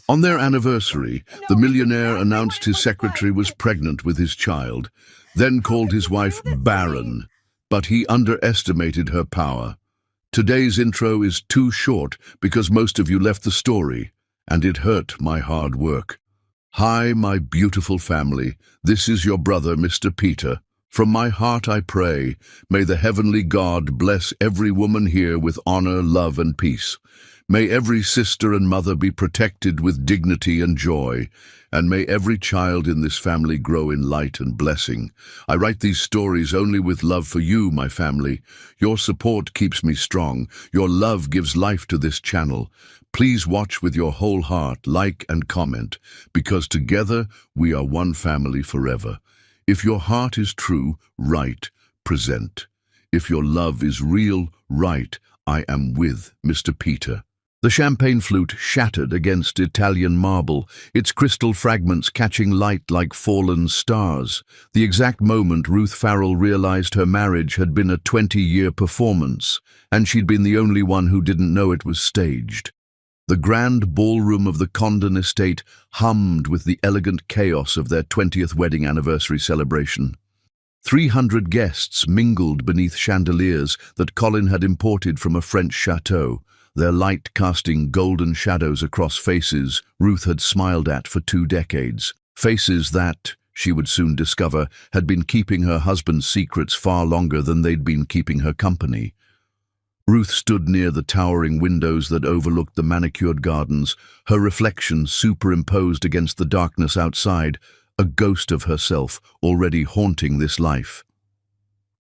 On their anniversary, the millionaire announced his secretary was pregnant with his child, then called his wife barren, but he underestimated her power. Today's intro is too short because most of you left the story, and it hurt my hard work. Hi, my beautiful family. This is your brother, Mr. Peter. From my heart I pray, may the heavenly God bless every woman here with honor, love, and peace. May every sister and mother be protected with dignity and joy, and may every child in this family grow in light and blessing. I write these stories only with love for you, my family. Your support keeps me strong. Your love gives life to this channel. Please watch with your whole heart, like and comment, because together we are one family forever. If your heart is true, write, present. If your love is real, write, I am with Mr. Peter. The champagne flute shattered against Italian marble, its crystal fragments catching light like fallen stars. The exact moment Ruth Farrell realized her marriage had been a 20-year performance, and she'd been the only one who didn't know it was staged. The grand ballroom of the Condon estate hummed with the elegant chaos of their 20th wedding anniversary celebration. 300 guests mingled beneath chandeliers that Colin had imported from a French chateau, their light casting golden shadows across faces Ruth had smiled at for 2 decades. Faces that, she would soon discover, had been keeping her husband's secrets far longer than they'd been keeping her company. Ruth stood near the towering windows that overlooked the manicured gardens, her reflection superimposed against the darkness outside, a ghost of herself already haunting this life.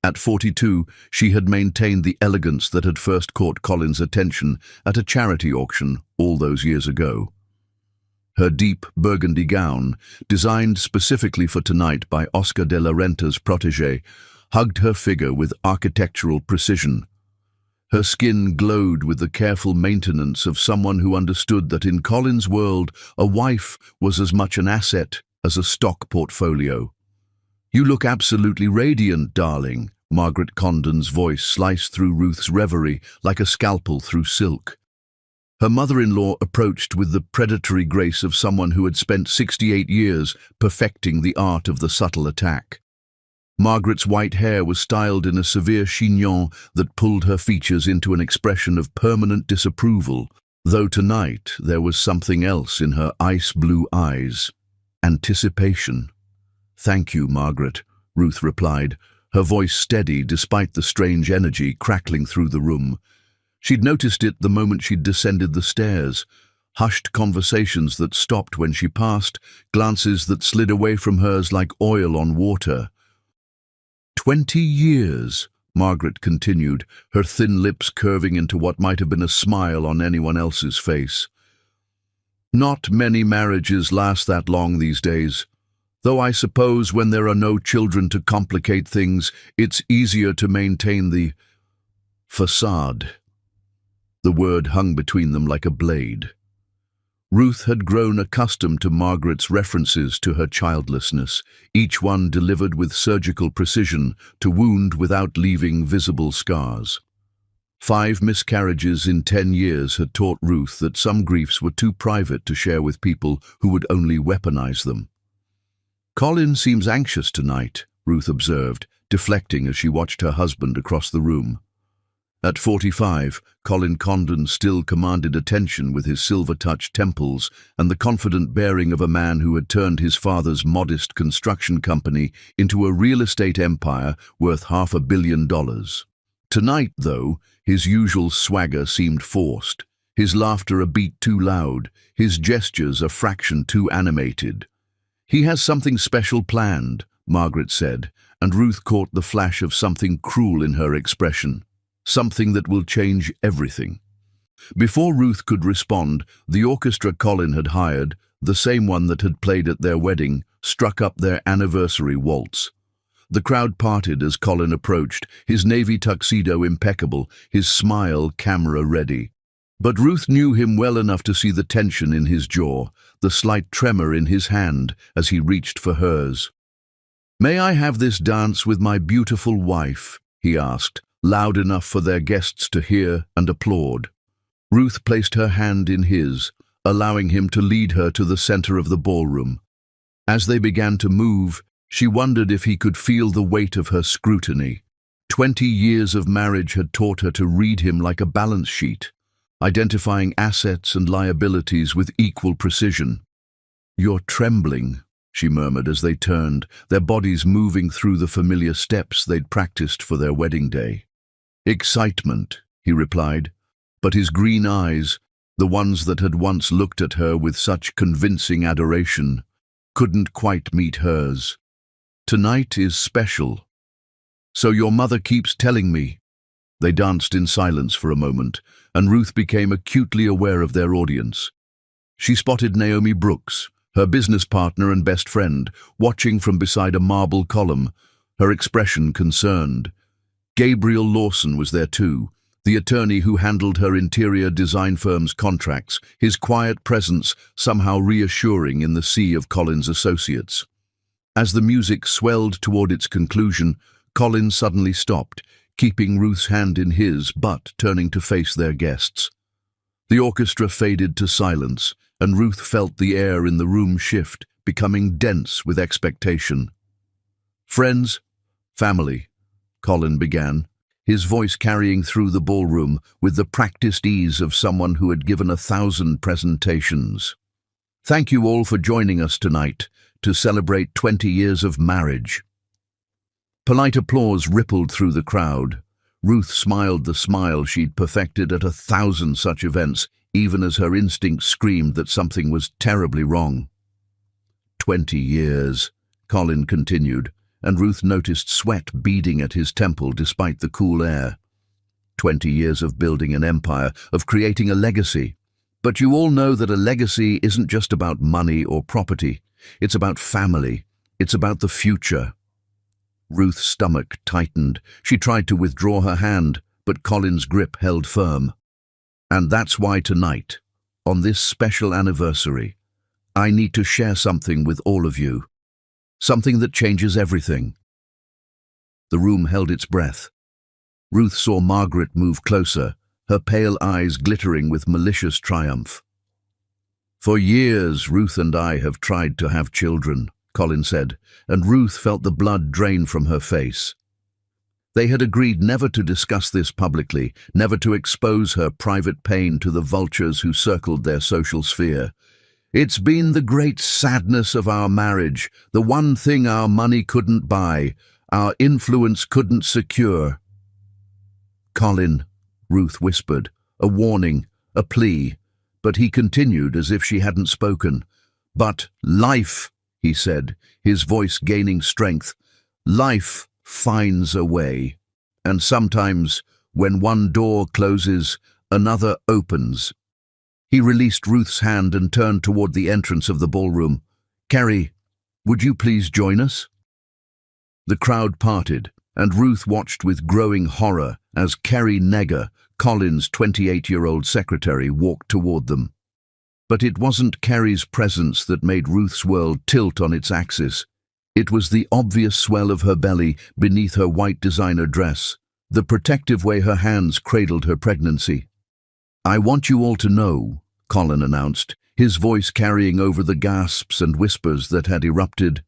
At 42, she had maintained the elegance that had first caught Colin's attention at a charity auction all those years ago. Her deep burgundy gown, designed specifically for tonight by Oscar de la Renta's protégé, hugged her figure with architectural precision. Her skin glowed with the careful maintenance of someone who understood that in Colin's world, a wife was as much an asset as a stock portfolio. "You look absolutely radiant, darling." Margaret Condon's voice sliced through Ruth's reverie like a scalpel through silk. Her mother-in-law approached with the predatory grace of someone who had spent 68 years perfecting the art of the subtle attack. Margaret's white hair was styled in a severe chignon that pulled her features into an expression of permanent disapproval, though tonight there was something else in her ice-blue eyes. Anticipation. "Thank you, Margaret," Ruth replied, her voice steady despite the strange energy crackling through the room. She'd noticed it the moment she'd descended the stairs. Hushed conversations that stopped when she passed, glances that slid away from hers like oil on water. 20 years, Margaret continued, her thin lips curving into what might have been a smile on anyone else's face. "Not many marriages last that long these days. Though I suppose when there are no children to complicate things, it's easier to maintain the facade." The word hung between them like a blade. Ruth had grown accustomed to Margaret's references to her childlessness, each one delivered with surgical precision to wound without leaving visible scars. 5 miscarriages in 10 years had taught Ruth that some griefs were too private to share with people who would only weaponize them. "Colin seems anxious tonight," Ruth observed, deflecting as she watched her husband across the room. At 45, Colin Condon still commanded attention with his silver-touched temples and the confident bearing of a man who had turned his father's modest construction company into a real estate empire worth $500 million. Tonight, though, his usual swagger seemed forced, his laughter a beat too loud, his gestures a fraction too animated. "He has something special planned," Margaret said, and Ruth caught the flash of something cruel in her expression. "Something that will change everything." Before Ruth could respond, the orchestra Colin had hired, the same one that had played at their wedding, struck up their anniversary waltz. The crowd parted as Colin approached, his navy tuxedo impeccable, his smile camera-ready. But Ruth knew him well enough to see the tension in his jaw, the slight tremor in his hand as he reached for hers. "May I have this dance with my beautiful wife?" he asked, loud enough for their guests to hear and applaud. Ruth placed her hand in his, allowing him to lead her to the center of the ballroom. As they began to move, she wondered if he could feel the weight of her scrutiny. 20 years of marriage had taught her to read him like a balance sheet, identifying assets and liabilities with equal precision. "You're trembling," she murmured as they turned, their bodies moving through the familiar steps they'd practiced for their wedding day. "Excitement," he replied, but his green eyes, the ones that had once looked at her with such convincing adoration, couldn't quite meet hers. "Tonight is special. So your mother keeps telling me." They danced in silence for a moment, and Ruth became acutely aware of their audience. She spotted Naomi Brooks, her business partner and best friend, watching from beside a marble column, her expression concerned. Gabriel Lawson was there too, the attorney who handled her interior design firm's contracts, his quiet presence somehow reassuring in the sea of Colin's associates. As the music swelled toward its conclusion, Colin suddenly stopped, keeping Ruth's hand in his but turning to face their guests. The orchestra faded to silence, and Ruth felt the air in the room shift, becoming dense with expectation. "Friends, family," Colin began, his voice carrying through the ballroom with the practiced ease of someone who had given 1,000 presentations. "Thank you all for joining us tonight to celebrate 20 years of marriage." Polite applause rippled through the crowd. Ruth smiled the smile she'd perfected at 1,000 such events, even as her instincts screamed that something was terribly wrong. 20 years, Colin continued, and Ruth noticed sweat beading at his temple despite the cool air. 20 years of building an empire, of creating a legacy. But you all know that a legacy isn't just about money or property. It's about family. It's about the future. Ruth's stomach tightened. She tried to withdraw her hand, but Colin's grip held firm. "And that's why tonight, on this special anniversary, I need to share something with all of you. Something that changes everything." The room held its breath. Ruth saw Margaret move closer, her pale eyes glittering with malicious triumph. "For years, Ruth and I have tried to have children," Colin said, and Ruth felt the blood drain from her face. They had agreed never to discuss this publicly, never to expose her private pain to the vultures who circled their social sphere. "It's been the great sadness of our marriage, the one thing our money couldn't buy, our influence couldn't secure." "Colin," Ruth whispered, a warning, a plea, but he continued as if she hadn't spoken. "But life," he said, his voice gaining strength, "life finds a way. And sometimes, when one door closes, another opens." He released Ruth's hand and turned toward the entrance of the ballroom. "Carrie, would you please join us?" The crowd parted, and Ruth watched with growing horror as Carrie Negger, Colin's 28-year-old secretary, walked toward them. But it wasn't Carrie's presence that made Ruth's world tilt on its axis. It was the obvious swell of her belly beneath her white designer dress, the protective way her hands cradled her pregnancy. "I want you all to know," Colin announced, his voice carrying over the gasps and whispers that had erupted,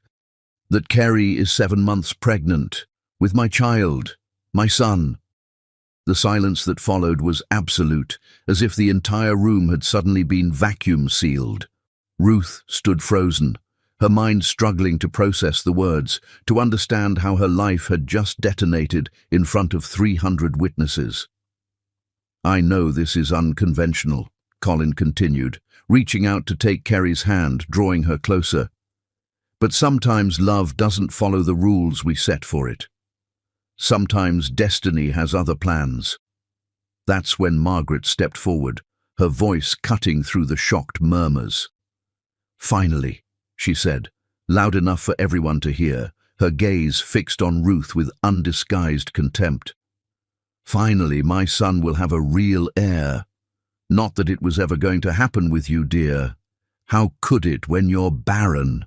"that Carrie is 7 months pregnant, with my child, my son." The silence that followed was absolute, as if the entire room had suddenly been vacuum-sealed. Ruth stood frozen, her mind struggling to process the words, to understand how her life had just detonated in front of 300 witnesses. "I know this is unconventional," Colin continued, reaching out to take Carrie's hand, drawing her closer. "But sometimes love doesn't follow the rules we set for it. Sometimes destiny has other plans." That's when Margaret stepped forward, her voice cutting through the shocked murmurs. "Finally," she said, loud enough for everyone to hear, her gaze fixed on Ruth with undisguised contempt. "Finally, my son will have a real heir. Not that it was ever going to happen with you, dear. How could it when you're barren?"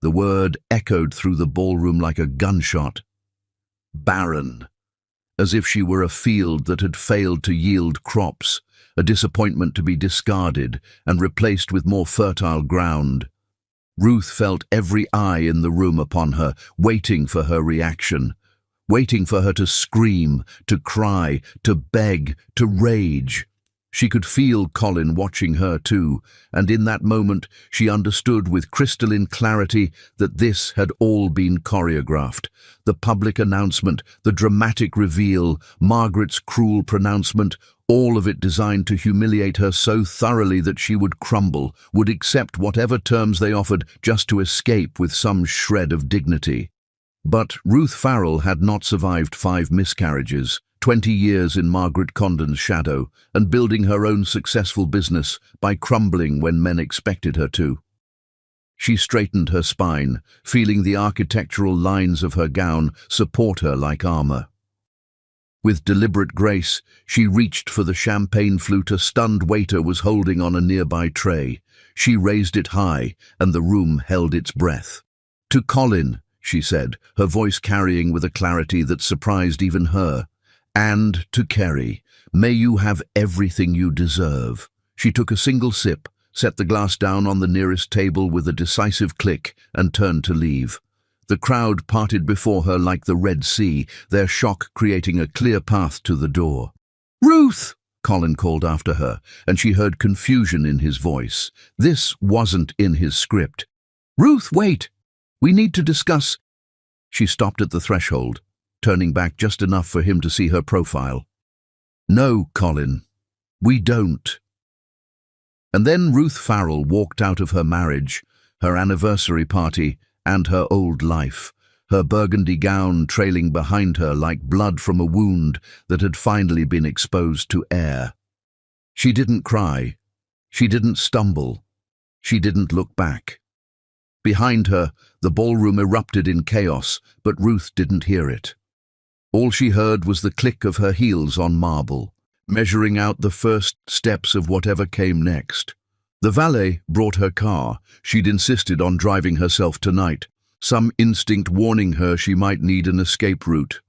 The word echoed through the ballroom like a gunshot. Barren. as if she were a field that had failed to yield crops, a disappointment to be discarded and replaced with more fertile ground. Ruth felt every eye in the room upon her, waiting for her reaction, waiting for her to scream, to cry, to beg, to rage. She could feel Colin watching her too, and in that moment she understood with crystalline clarity that this had all been choreographed. The public announcement, the dramatic reveal, Margaret's cruel pronouncement, all of it designed to humiliate her so thoroughly that she would crumble, would accept whatever terms they offered just to escape with some shred of dignity. But Ruth Farrell had not survived 5 miscarriages, 20 years in Margaret Condon's shadow, and building her own successful business by crumbling when men expected her to. She straightened her spine, feeling the architectural lines of her gown support her like armor. With deliberate grace, she reached for the champagne flute a stunned waiter was holding on a nearby tray. She raised it high, and the room held its breath. "To Colin," she said, her voice carrying with a clarity that surprised even her. "And to Kerry, may you have everything you deserve." She took a single sip, set the glass down on the nearest table with a decisive click, and turned to leave. The crowd parted before her like the Red Sea, their shock creating a clear path to the door. "Ruth!" Colin called after her, and she heard confusion in his voice. This wasn't in his script. "Ruth, wait! We need to discuss." She stopped at the threshold, turning back just enough for him to see her profile. "No, Colin, we don't." And then Ruth Farrell walked out of her marriage, her anniversary party, and her old life, her burgundy gown trailing behind her like blood from a wound that had finally been exposed to air. She didn't cry. She didn't stumble. She didn't look back. Behind her, the ballroom erupted in chaos, but Ruth didn't hear it. All she heard was the click of her heels on marble, measuring out the first steps of whatever came next. The valet brought her car. She'd insisted on driving herself tonight, some instinct warning her she might need an escape route.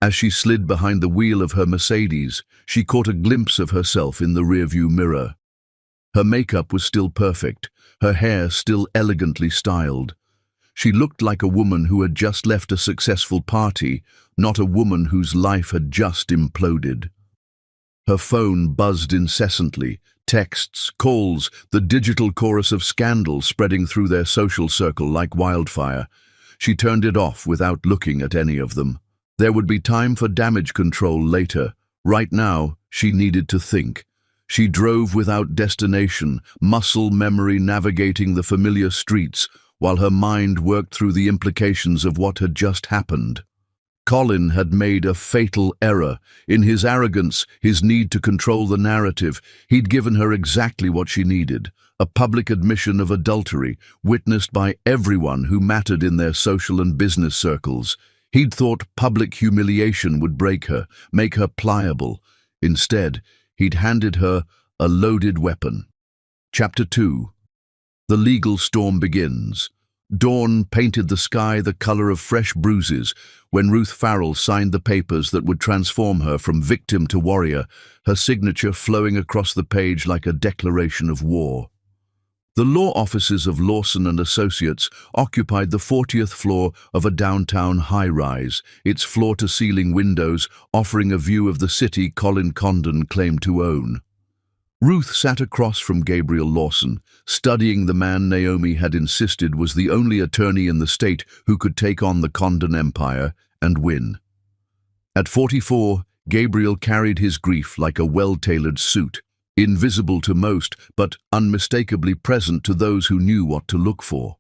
As she slid behind the wheel of her Mercedes, she caught a glimpse of herself in the rearview mirror. Her makeup was still perfect, her hair still elegantly styled. She looked like a woman who had just left a successful party, not a woman whose life had just imploded. Her phone buzzed incessantly, texts, calls, the digital chorus of scandal spreading through their social circle like wildfire. She turned it off without looking at any of them. There would be time for damage control later. Right now, she needed to think. She drove without destination, muscle memory navigating the familiar streets, while her mind worked through the implications of what had just happened. Colin had made a fatal error. In his arrogance, his need to control the narrative, he'd given her exactly what she needed, a public admission of adultery, witnessed by everyone who mattered in their social and business circles. He'd thought public humiliation would break her, make her pliable. Instead, he'd handed her a loaded weapon. Chapter 2. The legal storm begins. Dawn painted the sky the color of fresh bruises when Ruth Farrell signed the papers that would transform her from victim to warrior, her signature flowing across the page like a declaration of war. The law offices of Lawson and Associates occupied the 40th floor of a downtown high-rise, its floor-to-ceiling windows offering a view of the city Colin Condon claimed to own. Ruth sat across from Gabriel Lawson, studying the man Naomi had insisted was the only attorney in the state who could take on the Condon empire and win. At 44, Gabriel carried his grief like a well-tailored suit, invisible to most but unmistakably present to those who knew what to look for.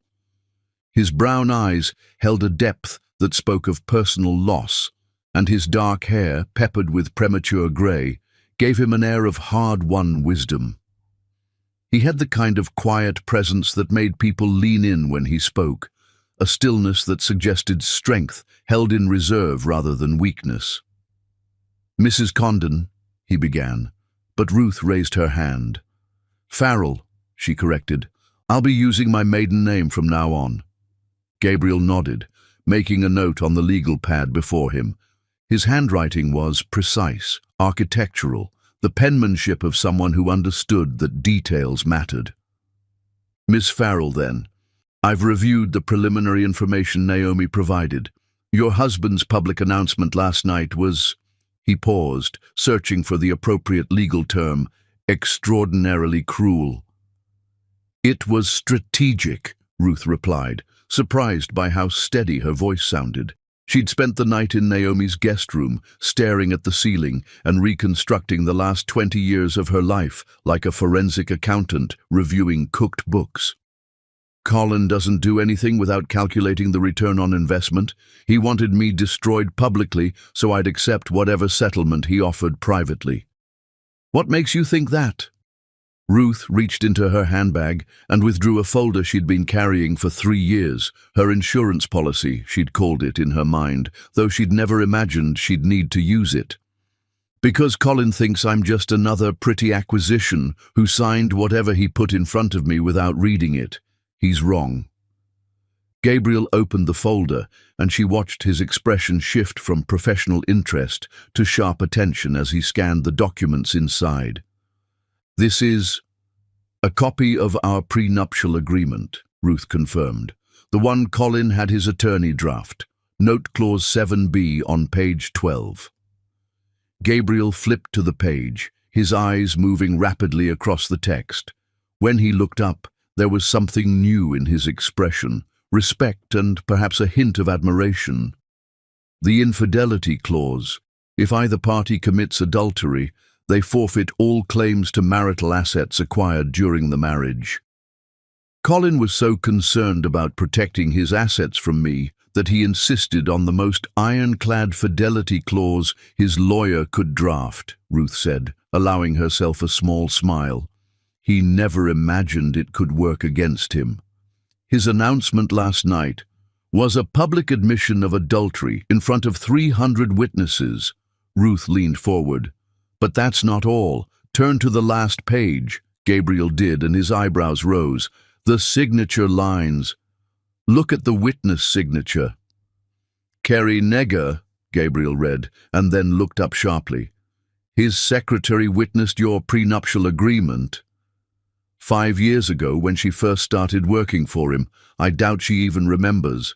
His brown eyes held a depth that spoke of personal loss, and his dark hair, peppered with premature grey, gave him an air of hard-won wisdom. He had the kind of quiet presence that made people lean in when he spoke, a stillness that suggested strength held in reserve rather than weakness. "Mrs. Condon," he began, but Ruth raised her hand. "Farrell," she corrected. "I'll be using my maiden name from now on." Gabriel nodded, making a note on the legal pad before him. His handwriting was precise, architectural, the penmanship of someone who understood that details mattered. Miss Farrell, then. I've reviewed the preliminary information Naomi provided. Your husband's public announcement last night was... He paused, searching for the appropriate legal term, extraordinarily cruel. It was strategic, Ruth replied, surprised by how steady her voice sounded. She'd spent the night in Naomi's guest room, staring at the ceiling and reconstructing the last 20 years of her life like a forensic accountant reviewing cooked books. Colin doesn't do anything without calculating the return on investment. He wanted me destroyed publicly so I'd accept whatever settlement he offered privately. What makes you think that? Ruth reached into her handbag and withdrew a folder she'd been carrying for 3 years, her insurance policy, she'd called it in her mind, though she'd never imagined she'd need to use it. Because Colin thinks I'm just another pretty acquisition who signed whatever he put in front of me without reading it. He's wrong. Gabriel opened the folder, and she watched his expression shift from professional interest to sharp attention as he scanned the documents inside. This is a copy of our prenuptial agreement, Ruth confirmed. The one Colin had his attorney draft. Note clause 7b on page 12. Gabriel flipped to the page, his eyes moving rapidly across the text. When he looked up, there was something new in his expression, respect and perhaps a hint of admiration. The infidelity clause. If either party commits adultery, they forfeit all claims to marital assets acquired during the marriage. Colin was so concerned about protecting his assets from me that he insisted on the most ironclad fidelity clause his lawyer could draft, Ruth said, allowing herself a small smile. He never imagined it could work against him. His announcement last night was a public admission of adultery in front of 300 witnesses. Ruth leaned forward. But that's not all. Turn to the last page. Gabriel did, and his eyebrows rose. The signature lines. Look at the witness signature. Kerry Negger, Gabriel read, and then looked up sharply. His secretary witnessed your prenuptial agreement. 5 years ago, when she first started working for him, I doubt she even remembers.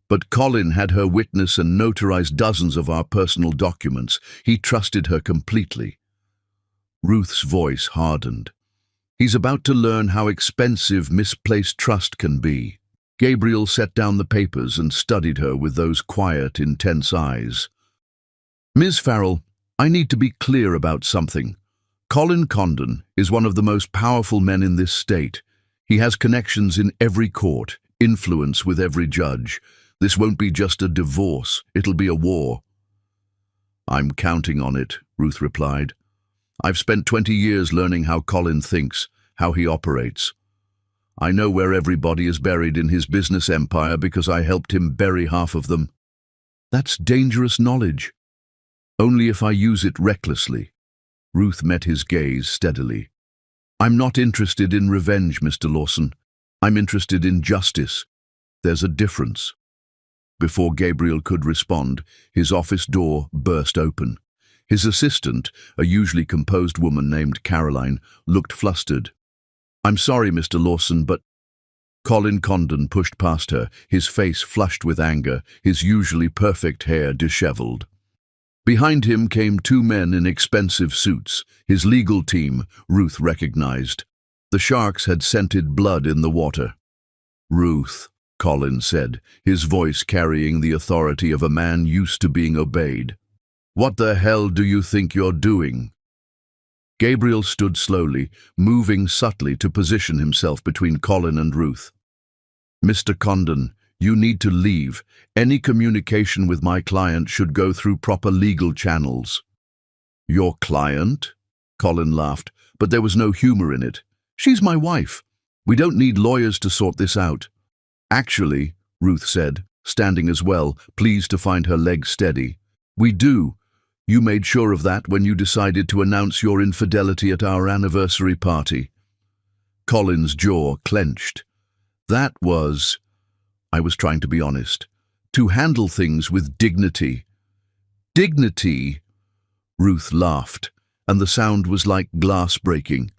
But Colin had her witness and notarized dozens of our personal documents. He trusted her completely. Ruth's voice hardened. He's about to learn how expensive misplaced trust can be. Gabriel set down the papers and studied her with those quiet, intense eyes. Ms. Farrell, I need to be clear about something. Colin Condon is one of the most powerful men in this state. He has connections in every court, influence with every judge. This won't be just a divorce, it'll be a war. I'm counting on it, Ruth replied. I've spent 20 years learning how Colin thinks, how he operates. I know where everybody is buried in his business empire because I helped him bury half of them. That's dangerous knowledge. Only if I use it recklessly. Ruth met his gaze steadily. I'm not interested in revenge, Mr. Lawson. I'm interested in justice. There's a difference. Before Gabriel could respond, his office door burst open. His assistant, a usually composed woman named Caroline, looked flustered. I'm sorry, Mr. Lawson, but... Colin Condon pushed past her, his face flushed with anger, his usually perfect hair disheveled. Behind him came 2 men in expensive suits, his legal team, Ruth recognized. The sharks had scented blood in the water. Ruth, Colin said, his voice carrying the authority of a man used to being obeyed. What the hell do you think you're doing? Gabriel stood slowly, moving subtly to position himself between Colin and Ruth. Mr. Condon, you need to leave. Any communication with my client should go through proper legal channels. Your client? Colin laughed, but there was no humor in it. She's my wife. We don't need lawyers to sort this out. Actually, Ruth said, standing as well, pleased to find her legs steady. We do. You made sure of that when you decided to announce your infidelity at our anniversary party. Colin's jaw clenched. That was... I was trying to be honest. To handle things with dignity. Dignity, Ruth laughed, and the sound was like glass breaking.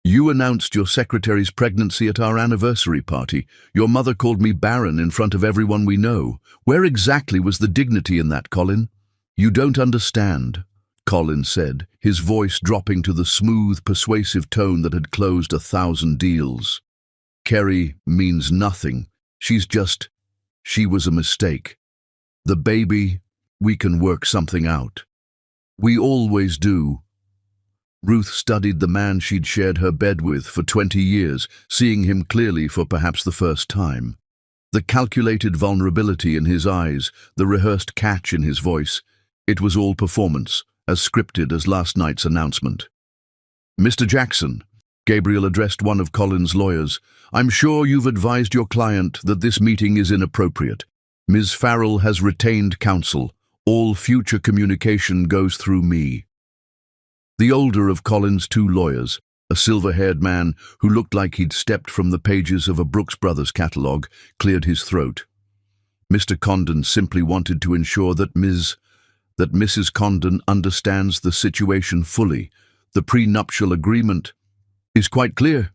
You announced your secretary's pregnancy at our anniversary party. Your mother called me Baron in front of everyone we know. Where exactly was the dignity in that, Colin? You don't understand, Colin said, his voice dropping to the smooth, persuasive tone that had closed 1,000 deals. Kerry means nothing. She was a mistake. The baby, we can work something out. We always do. Ruth studied the man she'd shared her bed with for 20 years, seeing him clearly for perhaps the first time. The calculated vulnerability in his eyes, the rehearsed catch in his voice, it was all performance, as scripted as last night's announcement. Mr. Jackson, Gabriel addressed one of Colin's lawyers, I'm sure you've advised your client that this meeting is inappropriate. Ms. Farrell has retained counsel. All future communication goes through me. The older of Colin's two lawyers, a silver-haired man who looked like he'd stepped from the pages of a Brooks Brothers catalogue, cleared his throat. Mr. Condon simply wanted to ensure that Mrs. Condon understands the situation fully. The prenuptial agreement is quite clear,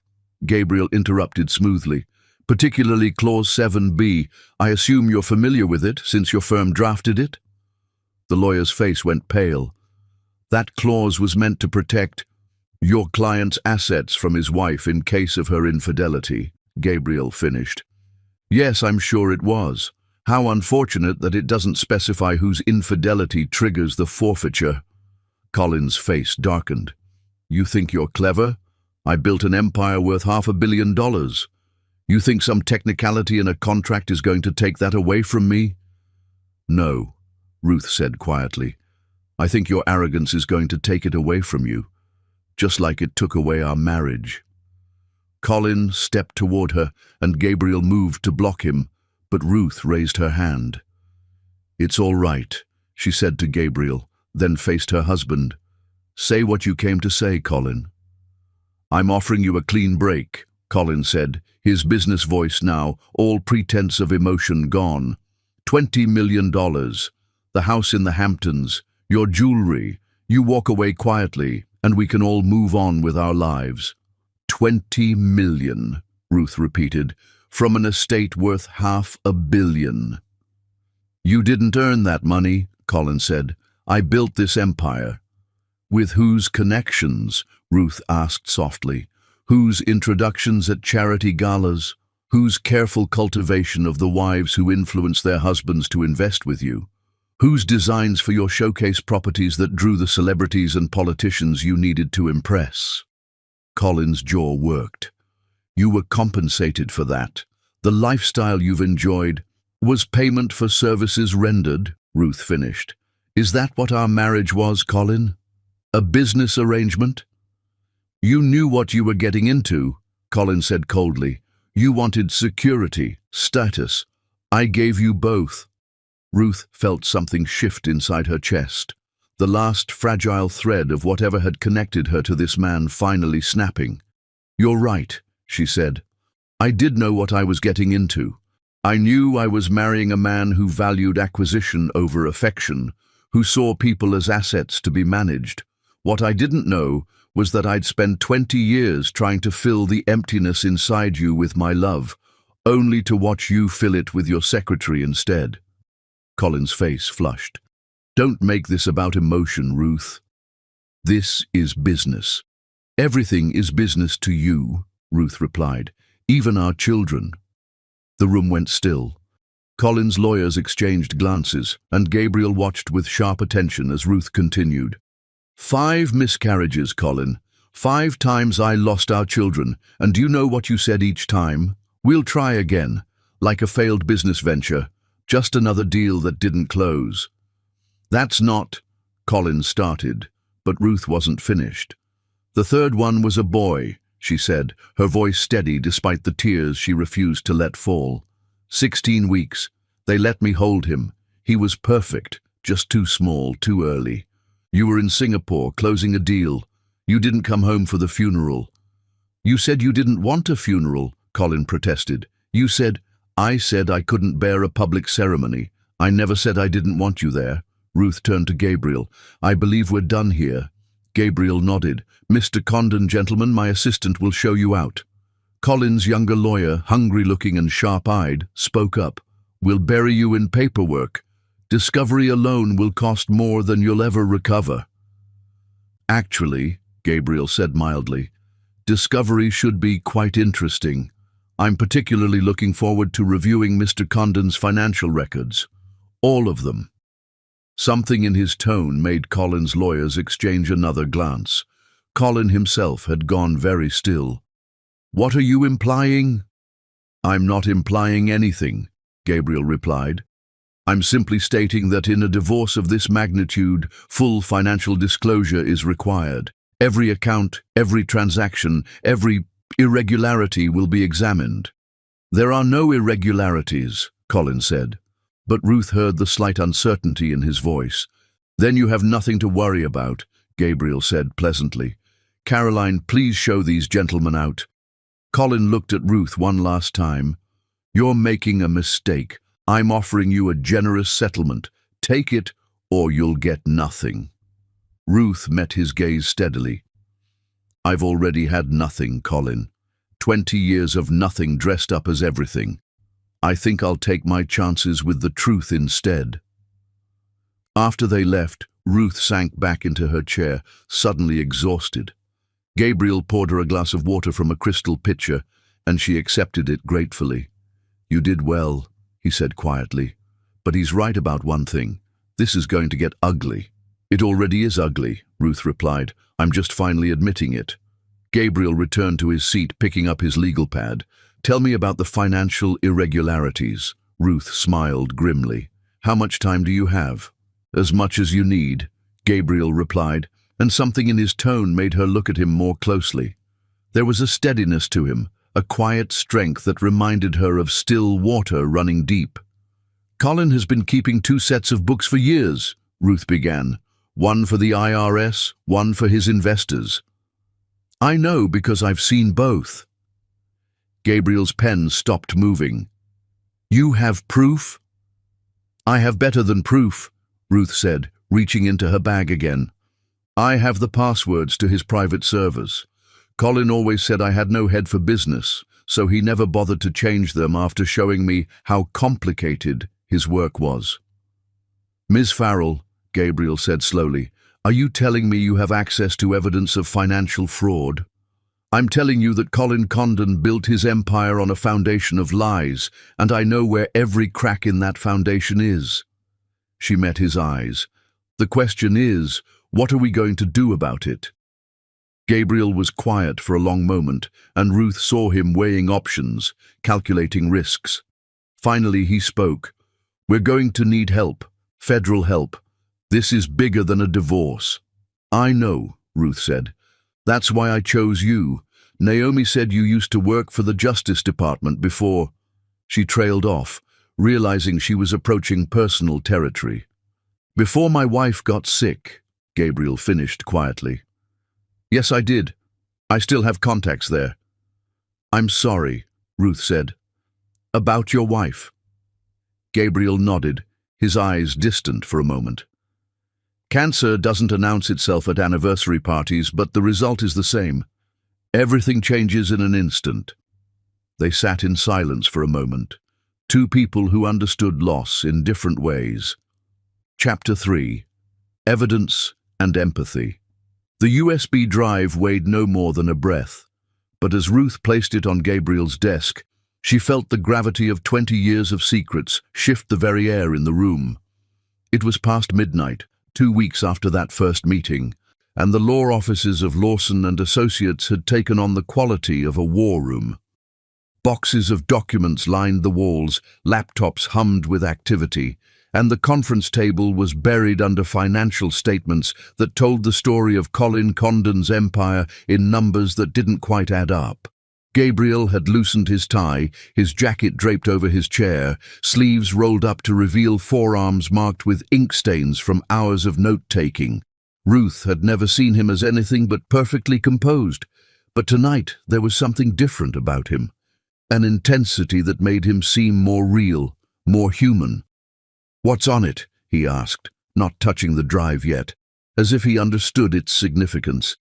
Gabriel interrupted smoothly, particularly Clause 7b. I assume you're familiar with it since your firm drafted it? The lawyer's face went pale. That clause was meant to protect your client's assets from his wife in case of her infidelity, Gabriel finished. Yes, I'm sure it was. How unfortunate that it doesn't specify whose infidelity triggers the forfeiture. Colin's face darkened. You think you're clever? I built an empire worth $500 million. You think some technicality in a contract is going to take that away from me? No, Ruth said quietly. I think your arrogance is going to take it away from you, just like it took away our marriage. Colin stepped toward her, and Gabriel moved to block him, but Ruth raised her hand. It's all right, she said to Gabriel, then faced her husband. Say what you came to say, Colin. I'm offering you a clean break, Colin said, his business voice now, all pretense of emotion gone. $20 million, the house in the Hamptons, your jewelry, you walk away quietly, and we can all move on with our lives. 20 million, Ruth repeated, from an estate worth $500 million. You didn't earn that money, Colin said. I built this empire. With whose connections? Ruth asked softly. Whose introductions at charity galas? Whose careful cultivation of the wives who influence their husbands to invest with you? Whose designs for your showcase properties that drew the celebrities and politicians you needed to impress? Colin's jaw worked. You were compensated for that. The lifestyle you've enjoyed was payment for services rendered, Ruth finished. Is that what our marriage was, Colin? A business arrangement? You knew what you were getting into, Colin said coldly. You wanted security, status. I gave you both. Ruth felt something shift inside her chest, the last fragile thread of whatever had connected her to this man finally snapping. You're right, she said. I did know what I was getting into. I knew I was marrying a man who valued acquisition over affection, who saw people as assets to be managed. What I didn't know was that I'd spend 20 years trying to fill the emptiness inside you with my love, only to watch you fill it with your secretary instead. Colin's face flushed. Don't make this about emotion, Ruth. This is business. Everything is business to you, Ruth replied, even our children. The room went still. Colin's lawyers exchanged glances, and Gabriel watched with sharp attention as Ruth continued. 5 miscarriages, Colin. 5 times I lost our children, and do you know what you said each time? We'll try again, like a failed business venture. Just another deal that didn't close. That's not, Colin started, but Ruth wasn't finished. The third one was a boy, she said, her voice steady despite the tears she refused to let fall. 16 weeks. They let me hold him. He was perfect, just too small, too early. You were in Singapore, closing a deal. You didn't come home for the funeral. You said you didn't want a funeral, Colin protested. You said, I said I couldn't bear a public ceremony. I never said I didn't want you there. Ruth turned to Gabriel. "I believe we're done here." Gabriel nodded. "Mr. Condon, gentlemen, my assistant will show you out." Colin's younger lawyer, hungry-looking and sharp-eyed, spoke up. "We'll bury you in paperwork. Discovery alone will cost more than you'll ever recover." "Actually," Gabriel said mildly, "discovery should be quite interesting. I'm particularly looking forward to reviewing Mr. Condon's financial records. All of them." Something in his tone made Colin's lawyers exchange another glance. Colin himself had gone very still. "What are you implying?" "I'm not implying anything," Gabriel replied. "I'm simply stating that in a divorce of this magnitude, full financial disclosure is required. Every account, every transaction, every irregularity will be examined." "There are no irregularities," Colin said. But Ruth heard the slight uncertainty in his voice. "Then you have nothing to worry about," Gabriel said pleasantly. "Caroline, please show these gentlemen out." Colin looked at Ruth one last time. "You're making a mistake. I'm offering you a generous settlement. Take it, or you'll get nothing." Ruth met his gaze steadily. "I've already had nothing, Colin. 20 years of nothing dressed up as everything. I think I'll take my chances with the truth instead." After they left, Ruth sank back into her chair, suddenly exhausted. Gabriel poured her a glass of water from a crystal pitcher, and she accepted it gratefully. "You did well," he said quietly. "But he's right about one thing. This is going to get ugly." "It already is ugly," Ruth replied. "I'm just finally admitting it." Gabriel returned to his seat, picking up his legal pad. "Tell me about the financial irregularities." Ruth smiled grimly. "How much time do you have?" "As much as you need," Gabriel replied, and something in his tone made her look at him more closely. There was a steadiness to him, a quiet strength that reminded her of still water running deep. "Colin has been keeping 2 sets of books for years," Ruth began. "One for the IRS, one for his investors." "I know because I've seen both." Gabriel's pen stopped moving. "You have proof?" "I have better than proof," Ruth said, reaching into her bag again. "I have the passwords to his private servers. Colin always said I had no head for business, so he never bothered to change them after showing me how complicated his work was." "Ms. Farrell," Gabriel said slowly, "are you telling me you have access to evidence of financial fraud?" "I'm telling you that Colin Condon built his empire on a foundation of lies, and I know where every crack in that foundation is." She met his eyes. "The question is, what are we going to do about it?" Gabriel was quiet for a long moment, and Ruth saw him weighing options, calculating risks. Finally he spoke. "We're going to need help, federal help. This is bigger than a divorce." "I know," Ruth said. "That's why I chose you. Naomi said you used to work for the Justice Department before." She trailed off, realizing she was approaching personal territory. "Before my wife got sick," Gabriel finished quietly. "Yes, I did. I still have contacts there." "I'm sorry," Ruth said. "About your wife?" Gabriel nodded, his eyes distant for a moment. "Cancer doesn't announce itself at anniversary parties, but the result is the same. Everything changes in an instant." They sat in silence for a moment, 2 people who understood loss in different ways. Chapter 3. Evidence and Empathy. The USB drive weighed no more than a breath, but as Ruth placed it on Gabriel's desk, she felt the gravity of 20 years of secrets shift the very air in the room. It was past midnight, 2 weeks after that first meeting, and the law offices of Lawson and Associates had taken on the quality of a war room. Boxes of documents lined the walls, laptops hummed with activity, and the conference table was buried under financial statements that told the story of Colin Condon's empire in numbers that didn't quite add up. Gabriel had loosened his tie, his jacket draped over his chair, sleeves rolled up to reveal forearms marked with ink stains from hours of note-taking. Ruth had never seen him as anything but perfectly composed, but tonight there was something different about him, an intensity that made him seem more real, more human. "What's on it?" he asked, not touching the drive yet, as if he understood its significance.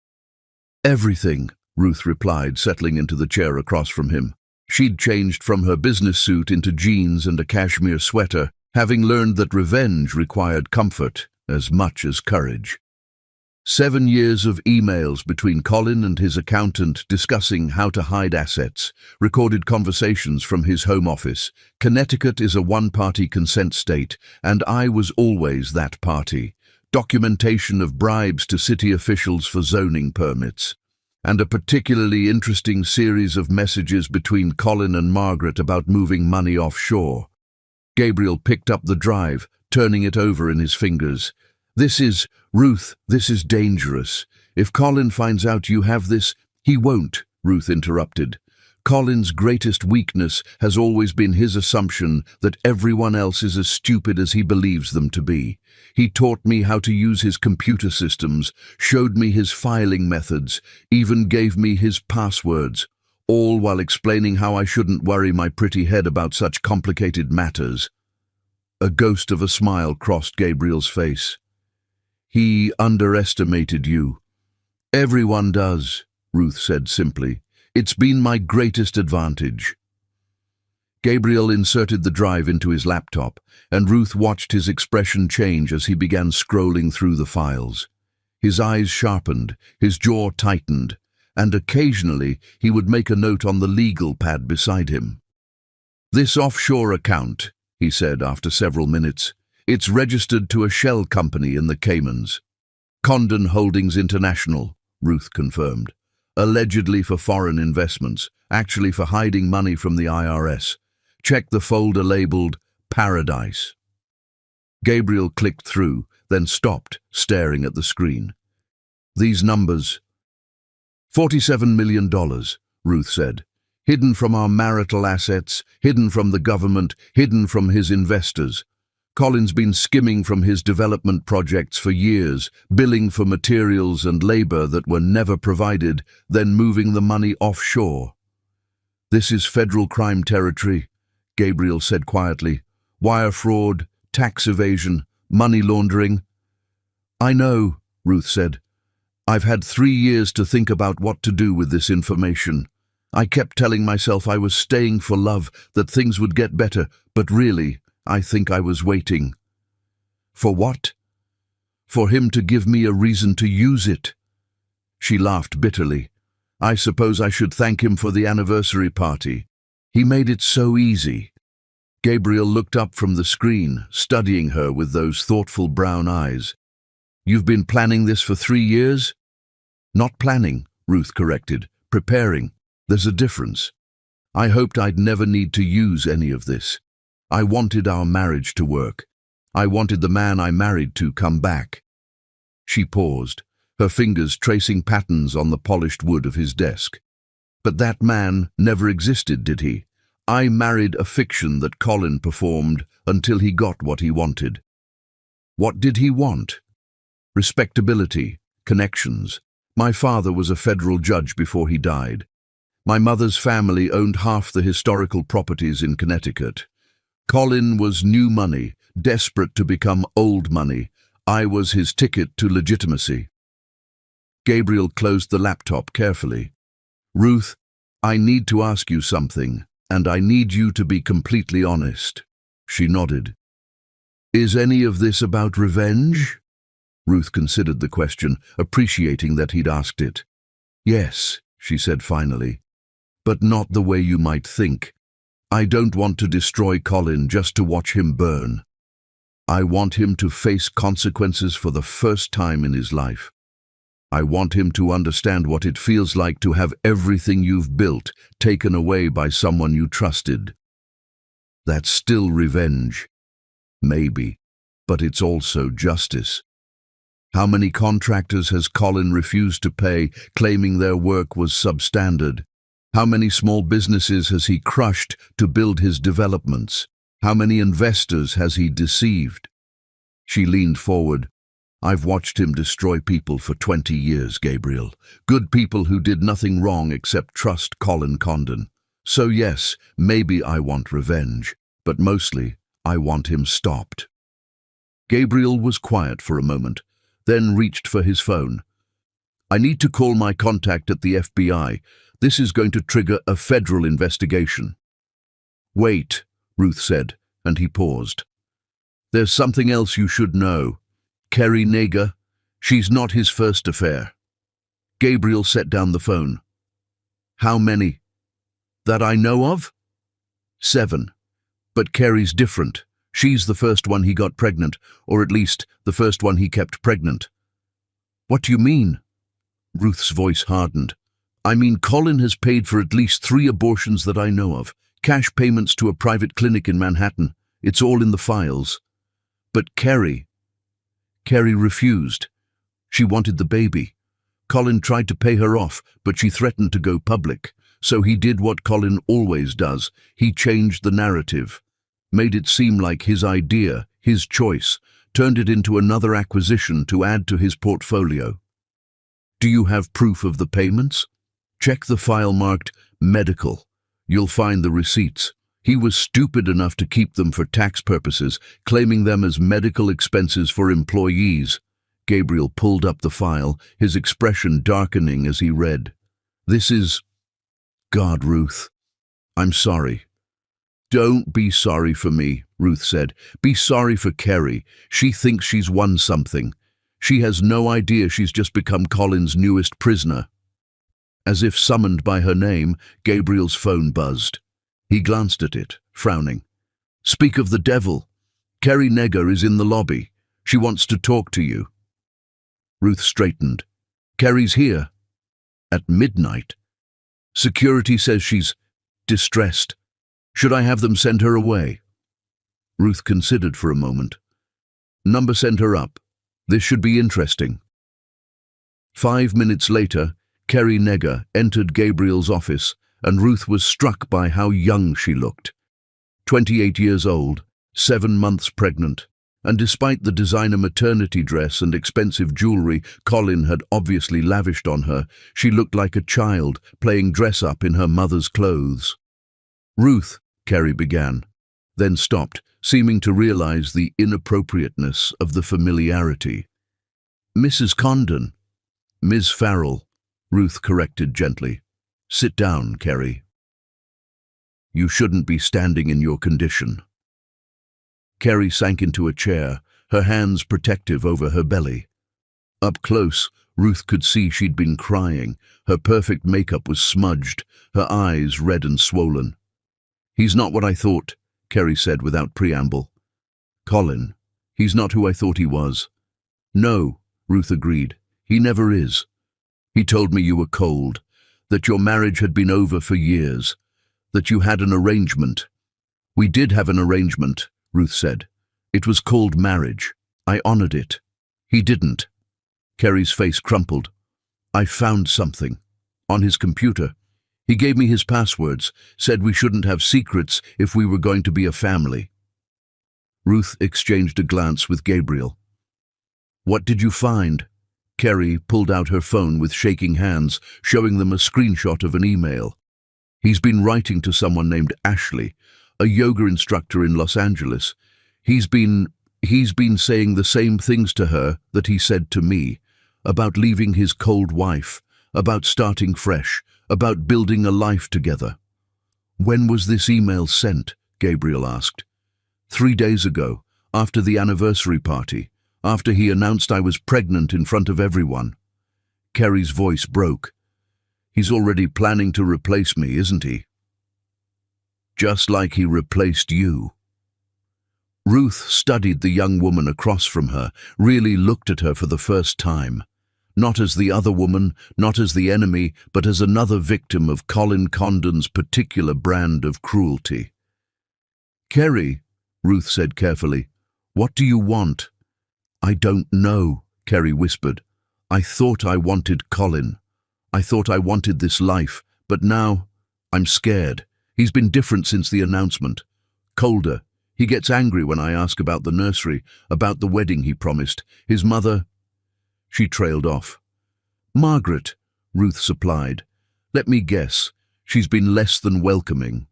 "Everything," Ruth replied, settling into the chair across from him. She'd changed from her business suit into jeans and a cashmere sweater, having learned that revenge required comfort as much as courage. 7 years of emails between Colin and his accountant discussing how to hide assets, recorded conversations from his home office. Connecticut is a one-party consent state, and I was always that party. Documentation of bribes to city officials for zoning permits. And a particularly interesting series of messages between Colin and Margaret about moving money offshore. Gabriel picked up the drive, turning it over in his fingers. Ruth, this is dangerous. If Colin finds out you have this—" "He won't," Ruth interrupted. "Colin's greatest weakness has always been his assumption that everyone else is as stupid as he believes them to be. He taught me how to use his computer systems, showed me his filing methods, even gave me his passwords, all while explaining how I shouldn't worry my pretty head about such complicated matters." A ghost of a smile crossed Gabriel's face. "He underestimated you." "Everyone does," Ruth said simply. "It's been my greatest advantage." Gabriel inserted the drive into his laptop, and Ruth watched his expression change as he began scrolling through the files. His eyes sharpened, his jaw tightened, and occasionally he would make a note on the legal pad beside him. "This offshore account," he said after several minutes, "it's registered to a shell company in the Caymans." "Condon Holdings International," Ruth confirmed. "Allegedly for foreign investments, actually for hiding money from the IRS. Check the folder labeled Paradise." Gabriel clicked through, then stopped, staring at the screen. "These numbers—" $47 million, Ruth said. "Hidden from our marital assets, hidden from the government, hidden from his investors. Colin's been skimming from his development projects for years, billing for materials and labor that were never provided, then moving the money offshore." "This is federal crime territory," Gabriel said quietly. "Wire fraud, tax evasion, money laundering." "I know," Ruth said. "I've had 3 years to think about what to do with this information. I kept telling myself I was staying for love, that things would get better, but really, I think I was waiting." "For what?" "For him to give me a reason to use it." She laughed bitterly. "I suppose I should thank him for the anniversary party. He made it so easy." Gabriel looked up from the screen, studying her with those thoughtful brown eyes. "You've been planning this for 3 years?" "Not planning," Ruth corrected. "Preparing. There's a difference. I hoped I'd never need to use any of this. I wanted our marriage to work. I wanted the man I married to come back." She paused, her fingers tracing patterns on the polished wood of his desk. "But that man never existed, did he? I married a fiction that Colin performed until he got what he wanted." "What did he want?" "Respectability, connections. My father was a federal judge before he died. My mother's family owned half the historical properties in Connecticut. Colin was new money, desperate to become old money. I was his ticket to legitimacy." Gabriel closed the laptop carefully. "Ruth, I need to ask you something, and I need you to be completely honest." She nodded. "Is any of this about revenge?" Ruth considered the question, appreciating that he'd asked it. "Yes," she said finally, "but not the way you might think. I don't want to destroy Colin just to watch him burn. I want him to face consequences for the first time in his life. I want him to understand what it feels like to have everything you've built taken away by someone you trusted. That's still revenge. Maybe, but it's also justice. How many contractors has Colin refused to pay, claiming their work was substandard? How many small businesses has he crushed to build his developments? How many investors has he deceived?" She leaned forward. "I've watched him destroy people for 20 years, Gabriel. Good people who did nothing wrong except trust Colin Condon. So yes, maybe I want revenge, but mostly I want him stopped." Gabriel was quiet for a moment, then reached for his phone. "I need to call my contact at the FBI. This is going to trigger a federal investigation." "Wait," Ruth said, and he paused. "There's something else you should know. Kerry Nager, she's not his first affair." Gabriel set down the phone. "How many?" "That I know of?" "7. But Kerry's different. She's the first one he got pregnant, or at least the first one he kept pregnant." "What do you mean?" Ruth's voice hardened. "I mean, Colin has paid for at least 3 abortions that I know of. Cash payments to a private clinic in Manhattan. It's all in the files. But Kerry refused. She wanted the baby. Colin tried to pay her off, but she threatened to go public. So he did what Colin always does. He changed the narrative, made it seem like his idea, his choice, turned it into another acquisition to add to his portfolio." "Do you have proof of the payments?" "Check the file marked medical. You'll find the receipts. He was stupid enough to keep them for tax purposes, claiming them as medical expenses for employees." Gabriel pulled up the file, his expression darkening as he read. "This is... God, Ruth. I'm sorry." "Don't be sorry for me," Ruth said. "Be sorry for Kerry. She thinks she's won something. She has no idea she's just become Colin's newest prisoner." As if summoned by her name, Gabriel's phone buzzed. He glanced at it, frowning. "Speak of the devil. Kerry Nager is in the lobby. She wants to talk to you." Ruth straightened. "Kerry's here. At midnight. Security says she's distressed. Should I have them send her away?" Ruth considered for a moment. "Number, send her up. This should be interesting." 5 minutes later, Kerry Nager entered Gabriel's office, and Ruth was struck by how young she looked. 28 years old, 7 months pregnant, and despite the designer maternity dress and expensive jewelry Colin had obviously lavished on her, she looked like a child playing dress-up in her mother's clothes. "Ruth," Kerry began, then stopped, seeming to realize the inappropriateness of the familiarity. "Mrs. Condon." "Ms. Farrell," Ruth corrected gently. "Sit down, Kerry. You shouldn't be standing in your condition." Kerry sank into a chair, her hands protective over her belly. Up close, Ruth could see she'd been crying. Her perfect makeup was smudged, her eyes red and swollen. "He's not what I thought," Kerry said without preamble. "Colin, he's not who I thought he was." "No," Ruth agreed. "He never is. He told me you were cold, that your marriage had been over for years, that you had an arrangement." "We did have an arrangement," Ruth said. "It was called marriage. I honored it. He didn't." Kerry's face crumpled. "I found something. On his computer. He gave me his passwords, said we shouldn't have secrets if we were going to be a family." Ruth exchanged a glance with Gabriel. "What did you find?" Kerry pulled out her phone with shaking hands, showing them a screenshot of an email. "He's been writing to someone named Ashley, a yoga instructor in Los Angeles. He's been saying the same things to her that he said to me, about leaving his cold wife, about starting fresh, about building a life together." "When was this email sent?" Gabriel asked. 3 days ago, after the anniversary party, after he announced I was pregnant in front of everyone." Kerry's voice broke. "He's already planning to replace me, isn't he? Just like he replaced you." Ruth studied the young woman across from her, really looked at her for the first time. Not as the other woman, not as the enemy, but as another victim of Colin Condon's particular brand of cruelty. "Kerry," Ruth said carefully, "what do you want?" "I don't know," Kerry whispered. "I thought I wanted Colin. I thought I wanted this life, but now I'm scared. He's been different since the announcement. Colder. He gets angry when I ask about the nursery, about the wedding he promised. His mother—" She trailed off. "Margaret," Ruth supplied. "Let me guess. She's been less than welcoming."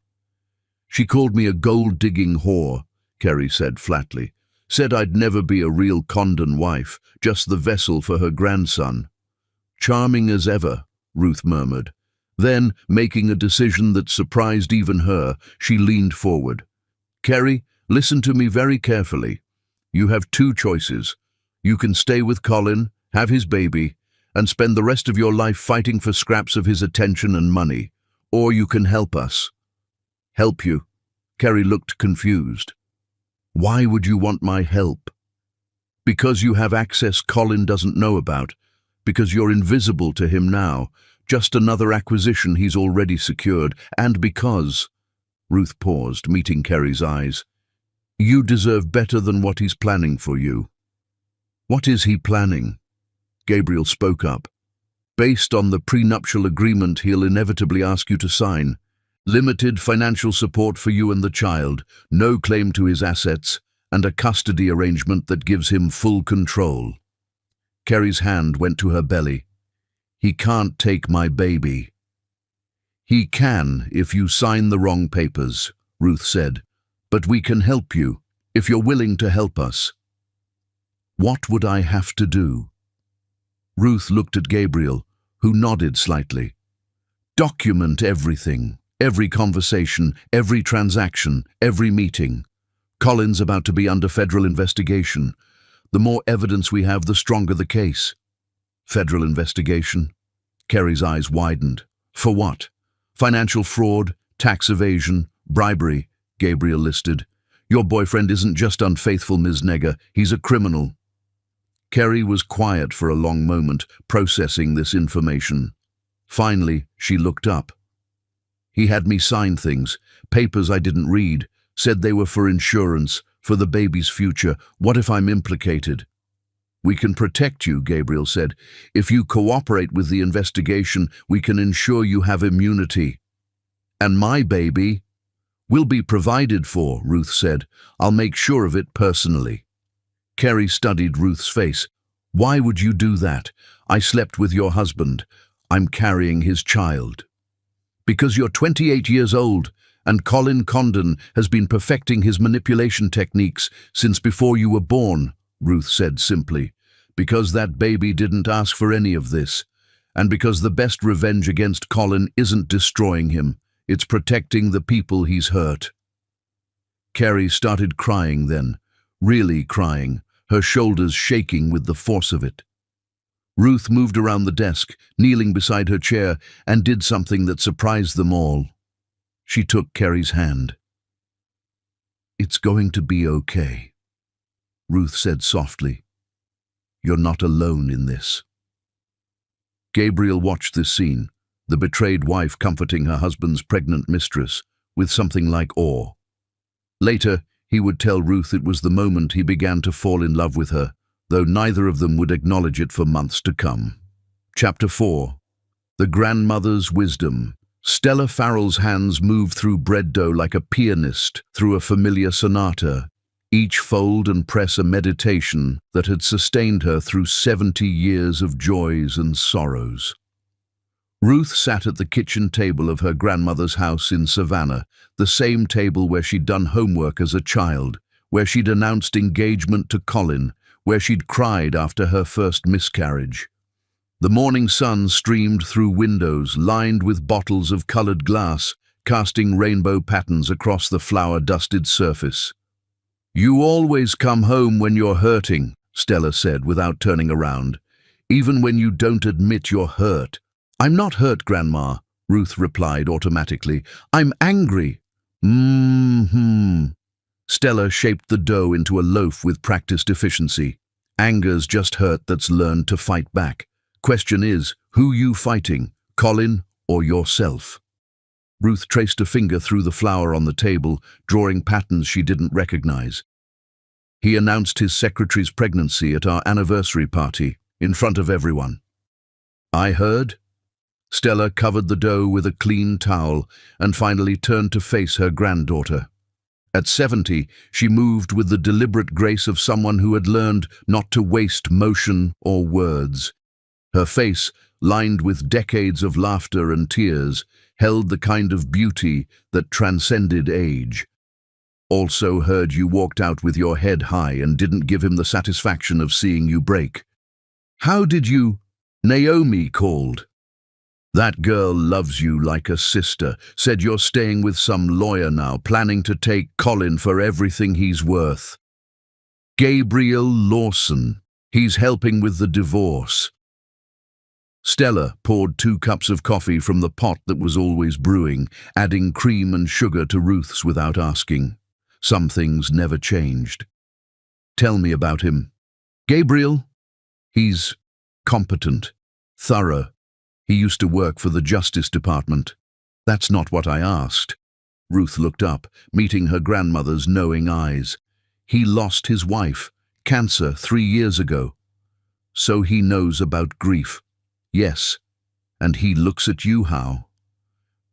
"She called me a gold-digging whore," Kerry said flatly. Said I'd never be a real Condon wife, just the vessel for her grandson. Charming as ever, Ruth murmured. Then, making a decision that surprised even her, she leaned forward. Kerry, listen to me very carefully. You have two choices. You can stay with Colin, have his baby, and spend the rest of your life fighting for scraps of his attention and money. Or you can help us. Help you? Kerry looked confused. Why would you want my help? Because you have access Colin doesn't know about. Because you're invisible to him now. Just another acquisition he's already secured. And because... Ruth paused, meeting Kerry's eyes. You deserve better than what he's planning for you. What is he planning? Gabriel spoke up. Based on the prenuptial agreement he'll inevitably ask you to sign. Limited financial support for you and the child, no claim to his assets, and a custody arrangement that gives him full control. Kerry's hand went to her belly. He can't take my baby. He can if you sign the wrong papers, Ruth said. But we can help you, if you're willing to help us. What would I have to do? Ruth looked at Gabriel, who nodded slightly. Document everything, every conversation, every transaction, every meeting. Colin's about to be under federal investigation. The more evidence we have, the stronger the case. Federal investigation? Kerry's eyes widened. For what? Financial fraud, tax evasion, bribery, Gabriel listed. Your boyfriend isn't just unfaithful, Ms. Negger, he's a criminal. Kerry was quiet for a long moment, processing this information. Finally, she looked up. He had me sign things, papers I didn't read, said they were for insurance, for the baby's future. What if I'm implicated? We can protect you, Gabriel said. If you cooperate with the investigation, we can ensure you have immunity. And my baby will be provided for, Ruth said. I'll make sure of it personally. Kerry studied Ruth's face. Why would you do that? I slept with your husband. I'm carrying his child. Because you're 28 years old, and Colin Condon has been perfecting his manipulation techniques since before you were born, Ruth said simply. Because that baby didn't ask for any of this. And because the best revenge against Colin isn't destroying him. It's protecting the people he's hurt. Kerry started crying then, really crying, her shoulders shaking with the force of it. Ruth moved around the desk, kneeling beside her chair, and did something that surprised them all. She took Kerry's hand. It's going to be okay, Ruth said softly. You're not alone in this. Gabriel watched this scene, the betrayed wife comforting her husband's pregnant mistress, with something like awe. Later, he would tell Ruth it was the moment he began to fall in love with her, though neither of them would acknowledge it for months to come. Chapter 4. The Grandmother's Wisdom. Stella Farrell's hands moved through bread dough like a pianist through a familiar sonata, each fold and press a meditation that had sustained her through 70 years of joys and sorrows. Ruth sat at the kitchen table of her grandmother's house in Savannah, the same table where she'd done homework as a child, where she'd announced engagement to Colin, where she'd cried after her first miscarriage. The morning sun streamed through windows lined with bottles of colored glass, casting rainbow patterns across the flour-dusted surface. You always come home when you're hurting, Stella said without turning around, even when you don't admit you're hurt. I'm not hurt, Grandma, Ruth replied automatically. I'm angry. Stella shaped the dough into a loaf with practiced efficiency. Anger's just hurt that's learned to fight back. Question is, who you fighting, Colin or yourself? Ruth traced a finger through the flour on the table, drawing patterns she didn't recognize. He announced his secretary's pregnancy at our anniversary party, in front of everyone. I heard. Stella covered the dough with a clean towel and finally turned to face her granddaughter. At 70, she moved with the deliberate grace of someone who had learned not to waste motion or words. Her face, lined with decades of laughter and tears, held the kind of beauty that transcended age. Also heard you walked out with your head high and didn't give him the satisfaction of seeing you break. How did you? Naomi called. That girl loves you like a sister, said you're staying with some lawyer now, planning to take Colin for everything he's worth. Gabriel Lawson. He's helping with the divorce. Stella poured 2 cups of coffee from the pot that was always brewing, adding cream and sugar to Ruth's without asking. Some things never changed. Tell me about him. Gabriel? He's competent, thorough. He used to work for the Justice Department. That's not what I asked. Ruth looked up, meeting her grandmother's knowing eyes. He lost his wife, cancer, 3 years ago. So he knows about grief. Yes, and he looks at you how?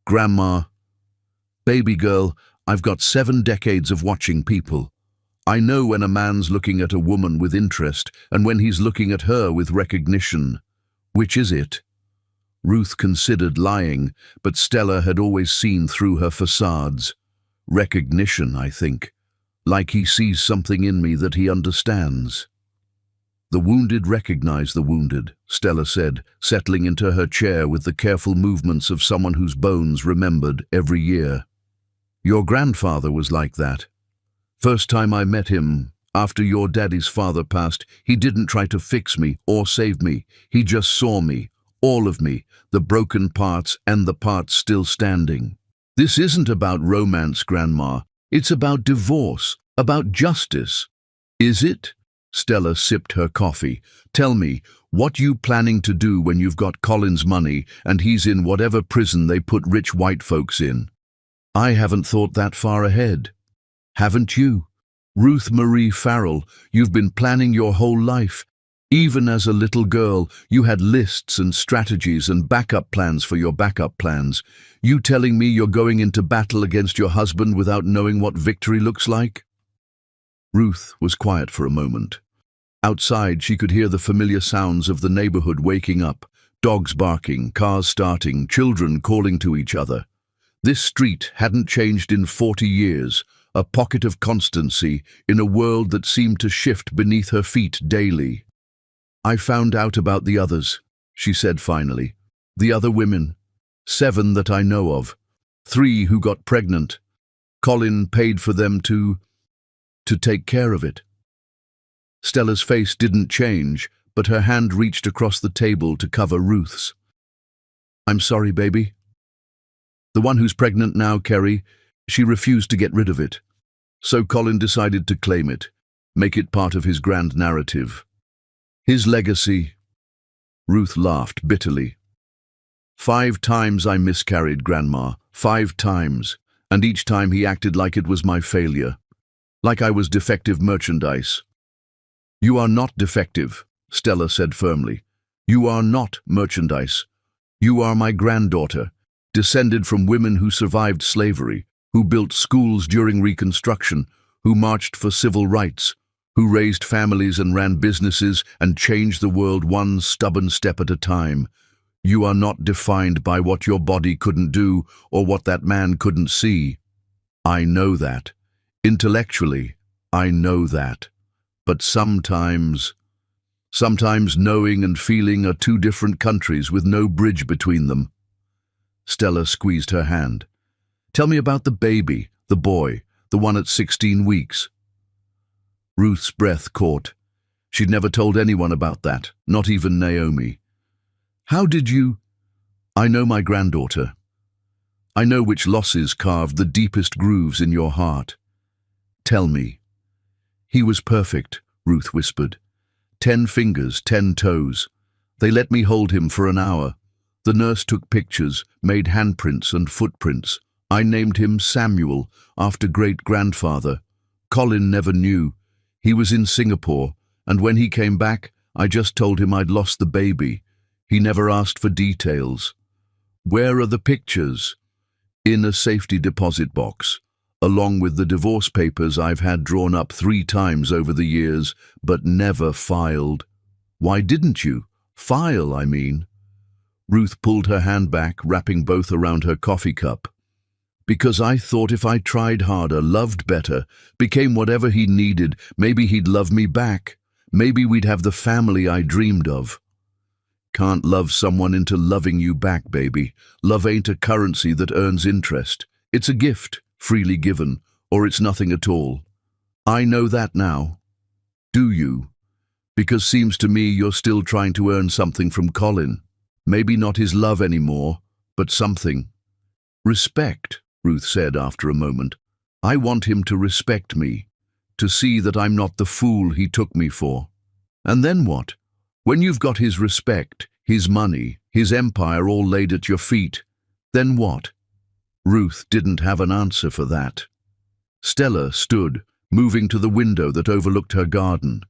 Grandma, baby girl, I've got 7 decades of watching people. I know when a man's looking at a woman with interest and when he's looking at her with recognition. Which is it? Ruth considered lying, but Stella had always seen through her facades. Recognition, I think. Like he sees something in me that he understands. The wounded recognize the wounded, Stella said, settling into her chair with the careful movements of someone whose bones remembered every year. Your grandfather was like that. First time I met him, after your daddy's father passed, he didn't try to fix me or save me. He just saw me, all of me, the broken parts and the parts still standing. This isn't about romance, Grandma. It's about divorce, about justice. Is it? Stella sipped her coffee. Tell me, what you planning to do when you've got Colin's money and he's in whatever prison they put rich white folks in? I haven't thought that far ahead. Haven't you? Ruth Marie Farrell, you've been planning your whole life. Even as a little girl, you had lists and strategies and backup plans for your backup plans. You telling me you're going into battle against your husband without knowing what victory looks like? Ruth was quiet for a moment. Outside, she could hear the familiar sounds of the neighborhood waking up, dogs barking, cars starting, children calling to each other. This street hadn't changed in 40 years, a pocket of constancy in a world that seemed to shift beneath her feet daily. I found out about the others, she said finally. The other women. 7 that I know of. 3 who got pregnant. Colin paid for them to take care of it. Stella's face didn't change, but her hand reached across the table to cover Ruth's. I'm sorry, baby. The one who's pregnant now, Kerry, she refused to get rid of it. So Colin decided to claim it, make it part of his grand narrative. His legacy. Ruth laughed bitterly. 5 times I miscarried, Grandma, 5 times, and each time he acted like it was my failure, like I was defective merchandise. You are not defective, Stella said firmly. You are not merchandise. You are my granddaughter, descended from women who survived slavery, who built schools during Reconstruction, who marched for civil rights, who raised families and ran businesses and changed the world one stubborn step at a time. You are not defined by what your body couldn't do or what that man couldn't see. I know that. Intellectually, I know that. But sometimes knowing and feeling are 2 different countries with no bridge between them. Stella squeezed her hand. Tell me about the baby, the boy, the one at 16 weeks. Ruth's breath caught. She'd never told anyone about that, not even Naomi. How did you? I know my granddaughter. I know which losses carved the deepest grooves in your heart. Tell me. He was perfect, Ruth whispered. 10 fingers, 10 toes. They let me hold him for an hour. The nurse took pictures, made handprints and footprints. I named him Samuel, after great-grandfather. Colin never knew. He was in Singapore, and when he came back, I just told him I'd lost the baby. He never asked for details. Where are the pictures? In a safety deposit box, along with the divorce papers I've had drawn up 3 times over the years, but never filed. Why didn't you? File, I mean. Ruth pulled her hand back, wrapping both around her coffee cup. Because I thought if I tried harder, loved better, became whatever he needed, maybe he'd love me back. Maybe we'd have the family I dreamed of. Can't love someone into loving you back, baby. Love ain't a currency that earns interest. It's a gift, freely given, or it's nothing at all. I know that now. Do you? Because seems to me you're still trying to earn something from Colin. Maybe not his love anymore, but something. Respect, Ruth said after a moment. I want him to respect me, to see that I'm not the fool he took me for. And then what? When you've got his respect, his money, his empire all laid at your feet, then what? Ruth didn't have an answer for that. Stella stood, moving to the window that overlooked her garden.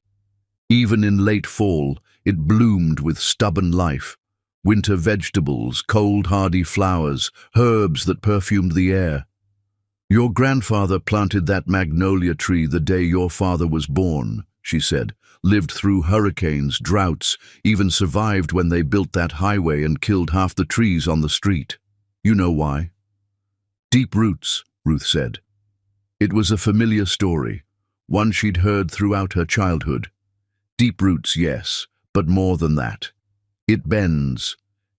Even in late fall, it bloomed with stubborn life. Winter vegetables, cold hardy flowers, herbs that perfumed the air. Your grandfather planted that magnolia tree the day your father was born, she said, lived through hurricanes, droughts, even survived when they built that highway and killed half the trees on the street. You know why? Deep roots, Ruth said. It was a familiar story, one she'd heard throughout her childhood. Deep roots, yes, but more than that. It bends.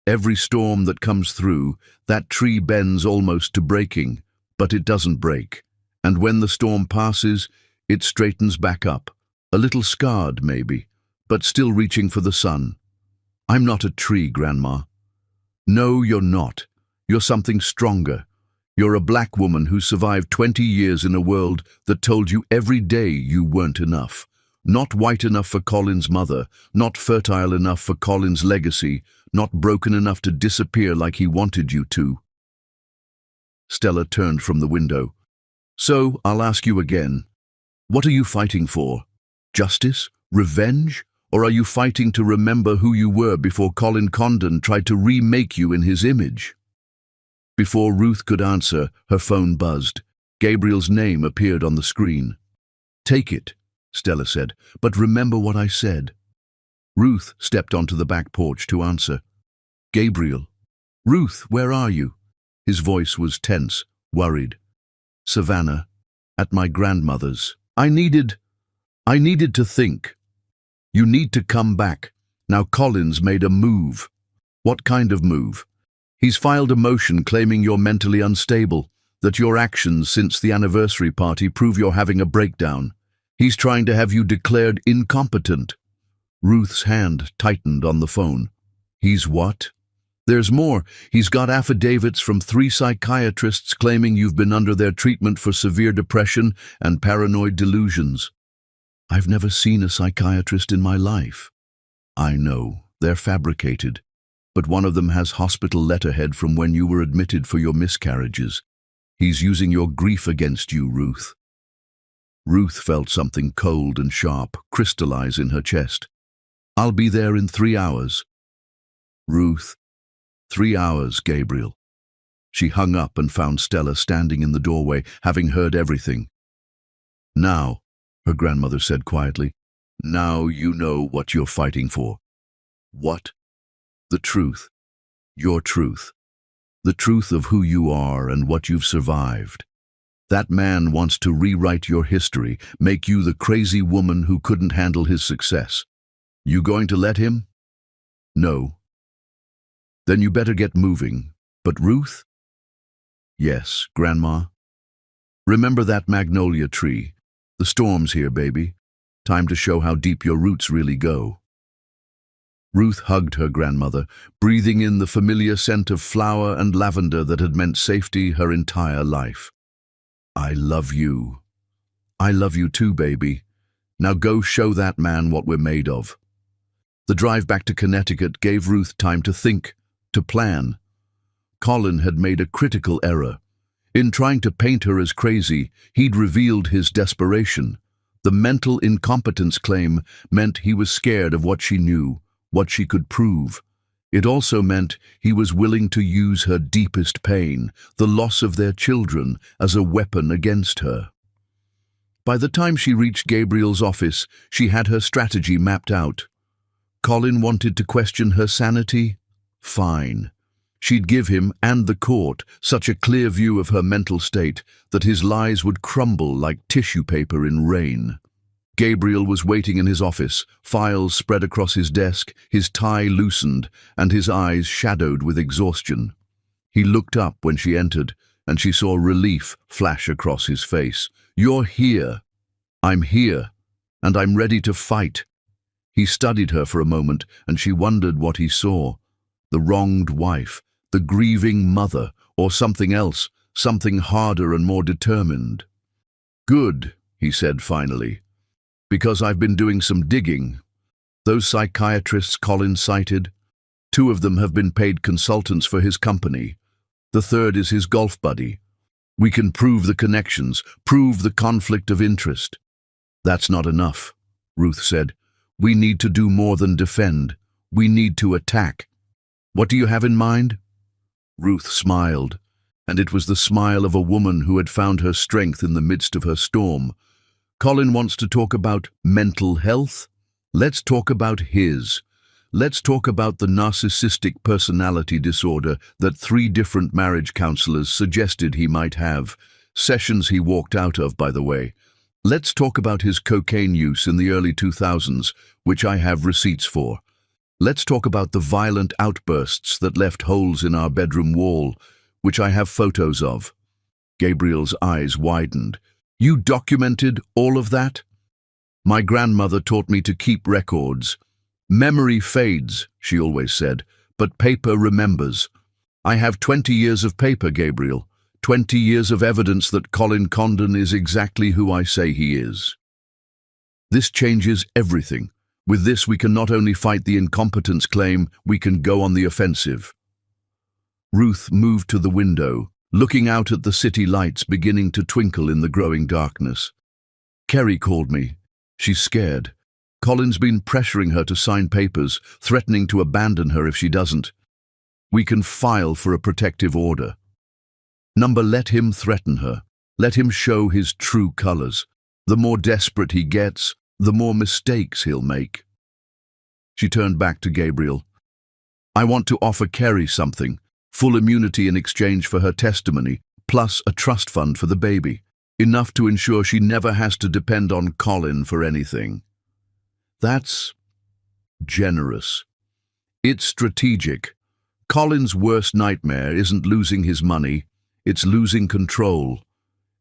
Every storm that comes through, that tree bends almost to breaking, but it doesn't break. And when the storm passes, it straightens back up. A little scarred, maybe, but still reaching for the sun. I'm not a tree, Grandma. No, you're not. You're something stronger. You're a black woman who survived 20 years in a world that told you every day you weren't enough. Not white enough for Colin's mother, not fertile enough for Colin's legacy, not broken enough to disappear like he wanted you to. Stella turned from the window. So, I'll ask you again. What are you fighting for? Justice? Revenge? Or are you fighting to remember who you were before Colin Condon tried to remake you in his image? Before Ruth could answer, her phone buzzed. Gabriel's name appeared on the screen. Take it, Stella said, but remember what I said. Ruth stepped onto the back porch to answer. Gabriel. Ruth, where are you? His voice was tense, worried. Savannah, at my grandmother's. I needed to think. You need to come back. Now Colin's made a move. What kind of move? He's filed a motion claiming you're mentally unstable, that your actions since the anniversary party prove you're having a breakdown. He's trying to have you declared incompetent. Ruth's hand tightened on the phone. He's what? There's more. He's got affidavits from 3 psychiatrists claiming you've been under their treatment for severe depression and paranoid delusions. I've never seen a psychiatrist in my life. I know, they're fabricated. But one of them has hospital letterhead from when you were admitted for your miscarriages. He's using your grief against you, Ruth. Ruth felt something cold and sharp crystallize in her chest. I'll be there in 3 hours. Ruth, 3 hours, Gabriel. She hung up and found Stella standing in the doorway, having heard everything. Now, her grandmother said quietly, now you know what you're fighting for. What? The truth. Your truth. The truth of who you are and what you've survived. That man wants to rewrite your history, make you the crazy woman who couldn't handle his success. You going to let him? No. Then you better get moving. But Ruth? Yes, Grandma. Remember that magnolia tree. The storm's here, baby. Time to show how deep your roots really go. Ruth hugged her grandmother, breathing in the familiar scent of flower and lavender that had meant safety her entire life. I love you. I love you too, baby. Now go show that man what we're made of. The drive back to Connecticut gave Ruth time to think, to plan. Colin had made a critical error. In trying to paint her as crazy, he'd revealed his desperation. The mental incompetence claim meant he was scared of what she knew, what she could prove. It also meant he was willing to use her deepest pain, the loss of their children, as a weapon against her. By the time she reached Gabriel's office, she had her strategy mapped out. Colin wanted to question her sanity? Fine. She'd give him, and the court, such a clear view of her mental state that his lies would crumble like tissue paper in rain. Gabriel was waiting in his office, files spread across his desk, his tie loosened, and his eyes shadowed with exhaustion. He looked up when she entered, and she saw relief flash across his face. "You're here." "I'm here, and I'm ready to fight." He studied her for a moment, and she wondered what he saw. The wronged wife, the grieving mother, or something else, something harder and more determined. "Good," he said finally, "because I've been doing some digging. Those psychiatrists Colin cited, 2 of them have been paid consultants for his company. The 3rd is his golf buddy. We can prove the connections, prove the conflict of interest." "That's not enough," Ruth said. "We need to do more than defend. We need to attack. What do you have in mind?" Ruth smiled, and it was the smile of a woman who had found her strength in the midst of her storm. "Colin wants to talk about mental health. Let's talk about his. Let's talk about the narcissistic personality disorder that 3 different marriage counselors suggested he might have. Sessions he walked out of, by the way. Let's talk about his cocaine use in the early 2000s, which I have receipts for. Let's talk about the violent outbursts that left holes in our bedroom wall, which I have photos of." Gabriel's eyes widened. "You documented all of that?" "My grandmother taught me to keep records. Memory fades," she always said, "but paper remembers. I have 20 years of paper, Gabriel. 20 years of evidence that Colin Condon is exactly who I say he is. This changes everything. With this, we can not only fight the incompetence claim, we can go on the offensive." Ruth moved to the window, looking out at the city lights beginning to twinkle in the growing darkness. "Kerry called me. She's scared. Colin's been pressuring her to sign papers, threatening to abandon her if she doesn't. We can file for a protective order. Number, let him threaten her. Let him show his true colors. The more desperate he gets, the more mistakes he'll make." She turned back to Gabriel. "I want to offer Kerry something. Full immunity in exchange for her testimony, plus a trust fund for the baby. Enough to ensure she never has to depend on Colin for anything." "That's generous. It's strategic. Colin's worst nightmare isn't losing his money, it's losing control.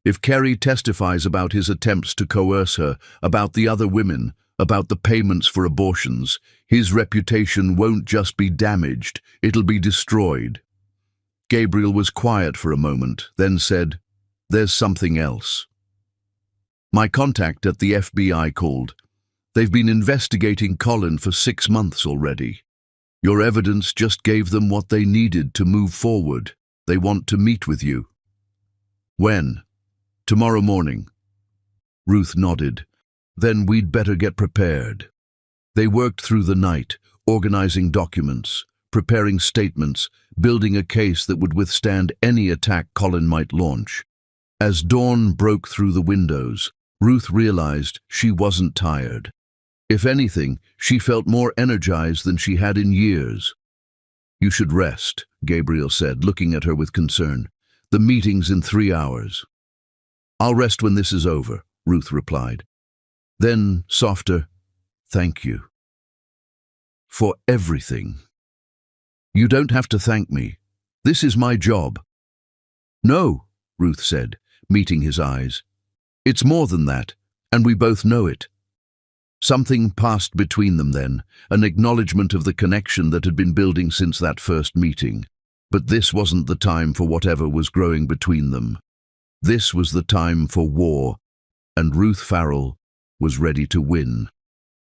If Kerry testifies about his attempts to coerce her, about the other women, about the payments for abortions, his reputation won't just be damaged, it'll be destroyed." Gabriel was quiet for a moment, then said, "There's something else. My contact at the FBI called. They've been investigating Colin for 6 months already. Your evidence just gave them what they needed to move forward. They want to meet with you." "When?" "Tomorrow morning." Ruth nodded. "Then we'd better get prepared." They worked through the night, organizing documents, preparing statements, building a case that would withstand any attack Colin might launch. As dawn broke through the windows, Ruth realized she wasn't tired. If anything, she felt more energized than she had in years. "You should rest," Gabriel said, looking at her with concern. "The meeting's in 3 hours." "I'll rest when this is over," Ruth replied. Then, softer, "Thank you. For everything. You don't have to thank me. This is my job." "No," Ruth said, meeting his eyes. "It's more than that, and we both know it." Something passed between them then, an acknowledgement of the connection that had been building since that first meeting. But this wasn't the time for whatever was growing between them. This was the time for war, and Ruth Farrell was ready to win.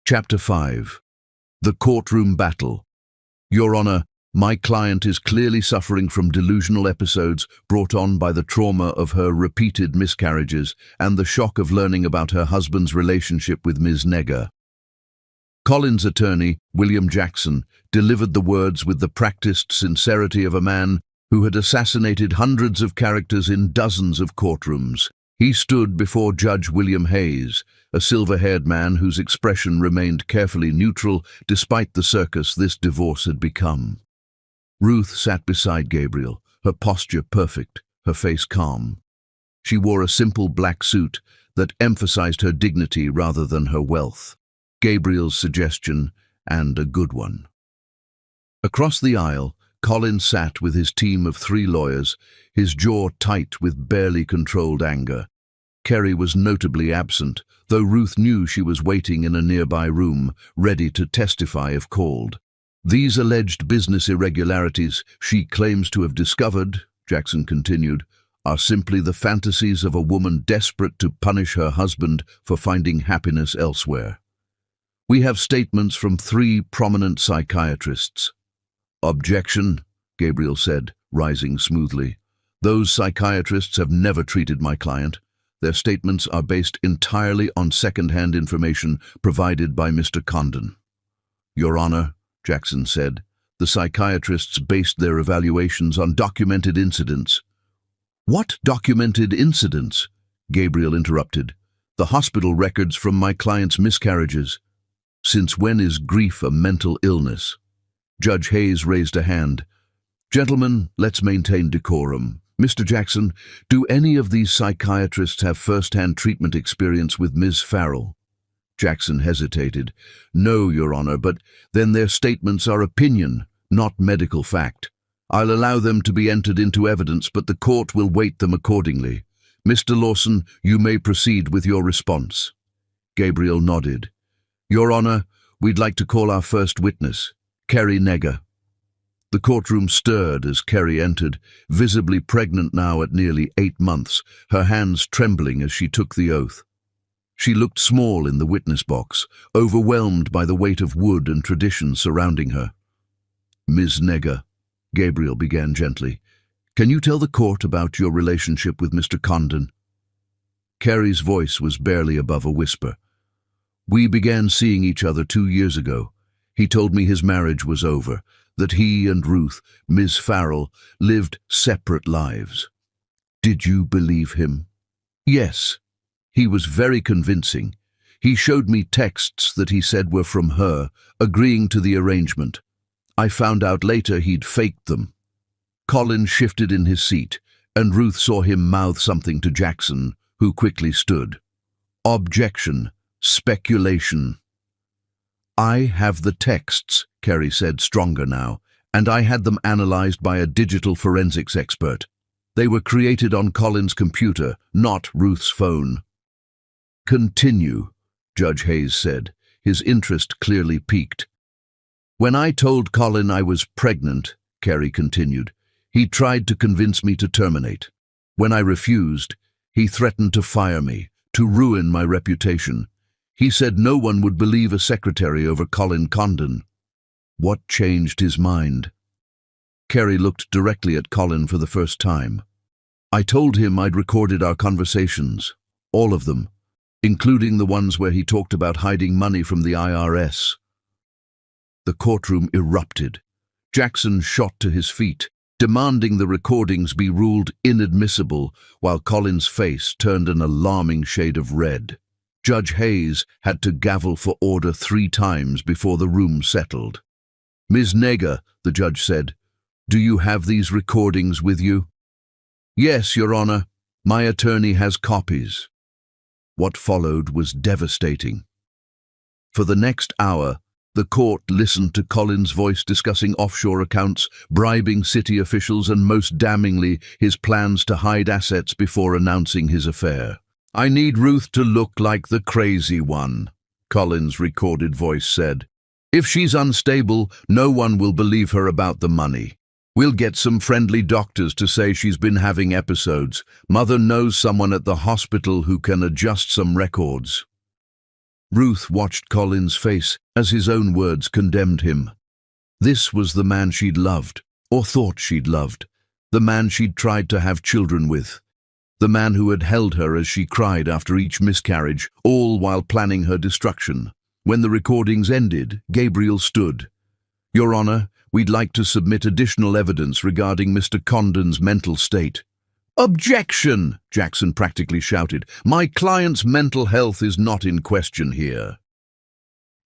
Chapter 5. The Courtroom Battle. "Your Honor, my client is clearly suffering from delusional episodes brought on by the trauma of her repeated miscarriages and the shock of learning about her husband's relationship with Ms. Negger." Colin's attorney, William Jackson, delivered the words with the practiced sincerity of a man who had assassinated hundreds of characters in dozens of courtrooms. He stood before Judge William Hayes, a silver-haired man whose expression remained carefully neutral despite the circus this divorce had become. Ruth sat beside Gabriel, her posture perfect, her face calm. She wore a simple black suit that emphasized her dignity rather than her wealth. Gabriel's suggestion, and a good one. Across the aisle, Colin sat with his team of 3 lawyers, his jaw tight with barely controlled anger. Kerry was notably absent, though Ruth knew she was waiting in a nearby room, ready to testify if called. These alleged business irregularities she claims to have discovered, Jackson continued, are simply the fantasies of a woman desperate to punish her husband for finding happiness elsewhere. We have statements from 3 prominent psychiatrists. Objection, Gabriel said, rising smoothly. Those psychiatrists have never treated my client. Their statements are based entirely on second-hand information provided by Mr. Condon. Your Honor, Jackson said, the psychiatrists based their evaluations on documented incidents. What documented incidents? Gabriel interrupted. The hospital records from my client's miscarriages. Since when is grief a mental illness? Judge Hayes raised a hand. Gentlemen, let's maintain decorum. Mr. Jackson, do any of these psychiatrists have first-hand treatment experience with Ms. Farrell? Jackson hesitated. No, Your Honor, but then their statements are opinion, not medical fact. I'll allow them to be entered into evidence, but the court will weight them accordingly. Mr. Lawson, you may proceed with your response. Gabriel nodded. Your Honor, we'd like to call our first witness, Kerry Negger. The courtroom stirred as Kerry entered, visibly pregnant now at nearly 8 months, her hands trembling as she took the oath. She looked small in the witness box, overwhelmed by the weight of wood and tradition surrounding her. Ms. Negger, Gabriel began gently, can you tell the court about your relationship with Mr. Condon? Kerry's voice was barely above a whisper. We began seeing each other 2 years ago. He told me his marriage was over, that he and Ruth, Ms. Farrell, lived separate lives. Did you believe him? Yes. He was very convincing. He showed me texts that he said were from her, agreeing to the arrangement. I found out later he'd faked them. Colin shifted in his seat, and Ruth saw him mouth something to Jackson, who quickly stood. Objection. Speculation. I have the texts, Kerry said, stronger now, and I had them analyzed by a digital forensics expert. They were created on Colin's computer, not Ruth's phone. Continue, Judge Hayes said, his interest clearly piqued. When I told Colin I was pregnant, Kerry continued, he tried to convince me to terminate. When I refused, he threatened to fire me, to ruin my reputation. He said no one would believe a secretary over Colin Condon. What changed his mind? Kerry looked directly at Colin for the first time. I told him I'd recorded our conversations, all of them, including the ones where he talked about hiding money from the IRS. The courtroom erupted. Jackson shot to his feet, demanding the recordings be ruled inadmissible, while Colin's face turned an alarming shade of red. Judge Hayes had to gavel for order 3 times before the room settled. Ms. Negger, the judge said, do you have these recordings with you? Yes, Your Honor. My attorney has copies. What followed was devastating. For the next hour, the court listened to Colin's voice discussing offshore accounts, bribing city officials, and most damningly, his plans to hide assets before announcing his affair. I need Ruth to look like the crazy one, Colin's recorded voice said. If she's unstable, no one will believe her about the money. We'll get some friendly doctors to say she's been having episodes. Mother knows someone at the hospital who can adjust some records. Ruth watched Colin's face as his own words condemned him. This was the man she'd loved, or thought she'd loved, the man she'd tried to have children with, the man who had held her as she cried after each miscarriage, all while planning her destruction. When the recordings ended, Gabriel stood. Your Honor, we'd like to submit additional evidence regarding Mr. Condon's mental state. Objection! Jackson practically shouted. My client's mental health is not in question here.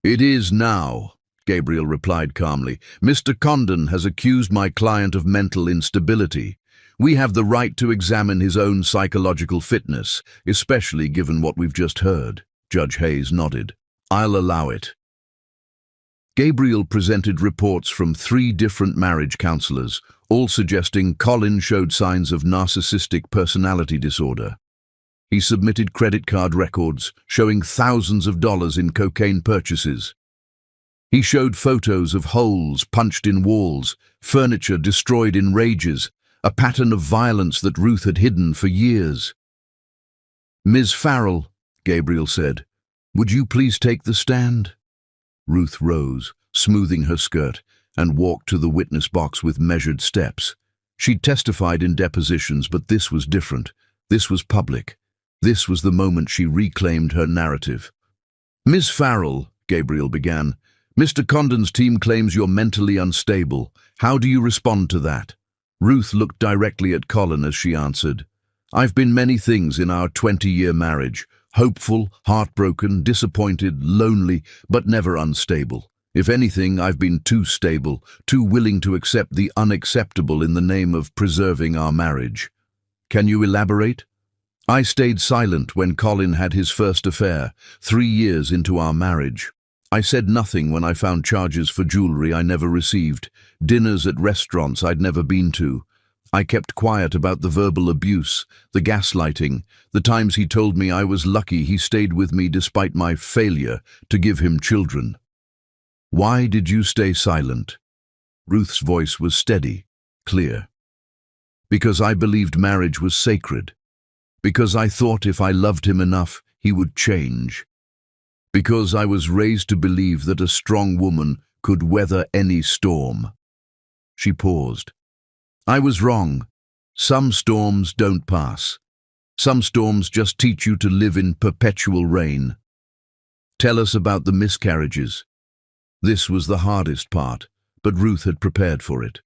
It is now. Gabriel replied calmly. Mr. Condon has accused my client of mental instability. We have the right to examine his own psychological fitness, especially given what we've just heard. Judge Hayes nodded. I'll allow it. Gabriel presented reports from 3 different marriage counselors, all suggesting Colin showed signs of narcissistic personality disorder. He submitted credit card records showing thousands of dollars in cocaine purchases. He showed photos of holes punched in walls, furniture destroyed in rages, a pattern of violence that Ruth had hidden for years. Ms. Farrell, Gabriel said, would you please take the stand? Ruth rose, smoothing her skirt, and walked to the witness box with measured steps. She'd testified in depositions, but this was different. This was public. This was the moment she reclaimed her narrative. Ms. Farrell, Gabriel began, Mr. Condon's team claims you're mentally unstable. How do you respond to that? Ruth looked directly at Colin as she answered, I've been many things in our 20-year marriage. Hopeful, heartbroken, disappointed, lonely, but never unstable. If anything, I've been too stable, too willing to accept the unacceptable in the name of preserving our marriage. Can you elaborate? I stayed silent when Colin had his first affair, 3 years into our marriage. I said nothing when I found charges for jewelry I never received, dinners at restaurants I'd never been to. I kept quiet about the verbal abuse, the gaslighting, the times he told me I was lucky he stayed with me despite my failure to give him children. Why did you stay silent? Ruth's voice was steady, clear. Because I believed marriage was sacred. Because I thought if I loved him enough, he would change. Because I was raised to believe that a strong woman could weather any storm. She paused. I was wrong. Some storms don't pass. Some storms just teach you to live in perpetual rain. Tell us about the miscarriages. This was the hardest part, but Ruth had prepared for it.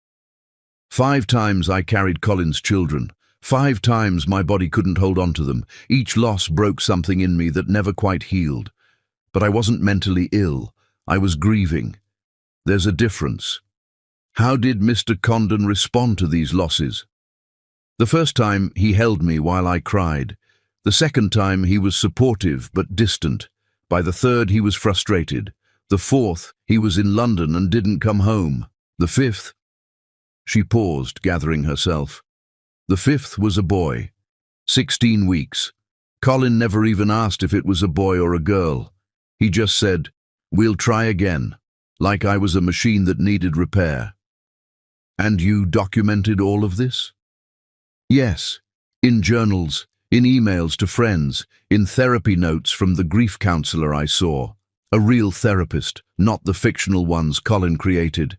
5 times I carried Colin's children. 5 times my body couldn't hold on to them. Each loss broke something in me that never quite healed. But I wasn't mentally ill. I was grieving. There's a difference. How did Mr. Condon respond to these losses? The first time, he held me while I cried. The second time, he was supportive but distant. By the third, he was frustrated. The fourth, he was in London and didn't come home. The fifth... She paused, gathering herself. The fifth was a boy. 16 weeks. Colin never even asked if it was a boy or a girl. He just said, we'll try again, like I was a machine that needed repair. And you documented all of this? Yes, in journals, in emails to friends, in therapy notes from the grief counselor I saw. A real therapist, not the fictional ones Colin created.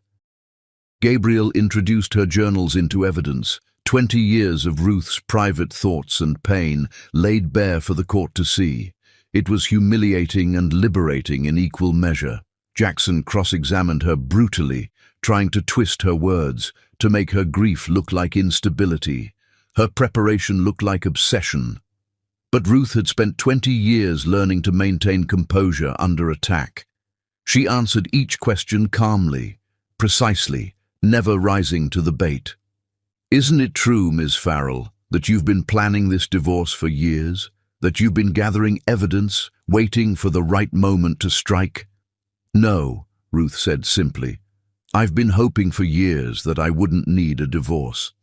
Gabriel introduced her journals into evidence, 20 years of Ruth's private thoughts and pain laid bare for the court to see. It was humiliating and liberating in equal measure. Jackson cross-examined her brutally, trying to twist her words, to make her grief look like instability. Her preparation looked like obsession. But Ruth had spent 20 years learning to maintain composure under attack. She answered each question calmly, precisely, never rising to the bait. Isn't it true, Ms. Farrell, that you've been planning this divorce for years? That you've been gathering evidence, waiting for the right moment to strike? No, Ruth said simply. I've been hoping for years that I wouldn't need a divorce.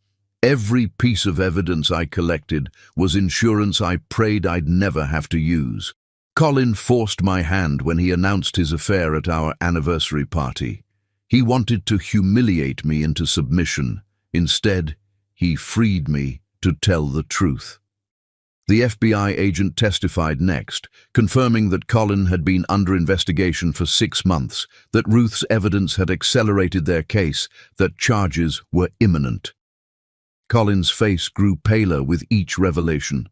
Every piece of evidence I collected was insurance I prayed I'd never have to use. Colin forced my hand when he announced his affair at our anniversary party. He wanted to humiliate me into submission. Instead, he freed me to tell the truth. The FBI agent testified next, confirming that Colin had been under investigation for 6 months, that Ruth's evidence had accelerated their case, that charges were imminent. Colin's face grew paler with each revelation.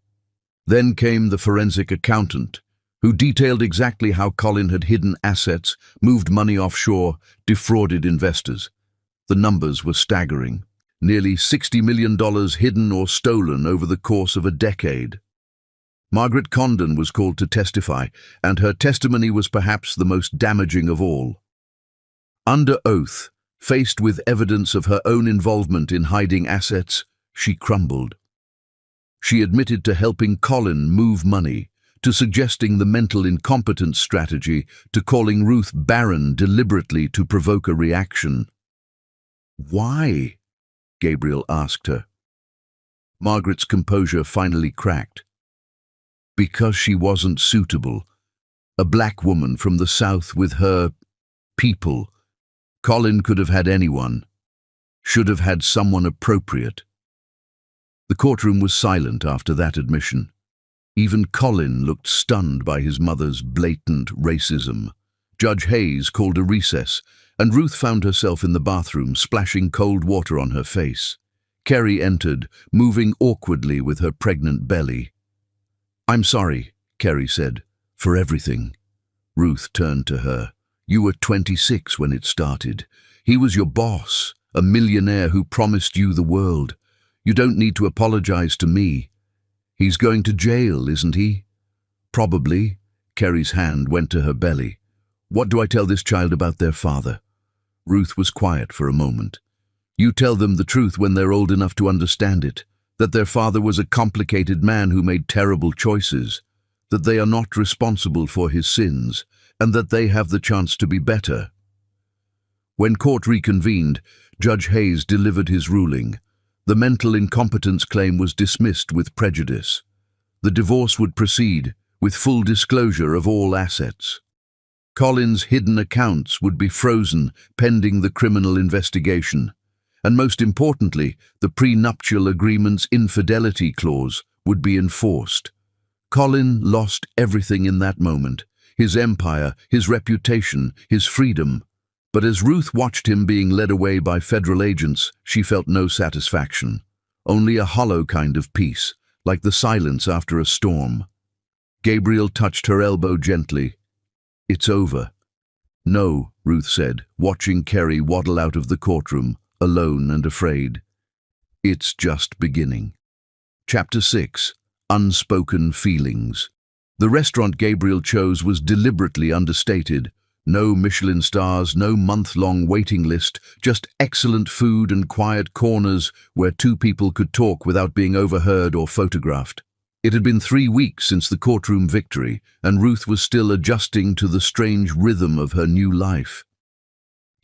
Then came the forensic accountant, who detailed exactly how Colin had hidden assets, moved money offshore, defrauded investors. The numbers were staggering. Nearly $60 million hidden or stolen over the course of a decade. Margaret Condon was called to testify, and her testimony was perhaps the most damaging of all. Under oath, faced with evidence of her own involvement in hiding assets, she crumbled. She admitted to helping Colin move money, to suggesting the mental incompetence strategy, to calling Ruth barren deliberately to provoke a reaction. "Why?" Gabriel asked her. Margaret's composure finally cracked. "Because she wasn't suitable. A black woman from the South with her people. Colin could have had anyone. Should have had someone appropriate." The courtroom was silent after that admission. Even Colin looked stunned by his mother's blatant racism. Judge Hayes called a recess, and Ruth found herself in the bathroom, splashing cold water on her face. Kerry entered, moving awkwardly with her pregnant belly. "I'm sorry," Kerry said, "for everything." Ruth turned to her. "You were 26 when it started. He was your boss, a millionaire who promised you the world. You don't need to apologize to me. He's going to jail, isn't he?" "Probably." Kerry's hand went to her belly. "What do I tell this child about their father?" Ruth was quiet for a moment. "You tell them the truth when they're old enough to understand it, that their father was a complicated man who made terrible choices, that they are not responsible for his sins, and that they have the chance to be better." When court reconvened, Judge Hayes delivered his ruling. The mental incompetence claim was dismissed with prejudice. The divorce would proceed, with full disclosure of all assets. Colin's hidden accounts would be frozen pending the criminal investigation. And most importantly, the prenuptial agreement's infidelity clause would be enforced. Colin lost everything in that moment: his empire, his reputation, his freedom. But as Ruth watched him being led away by federal agents, she felt no satisfaction. Only a hollow kind of peace, like the silence after a storm. Gabriel touched her elbow gently. "It's over." "No," Ruth said, watching Kerry waddle out of the courtroom, alone and afraid. "It's just beginning." Chapter 6. Unspoken Feelings. The restaurant Gabriel chose was deliberately understated. No Michelin stars, no month-long waiting list, just excellent food and quiet corners where two people could talk without being overheard or photographed. It had been 3 weeks since the courtroom victory, and Ruth was still adjusting to the strange rhythm of her new life.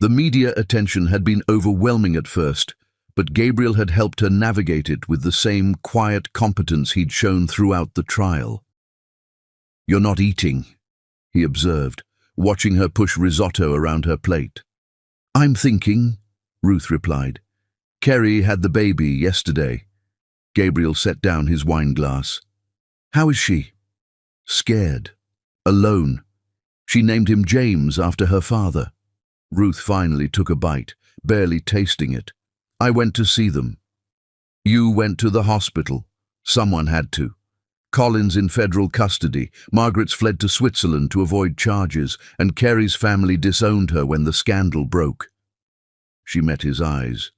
The media attention had been overwhelming at first, but Gabriel had helped her navigate it with the same quiet competence he'd shown throughout the trial. "You're not eating," he observed, watching her push risotto around her plate. "I'm thinking," Ruth replied. "Kerry had the baby yesterday." Gabriel set down his wine glass. "How is she?" "Scared. Alone. She named him James after her father." Ruth finally took a bite, barely tasting it. "I went to see them." "You went to the hospital." "Someone had to. Colin's in federal custody, Margaret's fled to Switzerland to avoid charges, and Kerry's family disowned her when the scandal broke." She met his eyes.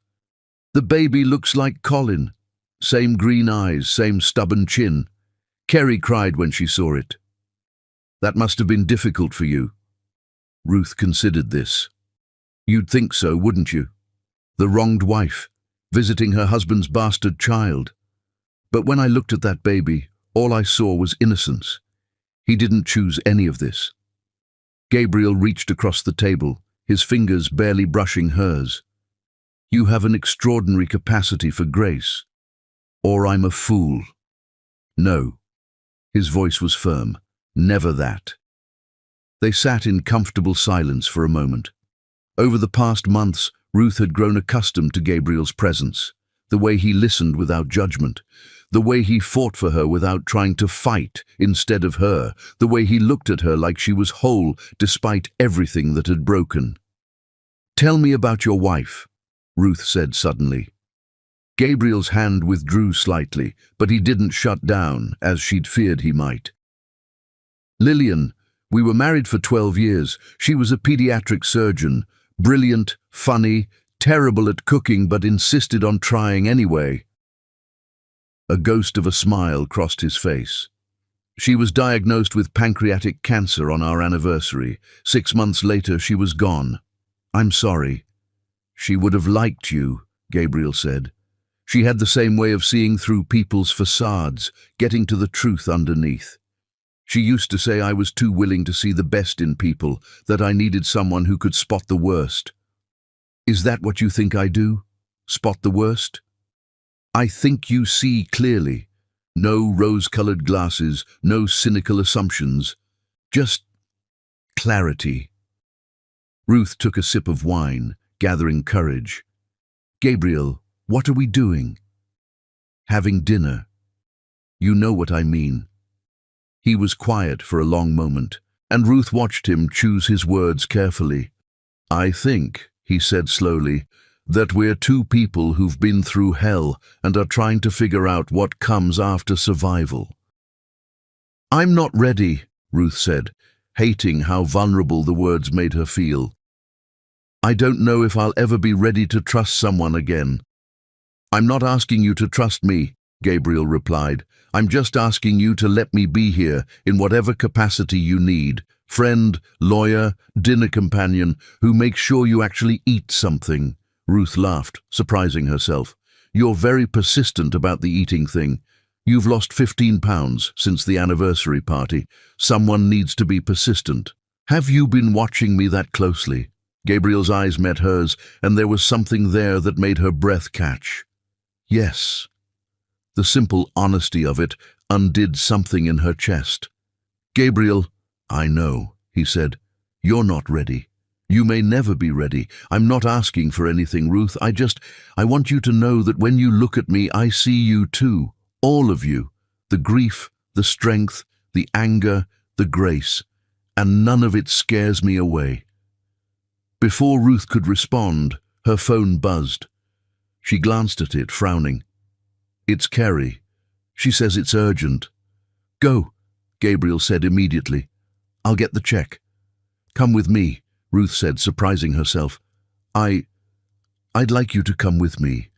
"The baby looks like Colin. Same green eyes, same stubborn chin. Kerry cried when she saw it." "That must have been difficult for you." Ruth considered this. "You'd think so, wouldn't you? The wronged wife, visiting her husband's bastard child. But when I looked at that baby, all I saw was innocence. He didn't choose any of this." Gabriel reached across the table, his fingers barely brushing hers. "You have an extraordinary capacity for grace. Or I'm a fool." "No." His voice was firm. "Never that." They sat in comfortable silence for a moment. Over the past months, Ruth had grown accustomed to Gabriel's presence, the way he listened without judgment, the way he fought for her without trying to fight instead of her, the way he looked at her like she was whole despite everything that had broken. "Tell me about your wife," Ruth said suddenly. Gabriel's hand withdrew slightly, but he didn't shut down, as she'd feared he might. "Lillian, we were married for 12 years. She was a pediatric surgeon, brilliant, funny, terrible at cooking, but insisted on trying anyway." A ghost of a smile crossed his face. "She was diagnosed with pancreatic cancer on our anniversary. 6 months later, she was gone. I'm sorry. She would have liked you, Gabriel said. She had the same way of seeing through people's facades, getting to the truth underneath. She used to say I was too willing to see the best in people, that I needed someone who could spot the worst. Is that what you think I do? Spot the worst? I think you see clearly. No rose-colored glasses, no cynical assumptions. Just clarity. Ruth took a sip of wine, gathering courage. Gabriel, what are we doing? Having dinner. You know what I mean. He was quiet for a long moment, and Ruth watched him choose his words carefully. I think, he said slowly, that we're two people who've been through hell and are trying to figure out what comes after survival. I'm not ready, Ruth said, hating how vulnerable the words made her feel. I don't know if I'll ever be ready to trust someone again. I'm not asking you to trust me, Gabriel replied. I'm just asking you to let me be here in whatever capacity you need. Friend, lawyer, dinner companion, who makes sure you actually eat something. Ruth laughed, surprising herself. You're very persistent about the eating thing. You've lost 15 pounds since the anniversary party. Someone needs to be persistent. Have you been watching me that closely? Gabriel's eyes met hers, and there was something there that made her breath catch. Yes. The simple honesty of it undid something in her chest. Gabriel, I know, he said. You're not ready. You may never be ready. I'm not asking for anything, Ruth. I want you to know that when you look at me, I see you too. All of you. The grief, the strength, the anger, the grace. And none of it scares me away. Before Ruth could respond, her phone buzzed. She glanced at it, frowning. It's Kerry. She says it's urgent. Go, Gabriel said immediately. I'll get the check. Come with me, Ruth said, surprising herself. I'd like you to come with me.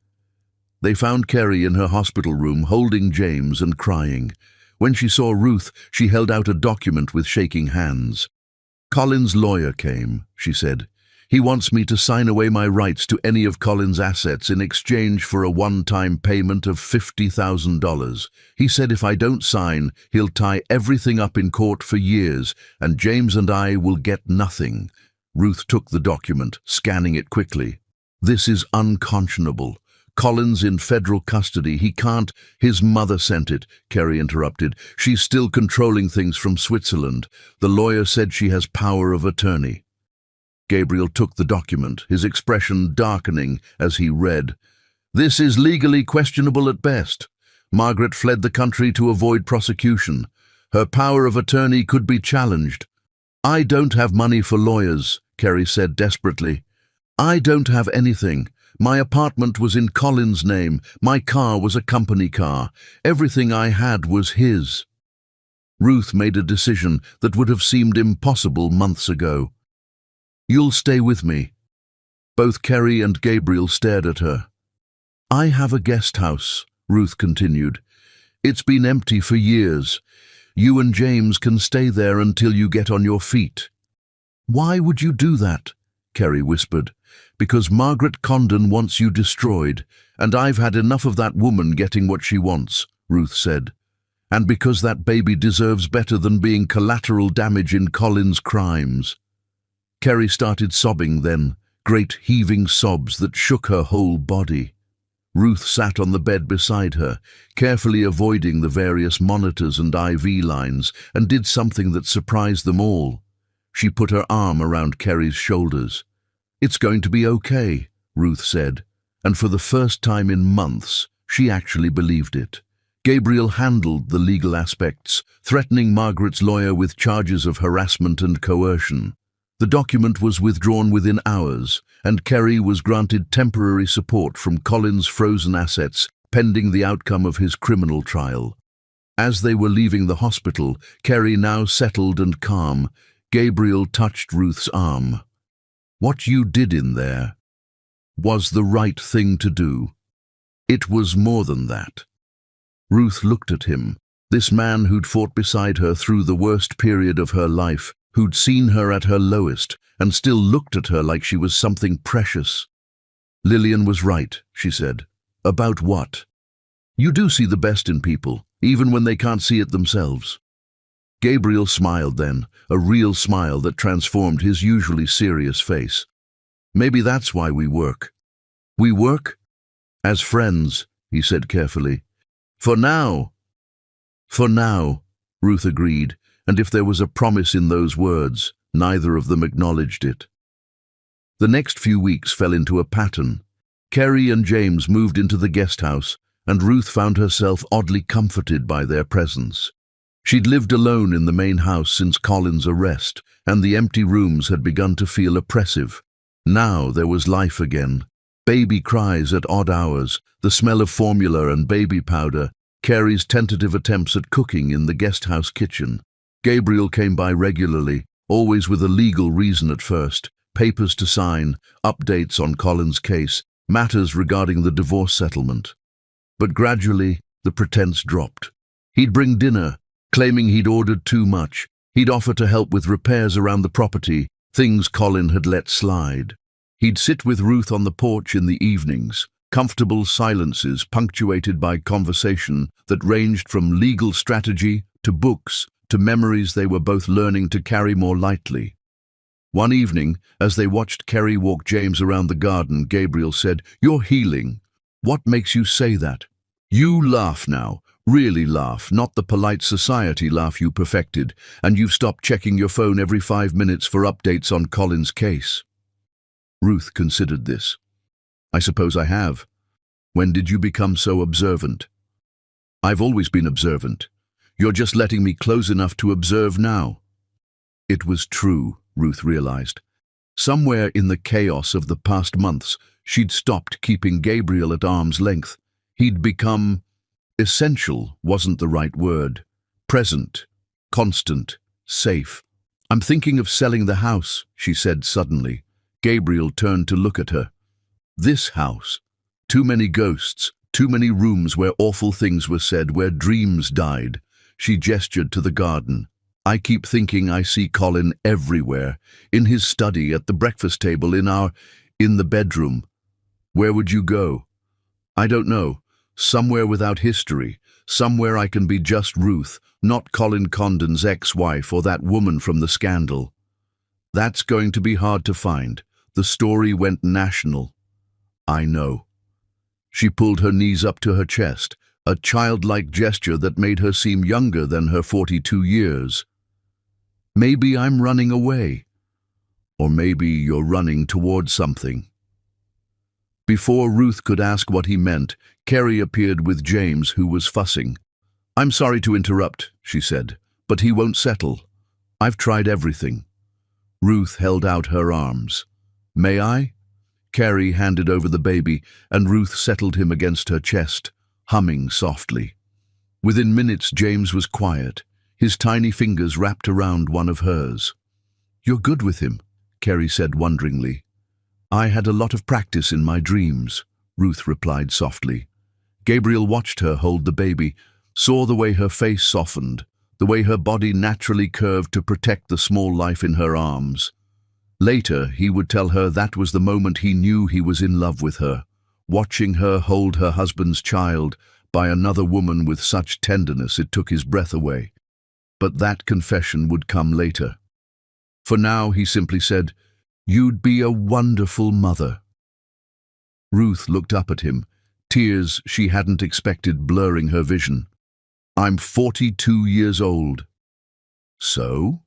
They found Kerry in her hospital room, holding James and crying. When she saw Ruth, she held out a document with shaking hands. Colin's lawyer came, she said. He wants me to sign away my rights to any of Colin's assets in exchange for a one-time payment of $50,000. He said if I don't sign, he'll tie everything up in court for years, and James and I will get nothing. Ruth took the document, scanning it quickly. This is unconscionable. Colin's in federal custody. He can't. His mother sent it, Kerry interrupted. She's still controlling things from Switzerland. The lawyer said she has power of attorney. Gabriel took the document, his expression darkening as he read. This is legally questionable at best. Margaret fled the country to avoid prosecution. Her power of attorney could be challenged. I don't have money for lawyers, Kerry said desperately. I don't have anything. My apartment was in Colin's name. My car was a company car. Everything I had was his. Ruth made a decision that would have seemed impossible months ago. You'll stay with me. Both Kerry and Gabriel stared at her. I have a guest house, Ruth continued. It's been empty for years. You and James can stay there until you get on your feet. Why would you do that? Kerry whispered. Because Margaret Condon wants you destroyed, and I've had enough of that woman getting what she wants, Ruth said. And because that baby deserves better than being collateral damage in Colin's crimes. Kerry started sobbing then, great heaving sobs that shook her whole body. Ruth sat on the bed beside her, carefully avoiding the various monitors and IV lines, and did something that surprised them all. She put her arm around Kerry's shoulders. It's going to be okay, Ruth said, and for the first time in months, she actually believed it. Gabriel handled the legal aspects, threatening Margaret's lawyer with charges of harassment and coercion. The document was withdrawn within hours, and Kerry was granted temporary support from Colin's frozen assets pending the outcome of his criminal trial. As they were leaving the hospital, Kerry now settled and calm, Gabriel touched Ruth's arm. What you did in there was the right thing to do. It was more than that. Ruth looked at him, this man who'd fought beside her through the worst period of her life, who'd seen her at her lowest and still looked at her like she was something precious. "Lillian was right," she said. "About what?" "You do see the best in people, even when they can't see it themselves." Gabriel smiled then, a real smile that transformed his usually serious face. "Maybe that's why we work." "We work?" "As friends," he said carefully. "For now." "For now," Ruth agreed, and if there was a promise in those words, neither of them acknowledged it. The next few weeks fell into a pattern. Kerry and James moved into the guest house, and Ruth found herself oddly comforted by their presence. She'd lived alone in the main house since Colin's arrest, and the empty rooms had begun to feel oppressive. Now there was life again. Baby cries at odd hours, the smell of formula and baby powder, Kerry's tentative attempts at cooking in the guest house kitchen. Gabriel came by regularly, always with a legal reason at first: papers to sign, updates on Colin's case, matters regarding the divorce settlement. But gradually, the pretense dropped. He'd bring dinner, claiming he'd ordered too much. He'd offer to help with repairs around the property, things Colin had let slide. He'd sit with Ruth on the porch in the evenings, comfortable silences punctuated by conversation that ranged from legal strategy to books to memories they were both learning to carry more lightly. One evening, as they watched Kerry walk James around the garden, Gabriel said, "You're healing. What makes you say that? You laugh now, really laugh, not the polite society laugh you perfected, and you've stopped checking your phone every 5 minutes for updates on Colin's case." Ruth considered this. "I suppose I have. When did you become so observant?" "I've always been observant. You're just letting me close enough to observe now." It was true, Ruth realized. Somewhere in the chaos of the past months, she'd stopped keeping Gabriel at arm's length. He'd become essential wasn't the right word. Present, constant, safe. "I'm thinking of selling the house," she said suddenly. Gabriel turned to look at her. "This house. Too many ghosts, too many rooms where awful things were said, where dreams died." She gestured to the garden. "I keep thinking I see Colin everywhere, in his study, at the breakfast table, in the bedroom." "Where would you go?" "I don't know. Somewhere without history. Somewhere I can be just Ruth, not Colin Condon's ex-wife or that woman from the scandal." "That's going to be hard to find. The story went national." "I know." She pulled her knees up to her chest, a childlike gesture that made her seem younger than her 42 years. "Maybe I'm running away. Or maybe you're running toward something." Before Ruth could ask what he meant, Kerry appeared with James, who was fussing. "I'm sorry to interrupt," she said, "but he won't settle. I've tried everything." Ruth held out her arms. "May I?" Kerry handed over the baby, and Ruth settled him against her chest, humming softly. Within minutes, James was quiet, his tiny fingers wrapped around one of hers. "You're good with him," Kerry said wonderingly. "I had a lot of practice in my dreams," Ruth replied softly. Gabriel watched her hold the baby, saw the way her face softened, the way her body naturally curved to protect the small life in her arms. Later, he would tell her that was the moment he knew he was in love with her, watching her hold her husband's child by another woman with such tenderness it took his breath away. But that confession would come later. For now, he simply said, "You'd be a wonderful mother." Ruth looked up at him, tears she hadn't expected blurring her vision. "I'm 42 years old." "So?"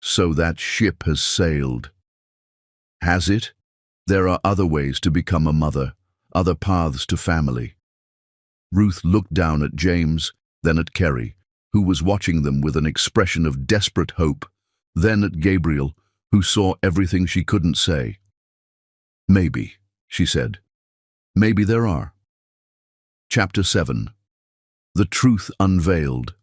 "So that ship has sailed." "Has it? There are other ways to become a mother, other paths to family." Ruth looked down at James, then at Kerry, who was watching them with an expression of desperate hope, then at Gabriel, who saw everything she couldn't say. "Maybe," she said. "Maybe there are." Chapter 7. The Truth Unveiled.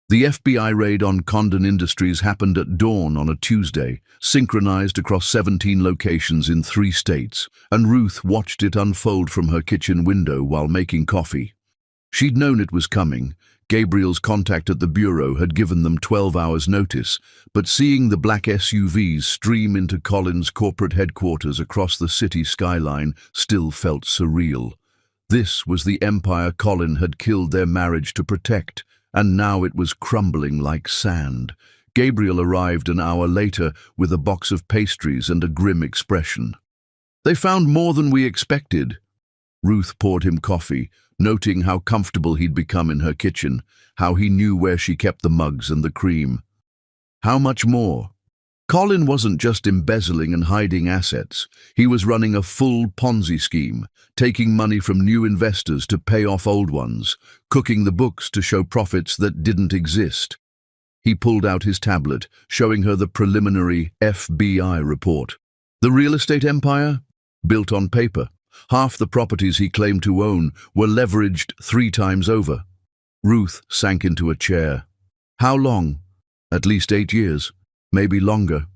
The FBI raid on Condon Industries happened at dawn on a Tuesday, synchronized across 17 locations in 3 states, and Ruth watched it unfold from her kitchen window while making coffee. She'd known it was coming. Gabriel's contact at the bureau had given them 12 hours' notice, but seeing the black SUVs stream into Colin's corporate headquarters across the city skyline still felt surreal. This was the empire Colin had killed their marriage to protect, and now it was crumbling like sand. Gabriel arrived an hour later with a box of pastries and a grim expression. "They found more than we expected." Ruth poured him coffee, noting how comfortable he'd become in her kitchen, how he knew where she kept the mugs and the cream. "How much more?" Colin wasn't just embezzling and hiding assets. He was running a full Ponzi scheme, taking money from new investors to pay off old ones, cooking the books to show profits that didn't exist. He pulled out his tablet, showing her the preliminary FBI report. The real estate empire? Built on paper. Half the properties he claimed to own were leveraged 3 times over. Ruth sank into a chair. How long? At least 8 years. Maybe longer.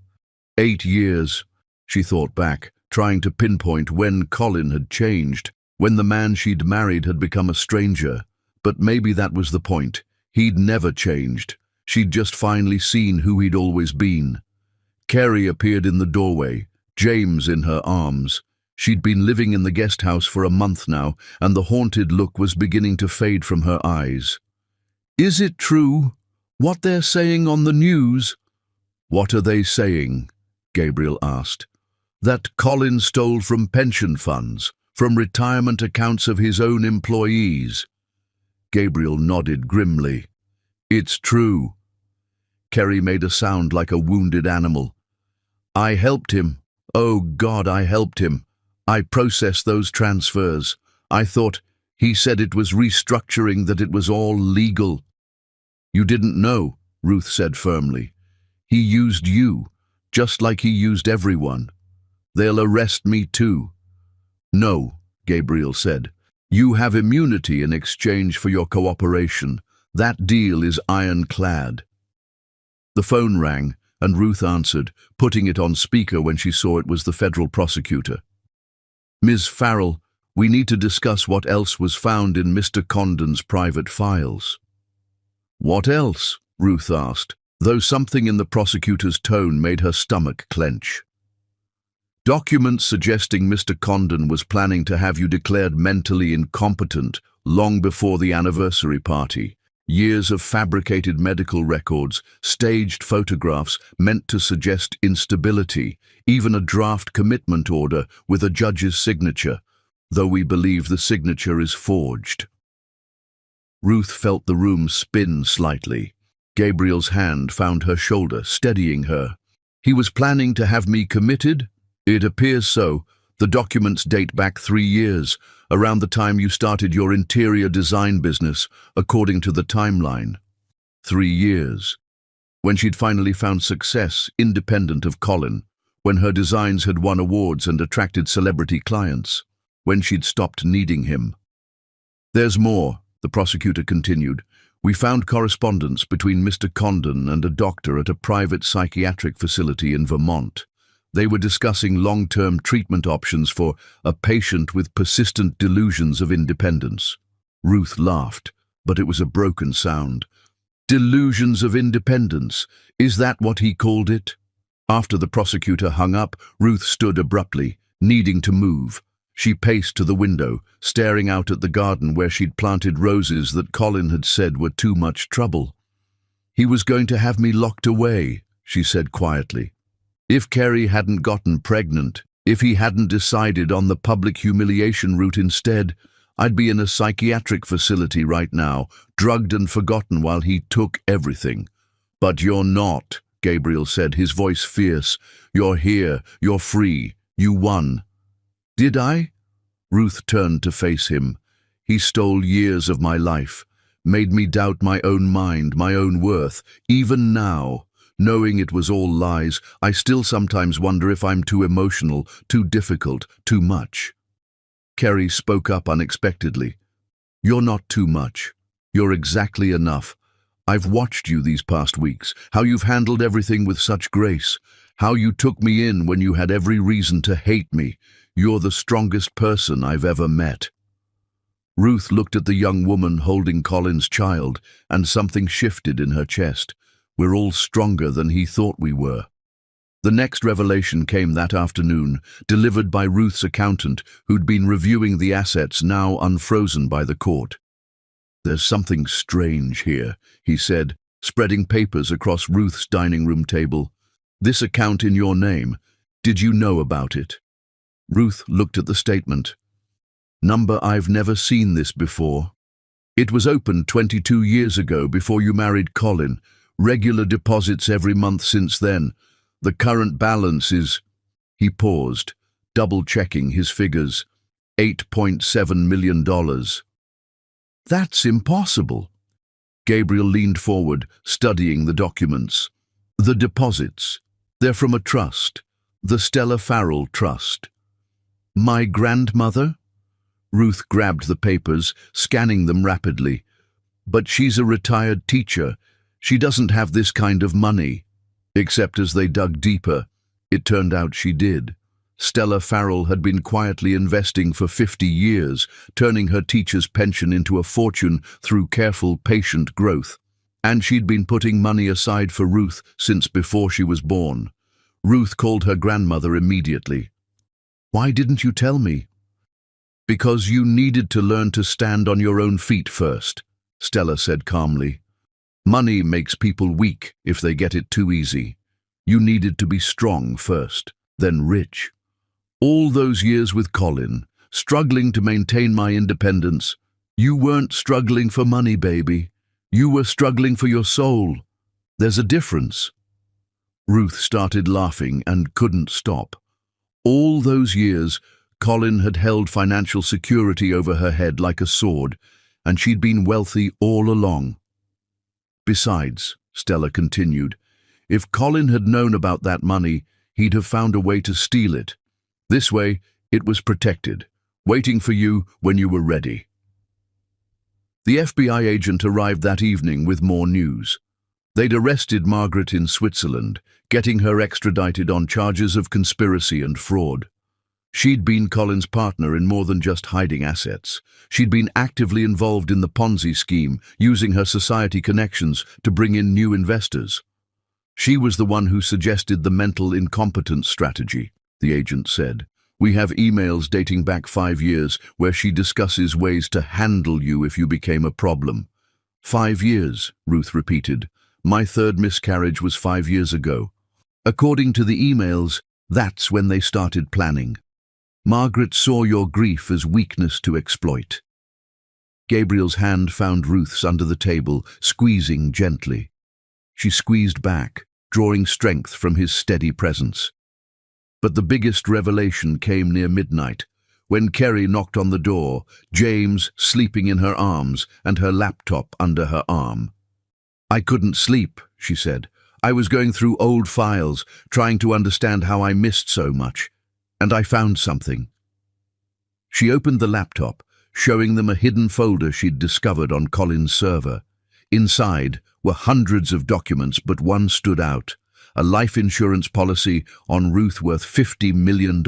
8 years, she thought back, trying to pinpoint when Colin had changed, when the man she'd married had become a stranger. But maybe that was the point. He'd never changed. She'd just finally seen who he'd always been. Carrie appeared in the doorway, James in her arms. She'd been living in the guest house for a month now, and the haunted look was beginning to fade from her eyes. "Is it true? What they're saying on the news?" "What are they saying?" Gabriel asked. "That Colin stole from pension funds, from retirement accounts of his own employees." Gabriel nodded grimly. "It's true." Kerry made a sound like a wounded animal. "I helped him. Oh God, I helped him. I processed those transfers. I thought, he said it was restructuring, that it was all legal." "You didn't know," Ruth said firmly. "He used you, just like he used everyone. They'll arrest me too." "No," Gabriel said. "You have immunity in exchange for your cooperation. That deal is ironclad." The phone rang, and Ruth answered, putting it on speaker when she saw it was the federal prosecutor. "Ms. Farrell, we need to discuss what else was found in Mr. Condon's private files." "What else?" Ruth asked, though something in the prosecutor's tone made her stomach clench. "Documents suggesting Mr. Condon was planning to have you declared mentally incompetent long before the anniversary party. Years of fabricated medical records, staged photographs meant to suggest instability, even a draft commitment order with a judge's signature, though we believe the signature is forged." Ruth felt the room spin slightly. Gabriel's hand found her shoulder, steadying her. "He was planning to have me committed?" "It appears so. The documents date back 3 years, around the time you started your interior design business, according to the timeline." 3 years. When she'd finally found success, independent of Colin, when her designs had won awards and attracted celebrity clients, when she'd stopped needing him. "There's more," the prosecutor continued. "We found correspondence between Mr. Condon and a doctor at a private psychiatric facility in Vermont. They were discussing long-term treatment options for a patient with persistent delusions of independence." Ruth laughed, but it was a broken sound. "Delusions of independence, is that what he called it?" After the prosecutor hung up, Ruth stood abruptly, needing to move. She paced to the window, staring out at the garden where she'd planted roses that Colin had said were too much trouble. "He was going to have me locked away," she said quietly. "If Kerry hadn't gotten pregnant, if he hadn't decided on the public humiliation route instead, I'd be in a psychiatric facility right now, drugged and forgotten while he took everything." "But you're not," Gabriel said, his voice fierce. "You're here, you're free, you won." "Did I?" Ruth turned to face him. "He stole years of my life, made me doubt my own mind, my own worth. Even now, knowing it was all lies, I still sometimes wonder if I'm too emotional, too difficult, too much." Kerry spoke up unexpectedly. "You're not too much. You're exactly enough. I've watched you these past weeks, how you've handled everything with such grace, how you took me in when you had every reason to hate me. You're the strongest person I've ever met." Ruth looked at the young woman holding Colin's child, and something shifted in her chest. We're all stronger than he thought we were. The next revelation came that afternoon, delivered by Ruth's accountant, who'd been reviewing the assets now unfrozen by the court. "There's something strange here," he said, spreading papers across Ruth's dining room table. "This account in your name, did you know about it?" Ruth looked at the statement. "Number, I've never seen this before. It was opened 22 years ago before you married Colin. Regular deposits every month since then. The current balance is—" He paused, double-checking his figures. $8.7 million. "That's impossible." Gabriel leaned forward, studying the documents. "The deposits. They're from a trust. The Stella Farrell Trust." "My grandmother?" Ruth grabbed the papers, scanning them rapidly. "But she's a retired teacher. She doesn't have this kind of money." Except as they dug deeper, it turned out she did. Stella Farrell had been quietly investing for 50 years, turning her teacher's pension into a fortune through careful, patient growth. And she'd been putting money aside for Ruth since before she was born. Ruth called her grandmother immediately. "Why didn't you tell me?" "Because you needed to learn to stand on your own feet first," Stella said calmly. "Money makes people weak if they get it too easy. You needed to be strong first, then rich. All those years with Colin, struggling to maintain my independence, you weren't struggling for money, baby. You were struggling for your soul. There's a difference." Ruth started laughing and couldn't stop. All those years, Colin had held financial security over her head like a sword, and she'd been wealthy all along. "Besides," Stella continued, "if Colin had known about that money, he'd have found a way to steal it. This way, it was protected, waiting for you when you were ready." The FBI agent arrived that evening with more news. They'd arrested Margaret in Switzerland, getting her extradited on charges of conspiracy and fraud. She'd been Colin's partner in more than just hiding assets. She'd been actively involved in the Ponzi scheme, using her society connections to bring in new investors. "She was the one who suggested the mental incompetence strategy," the agent said. "We have emails dating back 5 years where she discusses ways to handle you if you became a problem." 5 years, Ruth repeated. "My third miscarriage was 5 years ago." "According to the emails, that's when they started planning. Margaret saw your grief as weakness to exploit." Gabriel's hand found Ruth's under the table, squeezing gently. She squeezed back, drawing strength from his steady presence. But the biggest revelation came near midnight, when Kerry knocked on the door, James sleeping in her arms and her laptop under her arm. "I couldn't sleep," she said. "I was going through old files, trying to understand how I missed so much. And I found something." She opened the laptop, showing them a hidden folder she'd discovered on Colin's server. Inside were hundreds of documents, but one stood out: a life insurance policy on Ruth worth $50 million,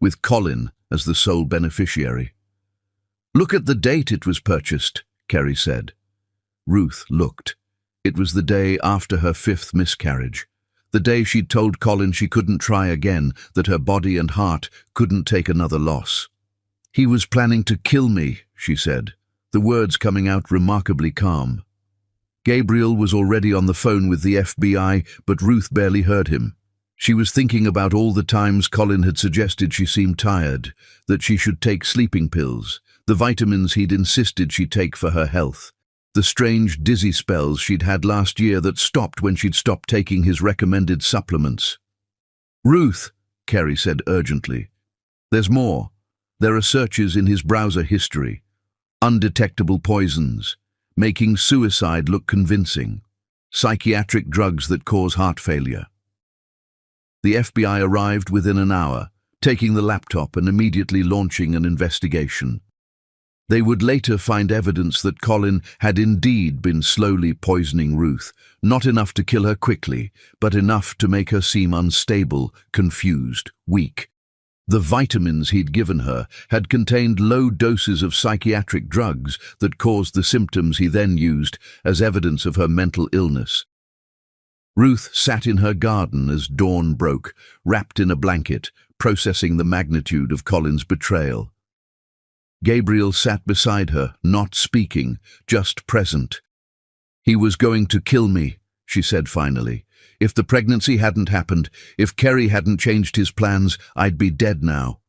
with Colin as the sole beneficiary. "Look at the date it was purchased," Kerry said. Ruth looked. It was the day after her 5th miscarriage. The day she'd told Colin she couldn't try again, that her body and heart couldn't take another loss. "He was planning to kill me," she said, the words coming out remarkably calm. Gabriel was already on the phone with the FBI, but Ruth barely heard him. She was thinking about all the times Colin had suggested she seemed tired, that she should take sleeping pills, the vitamins he'd insisted she take for her health, the strange dizzy spells she'd had last year that stopped when she'd stopped taking his recommended supplements. "Ruth," Kerry said urgently, "there's more. There are searches in his browser history. Undetectable poisons, making suicide look convincing. Psychiatric drugs that cause heart failure." The FBI arrived within an hour, taking the laptop and immediately launching an investigation. They would later find evidence that Colin had indeed been slowly poisoning Ruth, not enough to kill her quickly, but enough to make her seem unstable, confused, weak. The vitamins he'd given her had contained low doses of psychiatric drugs that caused the symptoms he then used as evidence of her mental illness. Ruth sat in her garden as dawn broke, wrapped in a blanket, processing the magnitude of Colin's betrayal. Gabriel sat beside her, not speaking, just present. "He was going to kill me," she said finally. "If the pregnancy hadn't happened, if Kerry hadn't changed his plans, I'd be dead now."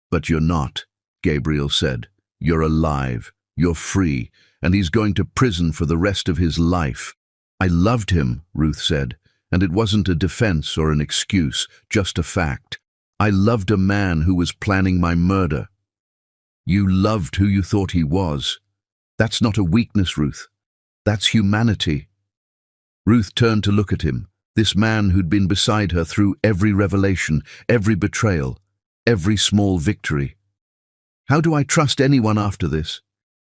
"But you're not," Gabriel said. "You're alive, you're free, and he's going to prison for the rest of his life." "I loved him," Ruth said, "and it wasn't a defense or an excuse, just a fact. I loved a man who was planning my murder." "You loved who you thought he was. That's not a weakness, Ruth. That's humanity." Ruth turned to look at him, this man who'd been beside her through every revelation, every betrayal, every small victory. "How do I trust anyone after this?"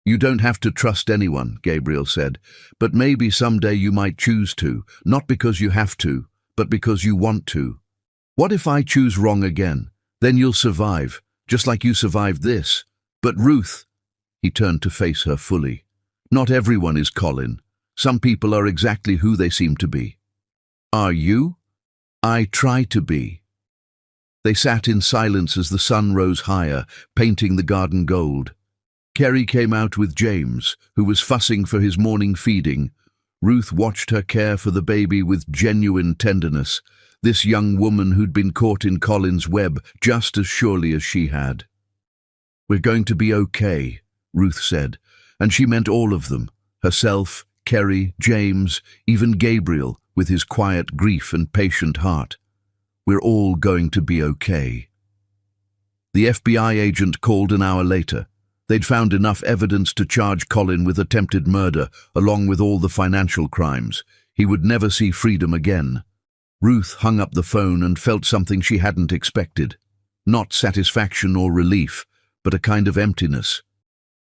"You don't have to trust anyone," Gabriel said, "but maybe someday you might choose to, not because you have to, but because you want to. What if I choose wrong again? Then you'll survive, just like you survived this." "But Ruth," he turned to face her fully, "not everyone is Colin. Some people are exactly who they seem to be." "Are you?" "I try to be." They sat in silence as the sun rose higher, painting the garden gold. Kerry came out with James, who was fussing for his morning feeding. Ruth watched her care for the baby with genuine tenderness, this young woman who'd been caught in Colin's web just as surely as she had. "We're going to be okay," Ruth said, and she meant all of them, herself, Kerry, James, even Gabriel, with his quiet grief and patient heart. "We're all going to be okay." The FBI agent called an hour later. They'd found enough evidence to charge Colin with attempted murder, along with all the financial crimes. He would never see freedom again. Ruth hung up the phone and felt something she hadn't expected. Not satisfaction or relief, but a kind of emptiness.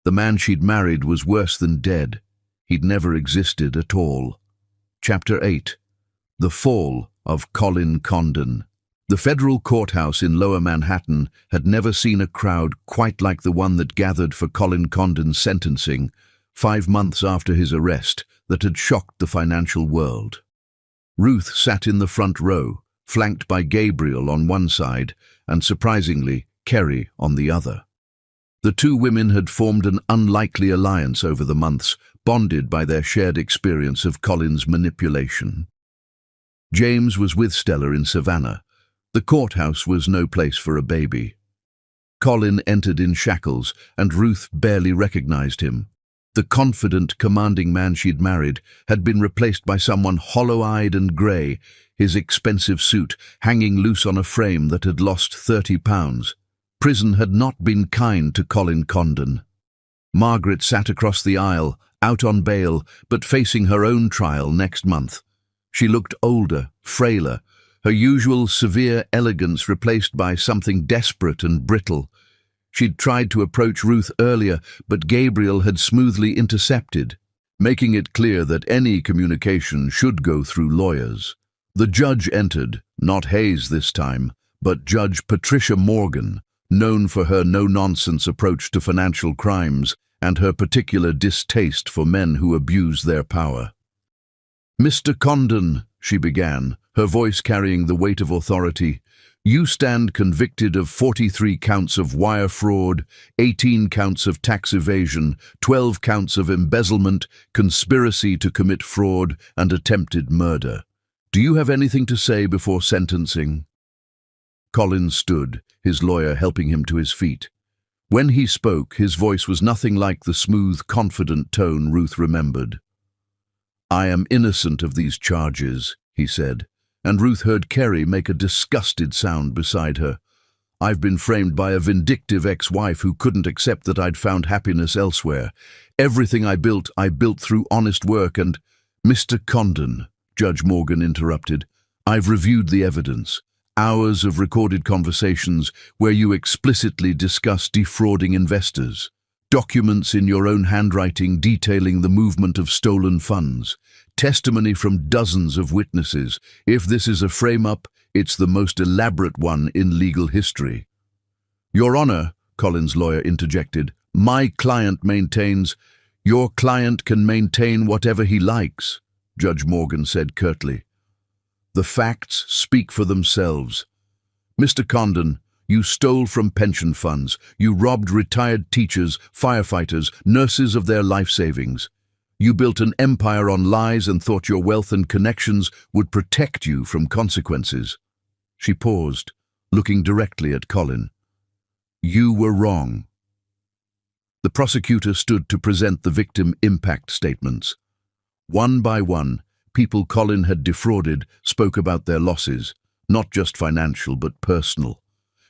The man she'd married was worse than dead. He'd never existed at all. Chapter 8. The Fall of Colin Condon. The federal courthouse in Lower Manhattan had never seen a crowd quite like the one that gathered for Colin Condon's sentencing, 5 months after his arrest, that had shocked the financial world. Ruth sat in the front row, flanked by Gabriel on one side and, surprisingly, Kerry on the other. The two women had formed an unlikely alliance over the months, bonded by their shared experience of Colin's manipulation. James was with Stella in Savannah. The courthouse was no place for a baby. Colin entered in shackles, and Ruth barely recognized him. The confident, commanding man she'd married had been replaced by someone hollow-eyed and grey, his expensive suit hanging loose on a frame that had lost 30 pounds. Prison had not been kind to Colin Condon. Margaret sat across the aisle, out on bail, but facing her own trial next month. She looked older, frailer, her usual severe elegance replaced by something desperate and brittle. She'd tried to approach Ruth earlier, but Gabriel had smoothly intercepted, making it clear that any communication should go through lawyers. The judge entered, not Hayes this time, but Judge Patricia Morgan, known for her no-nonsense approach to financial crimes and her particular distaste for men who abuse their power. "Mr. Condon," she began, her voice carrying the weight of authority, "you stand convicted of 43 counts of wire fraud, 18 counts of tax evasion, 12 counts of embezzlement, conspiracy to commit fraud, and attempted murder. Do you have anything to say before sentencing?" Colin stood, his lawyer helping him to his feet. When he spoke, his voice was nothing like the smooth, confident tone Ruth remembered. "I am innocent of these charges," he said, and Ruth heard Kerry make a disgusted sound beside her. "I've been framed by a vindictive ex-wife who couldn't accept that I'd found happiness elsewhere. Everything I built through honest work and—" "Mr. Condon," Judge Morgan interrupted, "I've reviewed the evidence. Hours of recorded conversations where you explicitly discuss defrauding investors. Documents in your own handwriting detailing the movement of stolen funds. Testimony from dozens of witnesses. If this is a frame-up, it's the most elaborate one in legal history." Your Honor, Colin's lawyer interjected, my client maintains. Your client can maintain whatever he likes, Judge Morgan said curtly. The facts speak for themselves. Mr. Condon, you stole from pension funds. You robbed retired teachers, firefighters, nurses of their life savings. You built an empire on lies and thought your wealth and connections would protect you from consequences. She paused, looking directly at Colin. You were wrong. The prosecutor stood to present the victim impact statements. One by one, people Colin had defrauded spoke about their losses, not just financial but personal.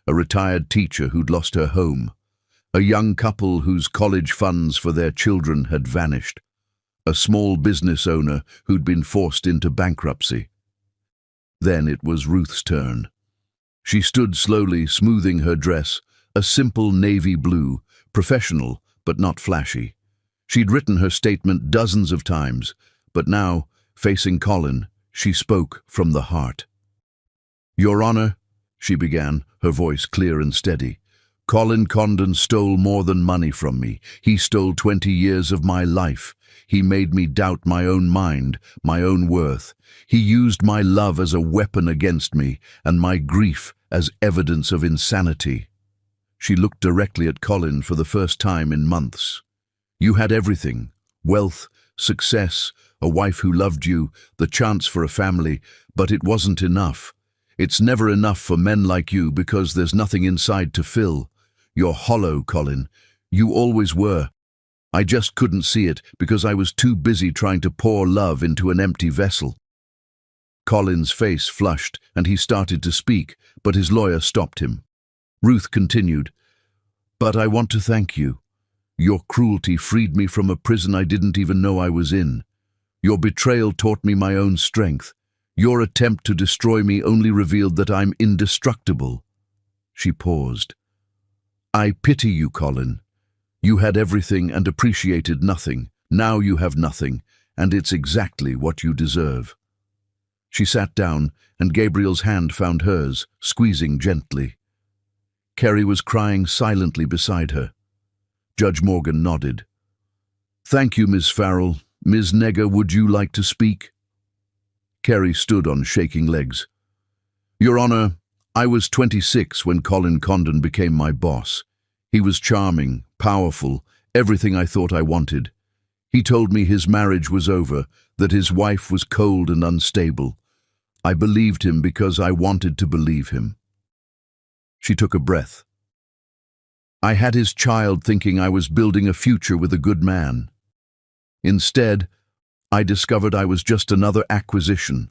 A retired teacher who'd lost her home. A young couple whose college funds for their children had vanished. A small business owner who'd been forced into bankruptcy. Then it was Ruth's turn. She stood slowly, smoothing her dress, a simple navy blue, professional but not flashy. She'd written her statement dozens of times, but now, facing Colin, she spoke from the heart. Your Honor, she began, her voice clear and steady, Colin Condon stole more than money from me. He stole 20 years of my life. He made me doubt my own mind, my own worth. He used my love as a weapon against me, and my grief as evidence of insanity. She looked directly at Colin for the first time in months. You had everything, wealth, success, a wife who loved you, the chance for a family, but it wasn't enough. It's never enough for men like you because there's nothing inside to fill. You're hollow, Colin. You always were. I just couldn't see it because I was too busy trying to pour love into an empty vessel. Colin's face flushed and he started to speak, but his lawyer stopped him. Ruth continued, But I want to thank you. Your cruelty freed me from a prison I didn't even know I was in. Your betrayal taught me my own strength. Your attempt to destroy me only revealed that I'm indestructible. She paused. I pity you, Colin. You had everything and appreciated nothing. Now you have nothing, and it's exactly what you deserve. She sat down, and Gabriel's hand found hers, squeezing gently. Kerry was crying silently beside her. Judge Morgan nodded. Thank you, Miss Farrell. Ms. Negger, would you like to speak? Kerry stood on shaking legs. Your Honor, I was 26 when Colin Condon became my boss. He was charming, powerful, everything I thought I wanted. He told me his marriage was over, that his wife was cold and unstable. I believed him because I wanted to believe him. She took a breath. I had his child thinking I was building a future with a good man. Instead, I discovered I was just another acquisition,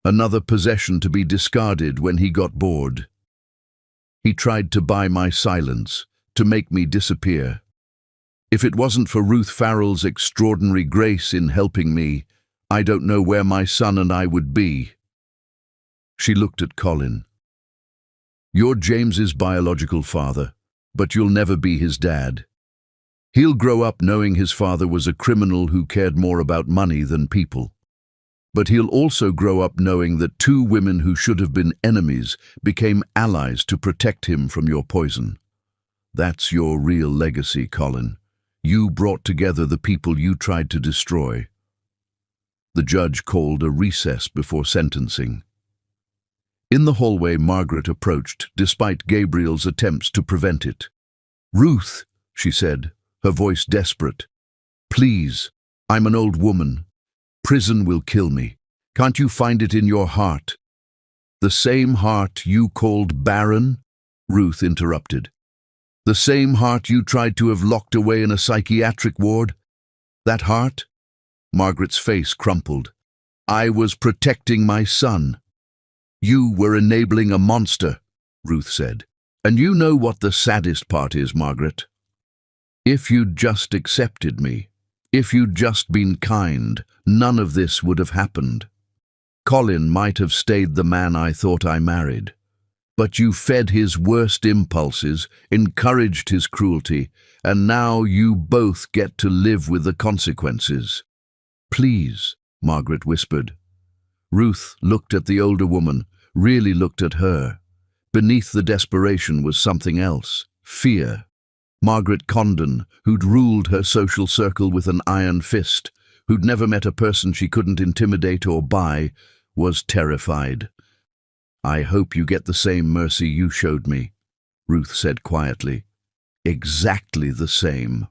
another possession to be discarded when he got bored. He tried to buy my silence, to make me disappear. If it wasn't for Ruth Farrell's extraordinary grace in helping me, I don't know where my son and I would be. She looked at Colin. You're James's biological father, but you'll never be his dad. He'll grow up knowing his father was a criminal who cared more about money than people. But he'll also grow up knowing that two women who should have been enemies became allies to protect him from your poison. That's your real legacy, Colin. You brought together the people you tried to destroy. The judge called a recess before sentencing. In the hallway, Margaret approached, despite Gabriel's attempts to prevent it. Ruth, she said, her voice desperate. Please, I'm an old woman. Prison will kill me. Can't you find it in your heart? The same heart you called barren? Ruth interrupted. The same heart you tried to have locked away in a psychiatric ward? That heart? Margaret's face crumpled. I was protecting my son. You were enabling a monster, Ruth said. And you know what the saddest part is, Margaret? If you'd just accepted me, if you'd just been kind, none of this would have happened. Colin might have stayed the man I thought I married. But you fed his worst impulses, encouraged his cruelty, and now you both get to live with the consequences. Please, Margaret whispered. Ruth looked at the older woman, really looked at her. Beneath the desperation was something else: fear. Margaret Condon, who'd ruled her social circle with an iron fist, who'd never met a person she couldn't intimidate or buy, was terrified. "I hope you get the same mercy you showed me," Ruth said quietly. "Exactly the same."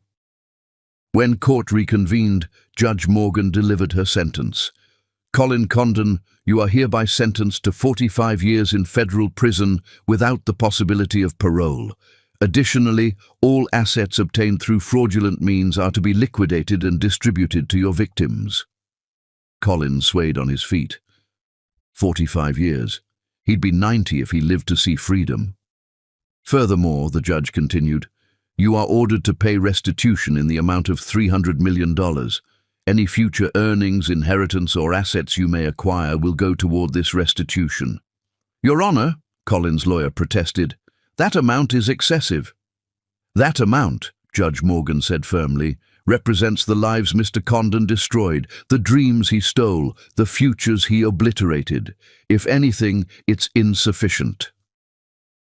When court reconvened, Judge Morgan delivered her sentence. "Colin Condon, you are hereby sentenced to 45 years in federal prison without the possibility of parole. Additionally, all assets obtained through fraudulent means are to be liquidated and distributed to your victims." Colin swayed on his feet. 45 years. He'd be 90 if he lived to see freedom. "Furthermore," the judge continued, "you are ordered to pay restitution in the amount of $300 million. Any future earnings, inheritance, or assets you may acquire will go toward this restitution." "Your Honor," Colin's lawyer protested, "that amount is excessive." "That amount," Judge Morgan said firmly, "represents the lives Mr. Condon destroyed, the dreams he stole, the futures he obliterated. If anything, it's insufficient."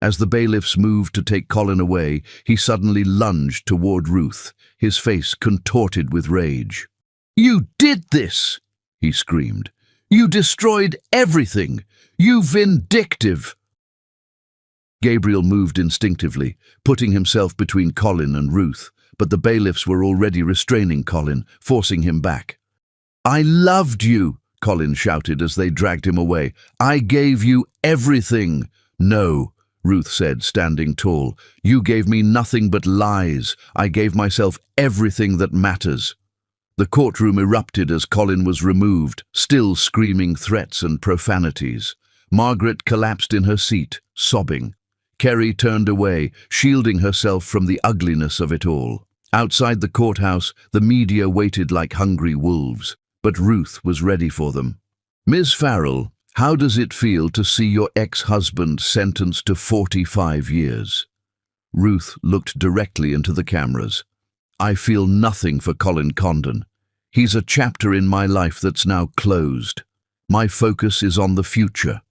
As the bailiffs moved to take Colin away, he suddenly lunged toward Ruth, his face contorted with rage. "You did this!" he screamed. "You destroyed everything! You vindictive!" Gabriel moved instinctively, putting himself between Colin and Ruth, but the bailiffs were already restraining Colin, forcing him back. "I loved you," Colin shouted as they dragged him away. "I gave you everything." "No," Ruth said, standing tall. "You gave me nothing but lies. I gave myself everything that matters." The courtroom erupted as Colin was removed, still screaming threats and profanities. Margaret collapsed in her seat, sobbing. Kerry turned away, shielding herself from the ugliness of it all. Outside the courthouse, the media waited like hungry wolves, but Ruth was ready for them. "Ms. Farrell, how does it feel to see your ex-husband sentenced to 45 years? Ruth looked directly into the cameras. "I feel nothing for Colin Condon. He's a chapter in my life that's now closed. My focus is on the future,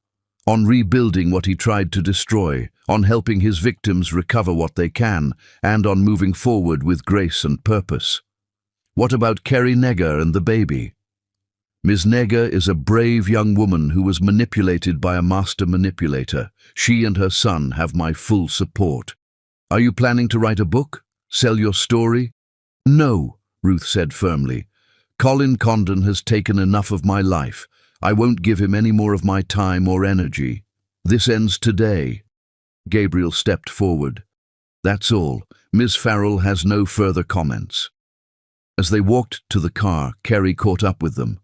on rebuilding what he tried to destroy, on helping his victims recover what they can, and on moving forward with grace and purpose." "What about Kerry Negger and the baby?" "Ms. Negger is a brave young woman who was manipulated by a master manipulator. She and her son have my full support." "Are you planning to write a book? Sell your story?" "No," Ruth said firmly. "Colin Condon has taken enough of my life. I won't give him any more of my time or energy. This ends today." Gabriel stepped forward. "That's all. Ms. Farrell has no further comments." As they walked to the car, Kerry caught up with them.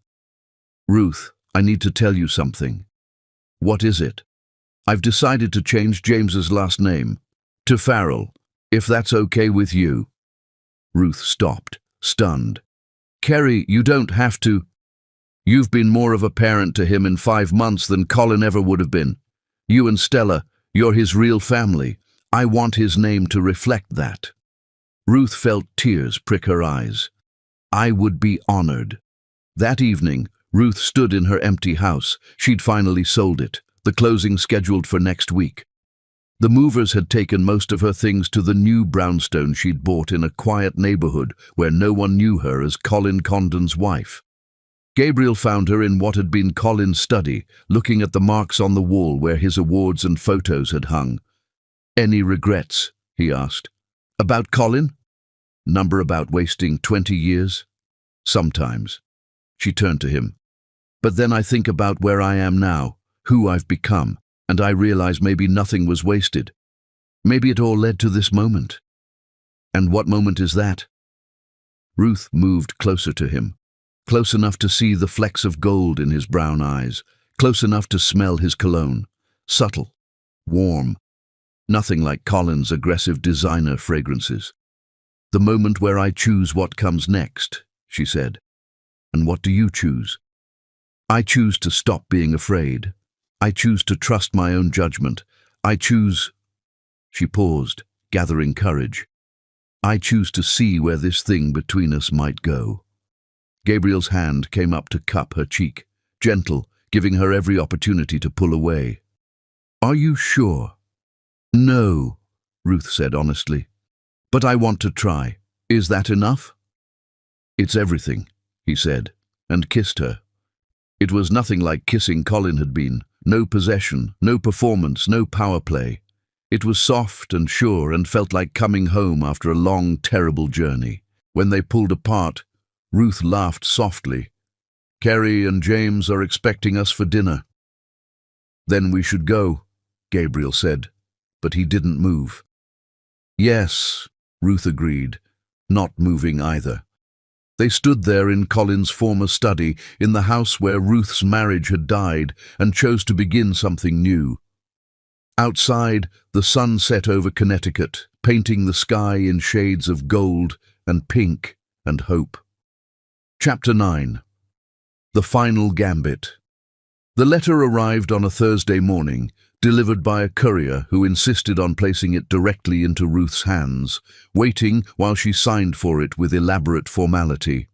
"Ruth, I need to tell you something." "What is it?" "I've decided to change James's last name to Farrell, if that's okay with you." Ruth stopped, stunned. "Kerry, you don't have to. You've been more of a parent to him in 5 months than Colin ever would have been. You and Stella, you're his real family. I want his name to reflect that." Ruth felt tears prick her eyes. "I would be honored." That evening, Ruth stood in her empty house. She'd finally sold it, the closing scheduled for next week. The movers had taken most of her things to the new brownstone she'd bought in a quiet neighborhood where no one knew her as Colin Condon's wife. Gabriel found her in what had been Colin's study, looking at the marks on the wall where his awards and photos had hung. "Any regrets?" he asked. "About Colin?" "Number about wasting 20 years? Sometimes." She turned to him. "But then I think about where I am now, who I've become, and I realize maybe nothing was wasted. Maybe it all led to this moment." "And what moment is that?" Ruth moved closer to him, close enough to see the flecks of gold in his brown eyes, close enough to smell his cologne. Subtle, warm, nothing like Colin's aggressive designer fragrances. "The moment where I choose what comes next," she said. "And what do you choose?" "I choose to stop being afraid. I choose to trust my own judgment. I choose—" She paused, gathering courage. "I choose to see where this thing between us might go." Gabriel's hand came up to cup her cheek, gentle, giving her every opportunity to pull away. "Are you sure?" No, Ruth said honestly. But I want to try. Is that enough? It's everything, he said, and kissed her. It was nothing like kissing Colin had been. No possession, no performance, no power play. It was soft and sure and felt like coming home after a long, terrible journey. When they pulled apart, Ruth laughed softly. Kerry and James are expecting us for dinner. Then we should go, Gabriel said, but he didn't move. Yes, Ruth agreed, not moving either. They stood there in Colin's former study, in the house where Ruth's marriage had died, and chose to begin something new. Outside, the sun set over Connecticut, painting the sky in shades of gold and pink and hope. Chapter 9. The Final Gambit. The letter arrived on a Thursday morning, delivered by a courier who insisted on placing it directly into Ruth's hands, waiting while she signed for it with elaborate formality.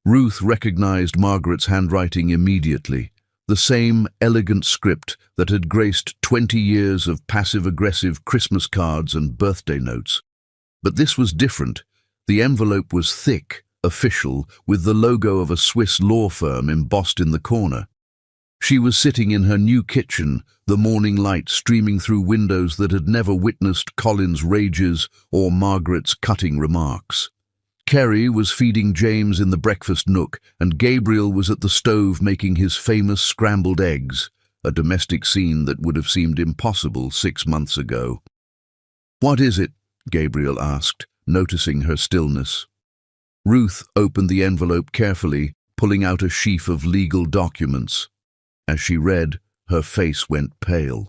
Ruth recognized Margaret's handwriting immediately, the same elegant script that had graced 20 years of passive-aggressive Christmas cards and birthday notes. But this was different. The envelope was thick, official, with the logo of a Swiss law firm embossed in the corner. She was sitting in her new kitchen, the morning light streaming through windows that had never witnessed Colin's rages or Margaret's cutting remarks. Kerry was feeding James in the breakfast nook, and Gabriel was at the stove making his famous scrambled eggs, a domestic scene that would have seemed impossible 6 months ago. "What is it?" Gabriel asked, noticing her stillness. Ruth opened the envelope carefully, pulling out a sheaf of legal documents. As she read, her face went pale.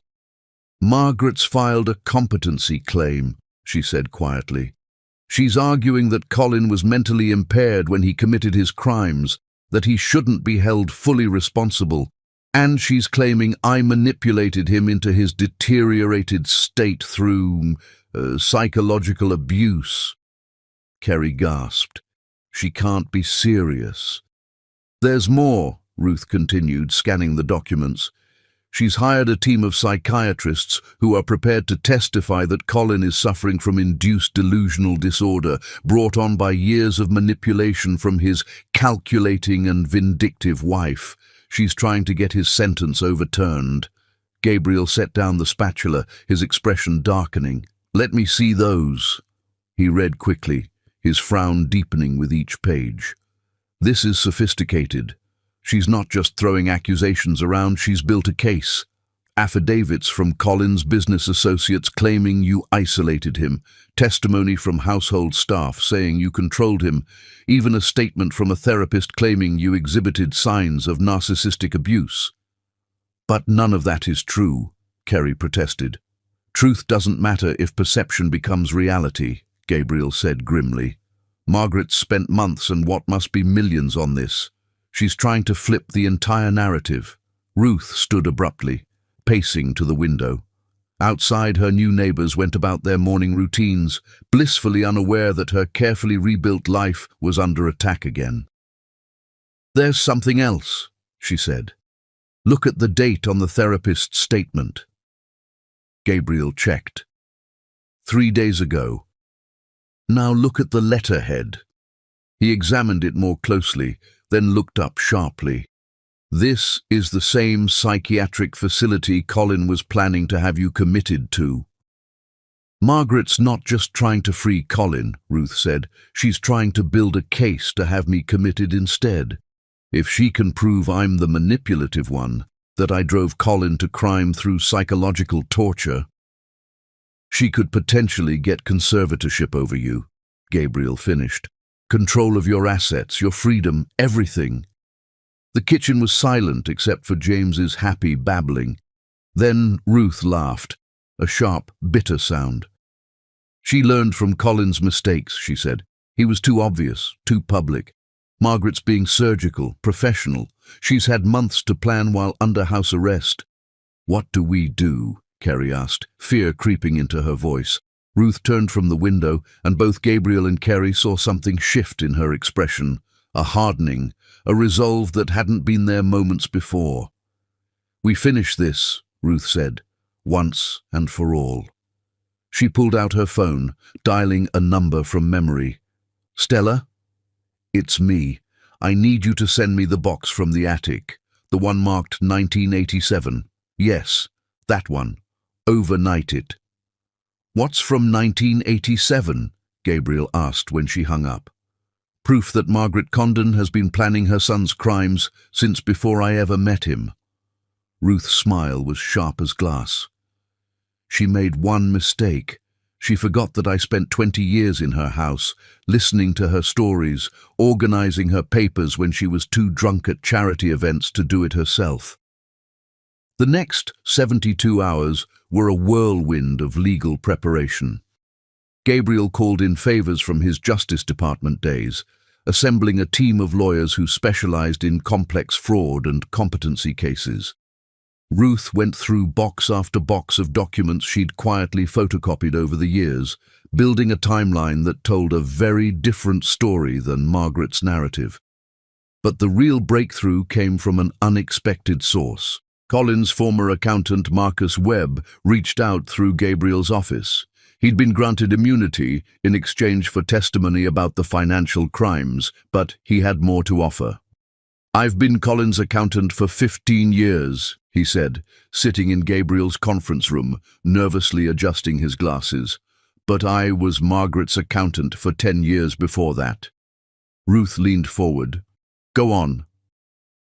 "Margaret's filed a competency claim," she said quietly. "She's arguing that Colin was mentally impaired when he committed his crimes, that he shouldn't be held fully responsible, and she's claiming I manipulated him into his deteriorated state through psychological abuse." Kerry gasped. "She can't be serious." "There's more," Ruth continued, scanning the documents. "She's hired a team of psychiatrists who are prepared to testify that Colin is suffering from induced delusional disorder brought on by years of manipulation from his calculating and vindictive wife. She's trying to get his sentence overturned." Gabriel set down the spatula, his expression darkening. "Let me see those." He read quickly, his frown deepening with each page. "This is sophisticated. She's not just throwing accusations around, she's built a case. Affidavits from Colin's business associates claiming you isolated him, testimony from household staff saying you controlled him, even a statement from a therapist claiming you exhibited signs of narcissistic abuse." "But none of that is true," Kerry protested. "Truth doesn't matter if perception becomes reality," Gabriel said grimly. "Margaret spent months and what must be millions on this. She's trying to flip the entire narrative." Ruth stood abruptly, pacing to the window. Outside, her new neighbors went about their morning routines, blissfully unaware that her carefully rebuilt life was under attack again. "There's something else," she said. "Look at the date on the therapist's statement." Gabriel checked. 3 days ago. "Now look at the letterhead." He examined it more closely, then looked up sharply. "This is the same psychiatric facility Colin was planning to have you committed to." "Margaret's not just trying to free Colin," Ruth said. "She's trying to build a case to have me committed instead. If she can prove I'm the manipulative one, that I drove Colin to crime through psychological torture, she could potentially get conservatorship over you," Gabriel finished. "Control of your assets, your freedom, everything." The kitchen was silent except for James's happy babbling. Then Ruth laughed, a sharp, bitter sound. "She learned from Colin's mistakes," she said. "He was too obvious, too public. Margaret's being surgical, professional. She's had months to plan while under house arrest." "What do we do?" Kerry asked, fear creeping into her voice. Ruth turned from the window, and both Gabriel and Kerry saw something shift in her expression, a hardening, a resolve that hadn't been there moments before. "We finish this," Ruth said, "once and for all." She pulled out her phone, dialing a number from memory. "Stella? It's me. I need you to send me the box from the attic. The one marked 1987. Yes, that one. Overnight it." "What's from 1987? Gabriel asked when she hung up. "Proof that Margaret Condon has been planning her son's crimes since before I ever met him." Ruth's smile was sharp as glass. "She made one mistake. She forgot that I spent 20 years in her house, listening to her stories, organizing her papers when she was too drunk at charity events to do it herself." The next 72 hours were a whirlwind of legal preparation. Gabriel called in favors from his Justice Department days, assembling a team of lawyers who specialized in complex fraud and competency cases. Ruth went through box after box of documents she'd quietly photocopied over the years, building a timeline that told a very different story than Margaret's narrative. But the real breakthrough came from an unexpected source. Colin's former accountant Marcus Webb reached out through Gabriel's office. He'd been granted immunity in exchange for testimony about the financial crimes, but he had more to offer. "I've been Colin's accountant for 15 years, he said, sitting in Gabriel's conference room, nervously adjusting his glasses. "But I was Margaret's accountant for 10 years before that." Ruth leaned forward. "Go on."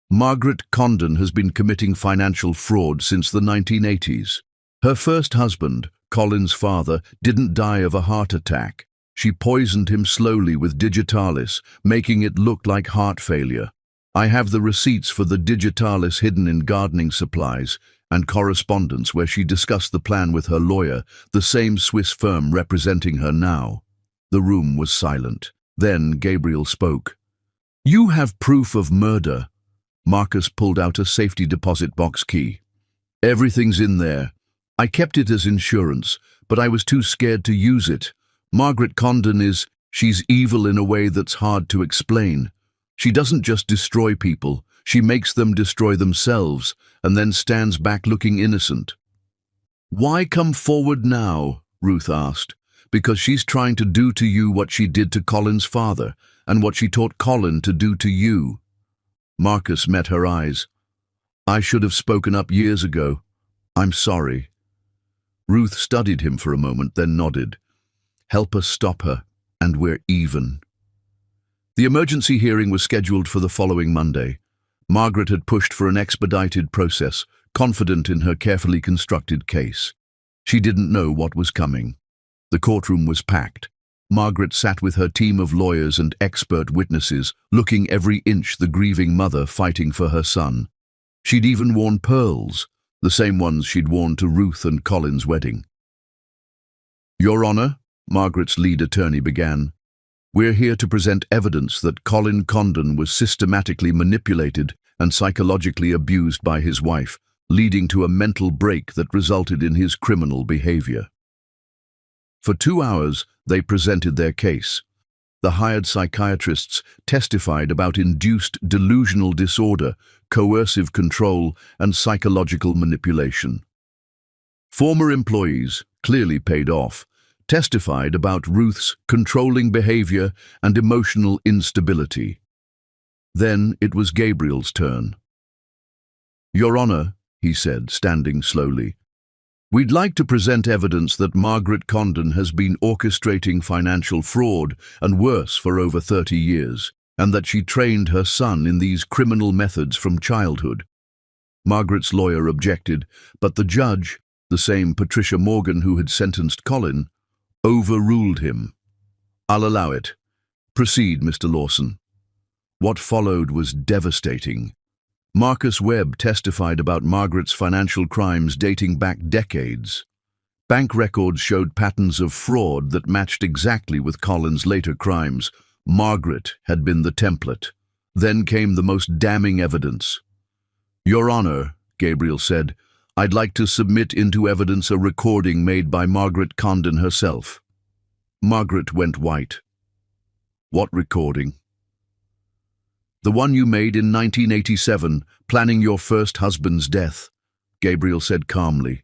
"Margaret Condon has been committing financial fraud since the 1980s. Her first husband, Colin's father, didn't die of a heart attack. She poisoned him slowly with digitalis, making it look like heart failure. I have the receipts for the digitalis hidden in gardening supplies and correspondence where she discussed the plan with her lawyer, the same Swiss firm representing her now." The room was silent. Then Gabriel spoke. "You have proof of murder." Marcus pulled out a safety deposit box key. "Everything's in there. I kept it as insurance, but I was too scared to use it. Margaret Condon she's evil in a way that's hard to explain. She doesn't just destroy people, she makes them destroy themselves, and then stands back looking innocent." "Why come forward now?" Ruth asked. "Because she's trying to do to you what she did to Colin's father, and what she taught Colin to do to you." Marcus met her eyes. "I should have spoken up years ago. I'm sorry." Ruth studied him for a moment, then nodded. "Help us stop her, and we're even." The emergency hearing was scheduled for the following Monday. Margaret had pushed for an expedited process, confident in her carefully constructed case. She didn't know what was coming. The courtroom was packed. Margaret sat with her team of lawyers and expert witnesses, looking every inch the grieving mother fighting for her son. She'd even worn pearls, the same ones she'd worn to Ruth and Colin's wedding. "Your Honor," Margaret's lead attorney began, "we're here to present evidence that Colin Condon was systematically manipulated and psychologically abused by his wife, leading to a mental break that resulted in his criminal behavior." For 2 hours, they presented their case. The hired psychiatrists testified about induced delusional disorder, coercive control, and psychological manipulation. Former employees, clearly paid off, testified about Ruth's controlling behavior and emotional instability. Then it was Gabriel's turn. "Your Honor," he said, standing slowly, "we'd like to present evidence that Margaret Condon has been orchestrating financial fraud and worse for over 30 years, and that she trained her son in these criminal methods from childhood." Margaret's lawyer objected, but the judge, the same Patricia Morgan who had sentenced Colin, overruled him. "I'll allow it. Proceed, Mr. Lawson." What followed was devastating. Marcus Webb testified about Margaret's financial crimes dating back decades. Bank records showed patterns of fraud that matched exactly with Colin's later crimes. Margaret had been the template. Then came the most damning evidence. "Your Honor," Gabriel said, "I'd like to submit into evidence a recording made by Margaret Condon herself." Margaret went white. "What recording?" "The one you made in 1987, planning your first husband's death," Gabriel said calmly.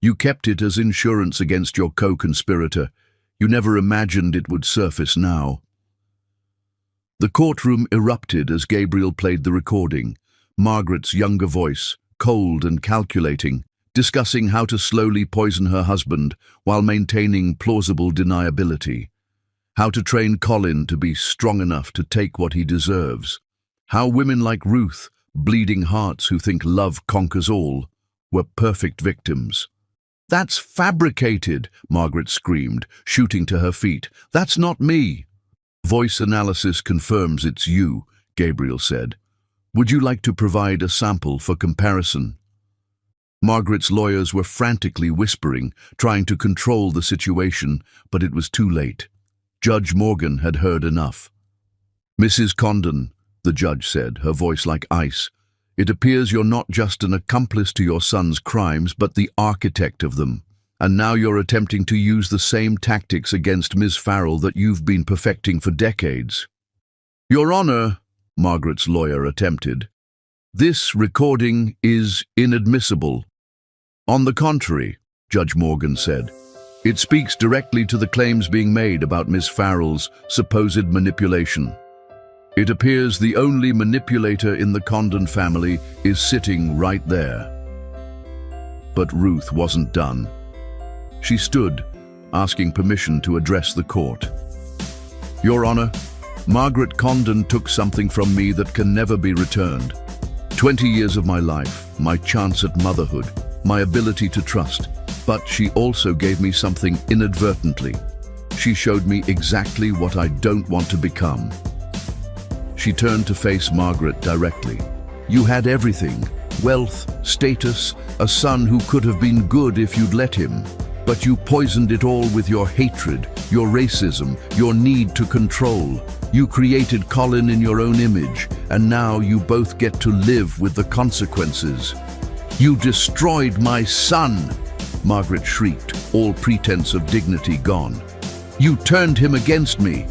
You kept it as insurance against your co-conspirator. You never imagined it would surface now. The courtroom erupted as Gabriel played the recording, Margaret's younger voice, cold and calculating, discussing how to slowly poison her husband while maintaining plausible deniability, how to train Colin to be strong enough to take what he deserves, how women like Ruth, bleeding hearts who think love conquers all, were perfect victims. "That's fabricated," Margaret screamed, shooting to her feet. "That's not me." "Voice analysis confirms it's you," Gabriel said. "Would you like to provide a sample for comparison?" Margaret's lawyers were frantically whispering, trying to control the situation, but it was too late. Judge Morgan had heard enough. "Mrs. Condon," the judge said, her voice like ice, "it appears you're not just an accomplice to your son's crimes, but the architect of them. And now you're attempting to use the same tactics against Ms. Farrell that you've been perfecting for decades." "Your Honor," Margaret's lawyer attempted, "this recording is inadmissible." "On the contrary," Judge Morgan said, "it speaks directly to the claims being made about Ms. Farrell's supposed manipulation. It appears the only manipulator in the Condon family is sitting right there." But Ruth wasn't done. She stood, asking permission to address the court. "Your Honor, Margaret Condon took something from me that can never be returned. 20 years of my life, my chance at motherhood, my ability to trust. But she also gave me something inadvertently. She showed me exactly what I don't want to become." She turned to face Margaret directly. "You had everything: wealth, status, a son who could have been good if you'd let him. But you poisoned it all with your hatred, your racism, your need to control. You created Colin in your own image, and now you both get to live with the consequences." "You destroyed my son!" Margaret shrieked, all pretense of dignity gone. "You turned him against me."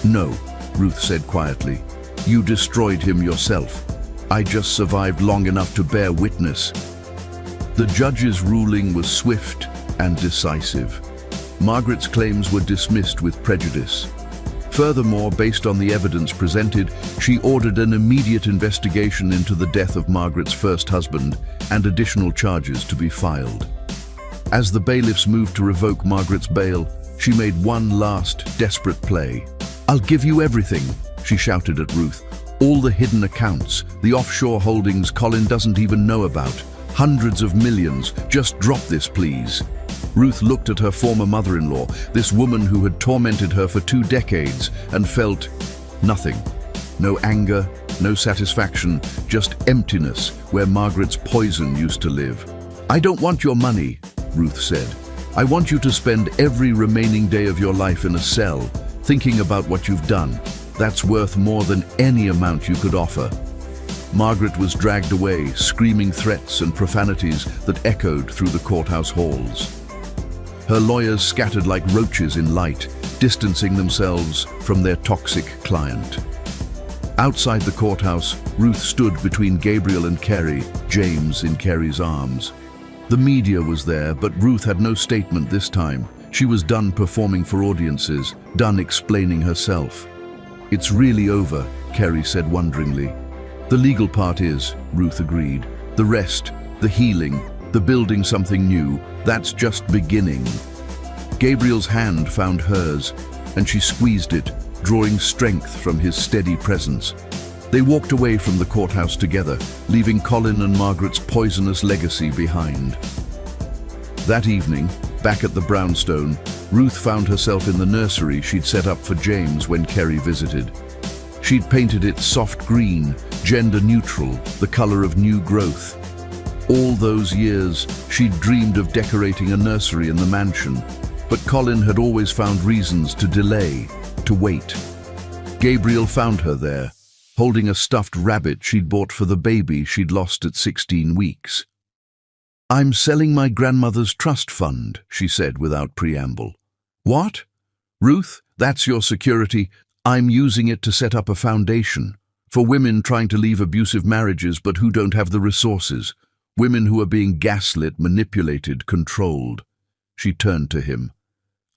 "No," Ruth said quietly. "You destroyed him yourself. I just survived long enough to bear witness." The judge's ruling was swift and decisive. Margaret's claims were dismissed with prejudice. Furthermore, based on the evidence presented, she ordered an immediate investigation into the death of Margaret's first husband and additional charges to be filed. As the bailiffs moved to revoke Margaret's bail, she made one last, desperate play. "I'll give you everything," she shouted at Ruth. "All the hidden accounts, the offshore holdings Colin doesn't even know about. Hundreds of millions. Just drop this, please." Ruth looked at her former mother-in-law, this woman who had tormented her for 2 decades, and felt nothing. No anger, no satisfaction, just emptiness where Margaret's poison used to live. "I don't want your money," Ruth said. "I want you to spend every remaining day of your life in a cell, thinking about what you've done. That's worth more than any amount you could offer." Margaret was dragged away, screaming threats and profanities that echoed through the courthouse halls. Her lawyers scattered like roaches in light, distancing themselves from their toxic client. Outside the courthouse, Ruth stood between Gabriel and Kerry, James in Kerry's arms. The media was there, but Ruth had no statement this time. She was done performing for audiences, done explaining herself. "It's really over," Kerry said wonderingly. "The legal part is," Ruth agreed. "The rest, the healing, the building something new, that's just beginning." Gabriel's hand found hers, and she squeezed it, drawing strength from his steady presence. They walked away from the courthouse together, leaving Colin and Margaret's poisonous legacy behind. That evening, back at the brownstone, Ruth found herself in the nursery she'd set up for James when Kerry visited. She'd painted it soft green, gender-neutral, the color of new growth. All those years, she'd dreamed of decorating a nursery in the mansion, but Colin had always found reasons to delay, to wait. Gabriel found her there, holding a stuffed rabbit she'd bought for the baby she'd lost at 16 weeks. "I'm selling my grandmother's trust fund," she said without preamble. "What?" "Ruth, that's your security. I'm using it to set up a foundation for women trying to leave abusive marriages but who don't have the resources. Women who are being gaslit, manipulated, controlled. She turned to him.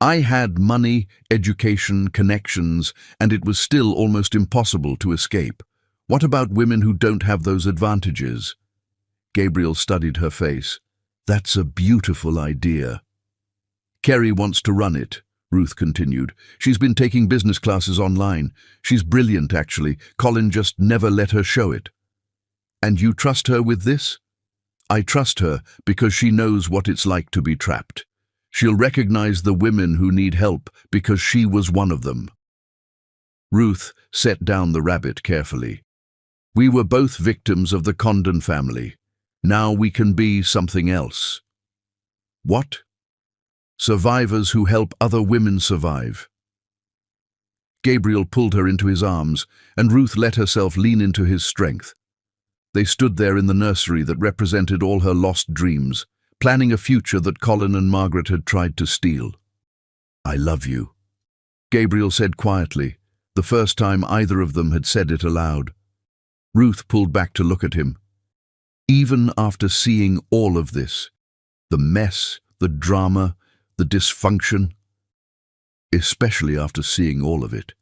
I had money, education, connections, and it was still almost impossible to escape. What about women who don't have those advantages? Gabriel studied her face. That's a beautiful idea. Kerry wants to run it, Ruth continued. She's been taking business classes online. She's brilliant, actually. Colin just never let her show it. And you trust her with this? I trust her because she knows what it's like to be trapped. She'll recognize the women who need help because she was one of them. Ruth set down the rabbit carefully. We were both victims of the Condon family. Now we can be something else. What? Survivors who help other women survive. Gabriel pulled her into his arms, and Ruth let herself lean into his strength. They stood there in the nursery that represented all her lost dreams, planning a future that Colin and Margaret had tried to steal. I love you, Gabriel said quietly, the first time either of them had said it aloud. Ruth pulled back to look at him. Even after seeing all of this, the mess, the drama, the dysfunction, especially after seeing all of it,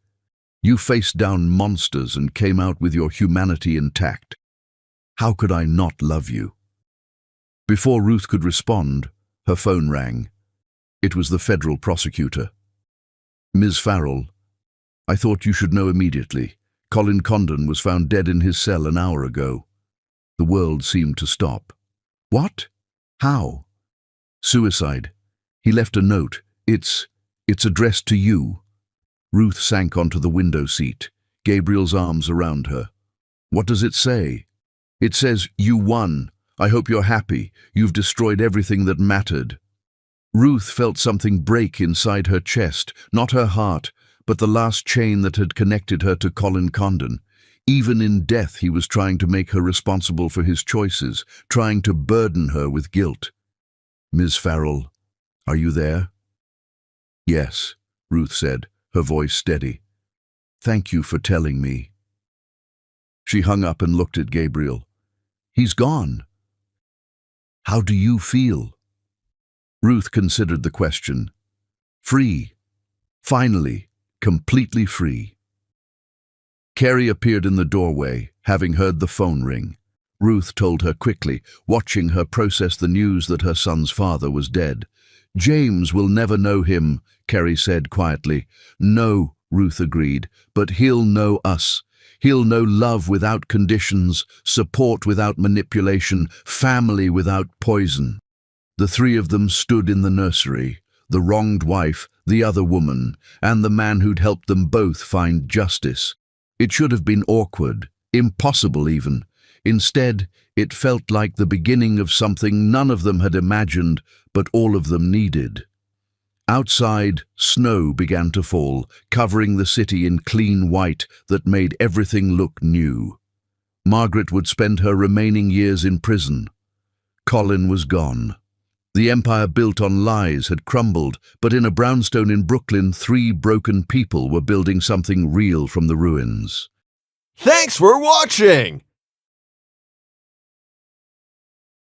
you faced down monsters and came out with your humanity intact. How could I not love you? Before Ruth could respond, her phone rang. It was the federal prosecutor. Ms. Farrell, I thought you should know immediately. Colin Condon was found dead in his cell an hour ago. The world seemed to stop. What? How? Suicide. He left a note. It's addressed to you. Ruth sank onto the window seat, Gabriel's arms around her. What does it say? It says, you won. I hope you're happy. You've destroyed everything that mattered. Ruth felt something break inside her chest, not her heart, but the last chain that had connected her to Colin Condon. Even in death, he was trying to make her responsible for his choices, trying to burden her with guilt. Ms. Farrell, are you there? Yes, Ruth said, her voice steady. Thank you for telling me. She hung up and looked at Gabriel. He's gone. How do you feel? Ruth considered the question. Free. Finally, completely free. Kerry appeared in the doorway, having heard the phone ring. Ruth told her quickly, watching her process the news that her son's father was dead. James will never know him, Kerry said quietly. No, Ruth agreed, but he'll know us. He'll know love without conditions, support without manipulation, family without poison. The three of them stood in the nursery, the wronged wife, the other woman, and the man who'd helped them both find justice. It should have been awkward, impossible even. Instead, it felt like the beginning of something none of them had imagined, but all of them needed. Outside, snow began to fall, covering the city in clean white that made everything look new. Margaret would spend her remaining years in prison. Colin was gone. The empire built on lies had crumbled, but in a brownstone in Brooklyn, 3 broken people were building something real from the ruins. Thanks for watching!